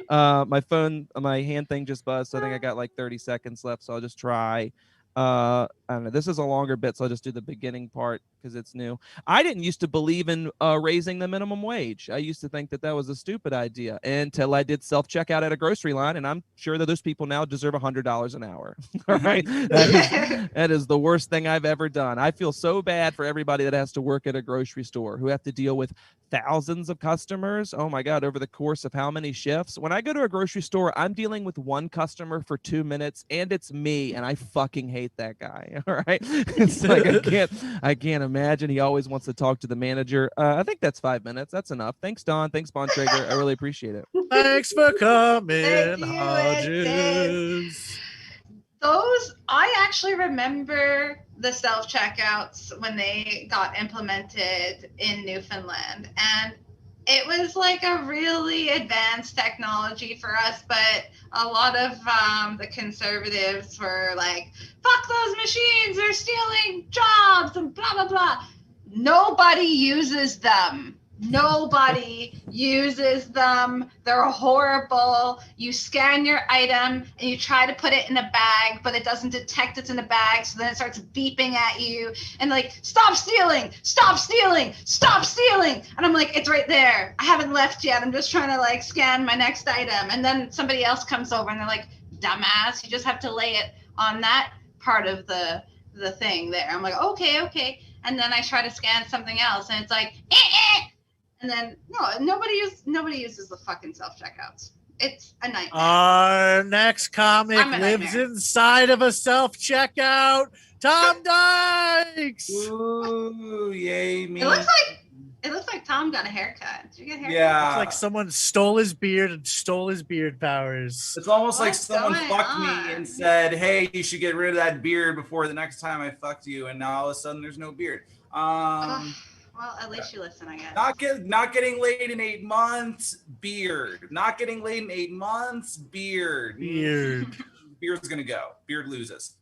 My hand thing just buzzed. So I think I got like 30 seconds left. So I'll just try. I don't know. This is a longer bit, so I'll just do the beginning part because it's new. I didn't used to believe in raising the minimum wage. I used to think that was a stupid idea until I did self-checkout at a grocery line, and I'm sure that those people now deserve $100 an hour. All right, that is the worst thing I've ever done. I feel so bad for everybody that has to work at a grocery store who have to deal with thousands of customers. Oh my God, over the course of how many shifts? When I go to a grocery store, I'm dealing with one customer for 2 minutes, and it's me, and I fucking hate that guy. All right, it's like I can't imagine. He always wants to talk to the manager. I think that's 5 minutes. That's enough. Thanks, Don. Thanks, Bontrager. I really appreciate it. Thanks for coming, Thank you, Hodges. I actually remember the self-checkouts when they got implemented in Newfoundland, and it was like a really advanced technology for us, but a lot of the conservatives were like, fuck those machines, they're stealing jobs and blah, blah, blah. Nobody uses them. Nobody uses them. They're horrible. You scan your item and you try to put it in a bag, but it doesn't detect it's in a bag. So then it starts beeping at you and like, stop stealing, stop stealing, stop stealing. And I'm like, it's right there. I haven't left yet. I'm just trying to like scan my next item. And then somebody else comes over and they're like, dumbass, you just have to lay it on that part of the thing there. I'm like, okay. And then I try to scan something else and it's like, And then nobody uses the fucking self-checkouts. It's a nightmare. Our next comic lives inside of a self-checkout. Tom Dykes. Ooh, yay me. It looks like Tom got a haircut. Did you get a haircut? Yeah. It's like someone stole his beard and stole his beard powers. It's almost like someone fucked me and said, hey, you should get rid of that beard before the next time I fucked you. And now all of a sudden there's no beard. Well, at least you listen, I guess. Not getting laid in 8 months, beard. Not getting laid in 8 months, beard. Beard's gonna go. Beard loses.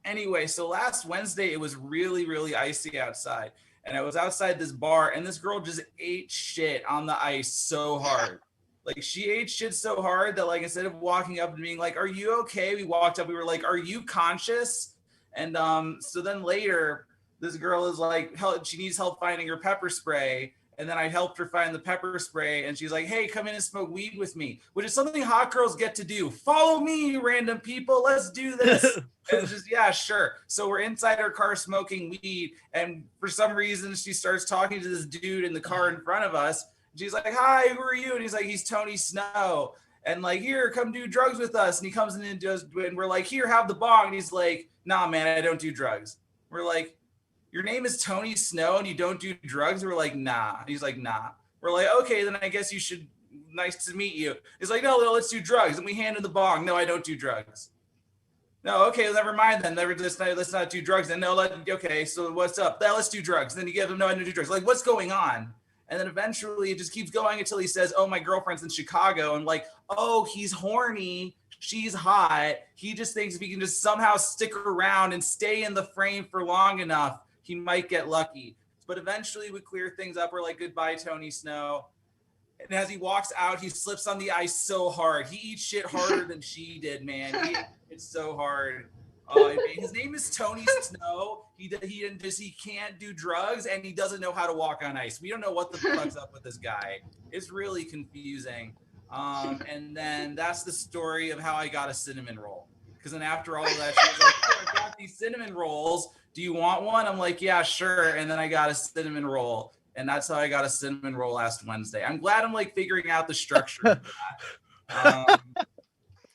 Anyway, so last Wednesday it was really, really icy outside. And I was outside this bar and this girl just ate shit on the ice so hard. Like she ate shit so hard that like instead of walking up and being like, are you okay? We walked up, we were like, are you conscious? And so then later this girl is like, she needs help finding her pepper spray. And then I helped her find the pepper spray. And she's like, hey, come in and smoke weed with me, which is something hot girls get to do. Follow me, you random people. Let's do this. And it's just, yeah, sure. So we're inside her car smoking weed. And for some reason, she starts talking to this dude in the car in front of us. She's like, hi, who are you? And he's like, he's Tony Snow. And like, here, come do drugs with us. And he comes in and does, and we're like, here, have the bong. And he's like, nah, man, I don't do drugs. We're like, your name is Tony Snow and you don't do drugs? We're like, nah. He's like, nah. We're like, okay, then I guess you should, nice to meet you. He's like, no, let's do drugs. And we hand him the bong. No, I don't do drugs. No, okay, never mind then. Let's not do drugs. Then no, okay, so what's up? Let's do drugs. Then you give him, no, I don't do drugs. Like, what's going on? And then eventually it just keeps going until he says, oh, my girlfriend's in Chicago. And like, oh, he's horny. She's hot. He just thinks if he can just somehow stick around and stay in the frame for long enough, he might get lucky. But eventually we clear things up. We're like, goodbye, Tony Snow. And as he walks out, he slips on the ice so hard. He eats shit harder than she did, man. It's so hard. His name is Tony Snow. He can't do drugs and he doesn't know how to walk on ice. We don't know what the fuck's up with this guy. It's really confusing. And then that's the story of how I got a cinnamon roll. Because then after all of that, she was like, oh, I got these cinnamon rolls. Do you want one? I'm like, yeah, sure. And then I got a cinnamon roll. And that's how I got a cinnamon roll last Wednesday. I'm glad I'm like figuring out the structure of that.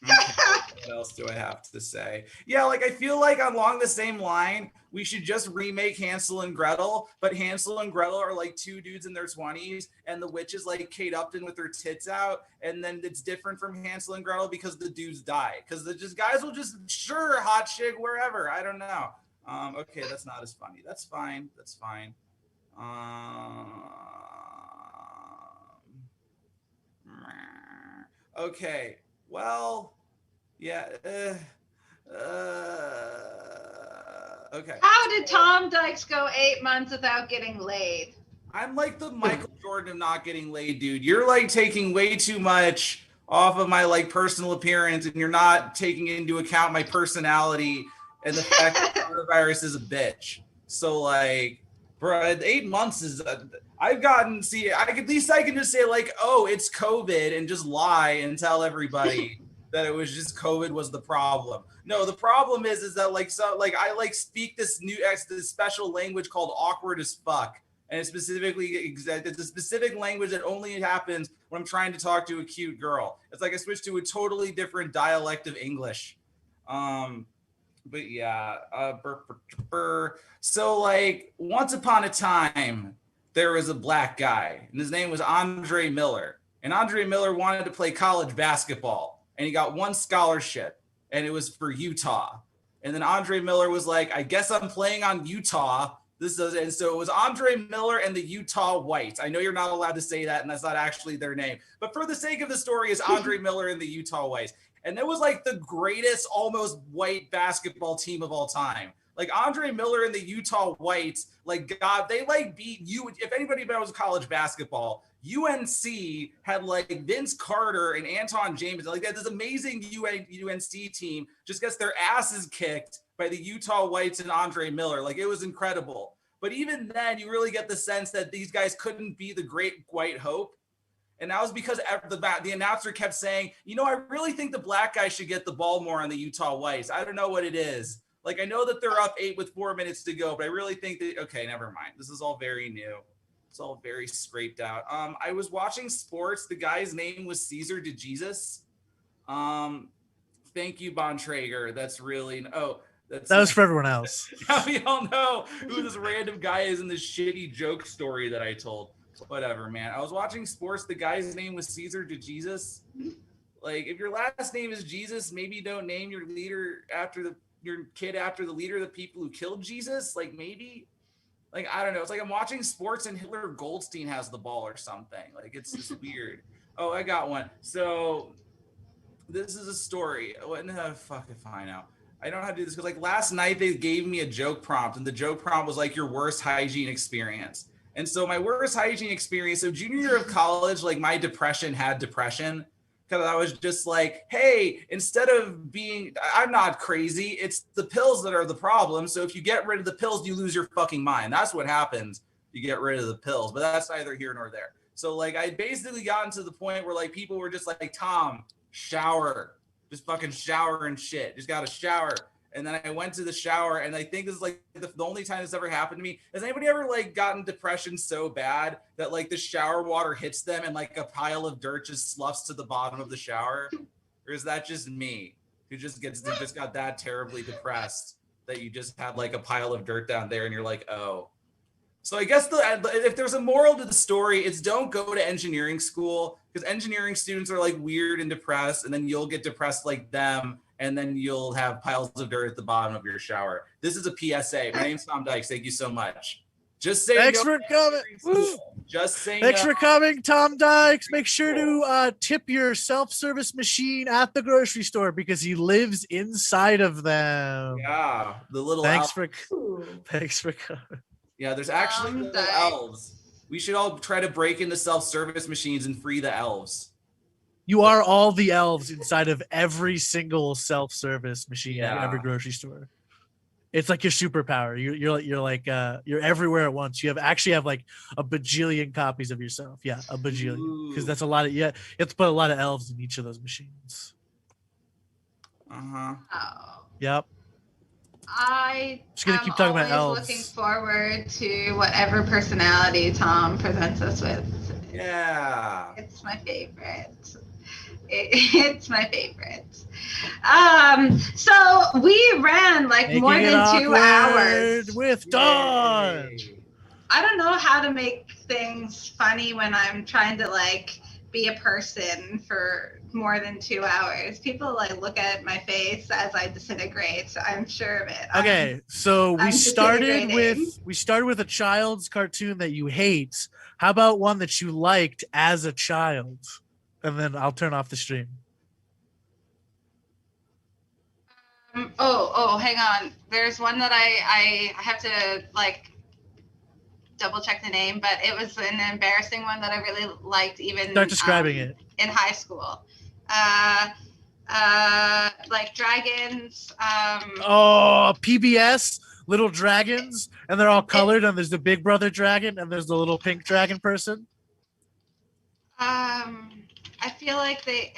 What else do I have to say? Yeah, like I feel like along the same line, we should just remake Hansel and Gretel, but Hansel and Gretel are like two dudes in their 20s, and the witch is like Kate Upton with her tits out, and then it's different from Hansel and Gretel because the dudes die. Because the guys will just, sure, hot chick wherever. I don't know. Okay, that's not as funny. That's fine. That's fine. Okay. Well, yeah. Okay. How did Tom Dykes go 8 months without getting laid? I'm like the Michael Jordan of not getting laid, dude. You're like taking way too much off of my like personal appearance, and you're not taking into account my personality and the fact that coronavirus is a bitch. So like, bro, 8 months is I've gotten, see, at least I can just say like, oh, it's COVID and just lie and tell everybody that it was just COVID was the problem. No, the problem is that like, so like I like speak this this special language called awkward as fuck. And it's it's a specific language that only happens when I'm trying to talk to a cute girl. It's like I switched to a totally different dialect of English. But yeah, so like once upon a time, there was a black guy and his name was Andre Miller. And Andre Miller wanted to play college basketball and he got one scholarship and it was for Utah. And then Andre Miller was like, I guess I'm playing on Utah. And so it was Andre Miller and the Utah Whites. I know you're not allowed to say that and that's not actually their name, but for the sake of the story, it's Andre Miller and the Utah Whites. And it was like the greatest almost white basketball team of all time. Like Andre Miller and the Utah Whites, like God, they like beat you. If anybody knows college basketball, UNC had like Vince Carter and Anton James. Like that, this amazing UNC team just gets their asses kicked by the Utah Whites and Andre Miller. Like it was incredible. But even then, you really get the sense that these guys couldn't be the great white hope. And that was because the announcer kept saying, you know, I really think the black guy should get the ball more on the Utah Whites. I don't know what it is. Like, I know that they're up 8 with 4 minutes to go, but I really think that, okay, never mind. This is all very new. It's all very scraped out. I was watching sports. The guy's name was Caesar DeJesus. Thank you, Bontrager. That's really, that was for everyone else. Now we all know who this random guy is in this shitty joke story that I told. Whatever, man. I was watching sports. The guy's name was Caesar DeJesus. Like, if your last name is Jesus, maybe don't name your leader after your kid after the leader of the people who killed Jesus. Like, maybe. Like, I don't know. It's like I'm watching sports and Hitler Goldstein has the ball or something. Like, it's just weird. Oh, I got one. So this is a story. What the fuck if I know? I don't know how to do this because like last night they gave me a joke prompt and the joke prompt was like your worst hygiene experience. And so my worst hygiene experience, so junior year of college, like my depression had depression because I was just like, hey, instead of being, I'm not crazy. It's the pills that are the problem. So if you get rid of the pills, you lose your fucking mind. That's what happens. You get rid of the pills, but that's neither here nor there. So like I basically gotten to the point where like people were just like, Tom, shower, just fucking shower and shit. Just got to shower. And then I went to the shower and I think this is like the only time this ever happened to me. Has anybody ever like gotten depression so bad that like the shower water hits them and like a pile of dirt just sloughs to the bottom of the shower? Or is that just me who just got that terribly depressed? that you just had like a pile of dirt down there and you're like, oh. So I guess if there's a moral to the story, it's don't go to engineering school, because engineering students are like weird and depressed, and then you'll get depressed like them, and then you'll have piles of dirt at the bottom of your shower. This is a PSA. My name's Tom Dykes. Thank you so much. Just say Thanks no for coming. Just say Thanks no. for coming, Tom Dykes. Make sure to tip your self-service machine at the grocery store because he lives inside of them. Yeah, the little Thanks elf. Thanks for coming. Yeah, there's actually little elves. We should all try to break into self-service machines and free the elves. You are all the elves inside of every single self-service machine at every grocery store. It's like your superpower. You're everywhere at once. You actually have like a bajillion copies of yourself. Yeah, a bajillion. Because that's a lot of you have to put a lot of elves in each of those machines. Uh-huh. Oh. Yep. I Just gonna keep talking about always elves. looking forward to whatever personality Tom presents us with. Yeah. It's my favorite. It's my favorite. So we ran like Making more it than 2 hours. with Dawn. I don't know how to make things funny when I'm trying to like be a person for more than 2 hours. People like look at my face as I disintegrate. I'm sure of it. Okay, so we I'm started disintegrating. with a child's cartoon that you hate. How about one that you liked as a child? And then I'll turn off the stream. Hang on. There's one that I have to like double check the name, but it was an embarrassing one that I really liked even Start describing it. in high school. Like dragons. PBS, little dragons, and they're all colored, and there's the big brother dragon, and there's the little pink dragon person. I feel like they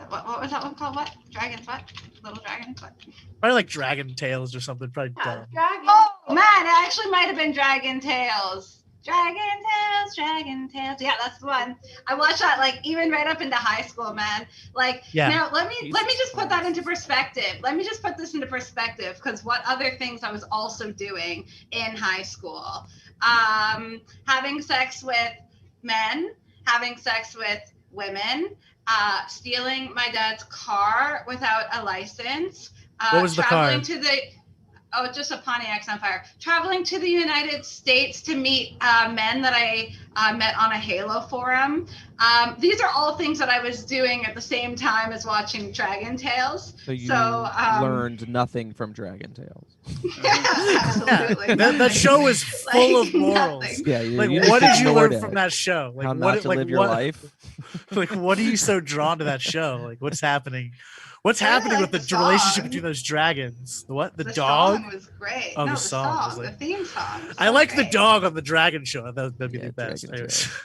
what was that one called? What? Dragons what? Little dragons what? Probably like Dragon Tales or something. Probably dumb. Oh man, it actually might have been Dragon Tales. Dragon Tales. Yeah, that's the one. I watched that like even right up into high school, man. Like now let me just put that into perspective. Let me just put this into perspective because what other things I was also doing in high school. Having sex with men, having sex with women, stealing my dad's car without a license. What was the car? Just a Pontiac Sunfire. Traveling to the United States to meet men that I met on a Halo forum. These are all things that I was doing at the same time as watching Dragon Tales. So you So, learned nothing from Dragon Tales. Absolutely. That show is full of morals. nothing. Yeah, you Like, just what did you ignored learn it. from that show? Like, How what, not to like, live your what- life. Like, what are you so drawn to that show? Like, what's happening? What's happening with the relationship song. between those dragons? The what? The The dog? song was great. Oh, no, the song was the like- theme song. was I so like the great. dog on the Dragon Show. That'd be the best. Dragon Anyways. Tales.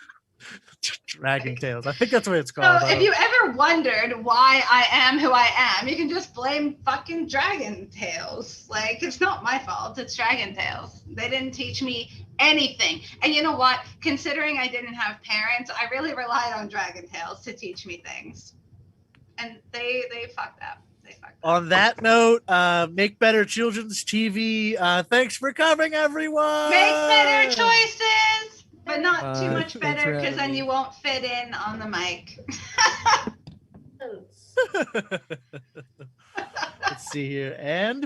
Dragon Tales. I think that's what it's So called. if you ever wondered why I am who I am, you can just blame fucking Dragon Tales. Like, it's not my fault. It's Dragon Tales. They didn't teach me anything. And you know what? Considering I didn't have parents, I really relied on Dragon Tales to teach me things. And they fucked up. On that note, make better children's TV. Thanks for coming, everyone. Make better choices, but not too much thanks better for because having then me. you won't fit in on the mic. Let's see here. And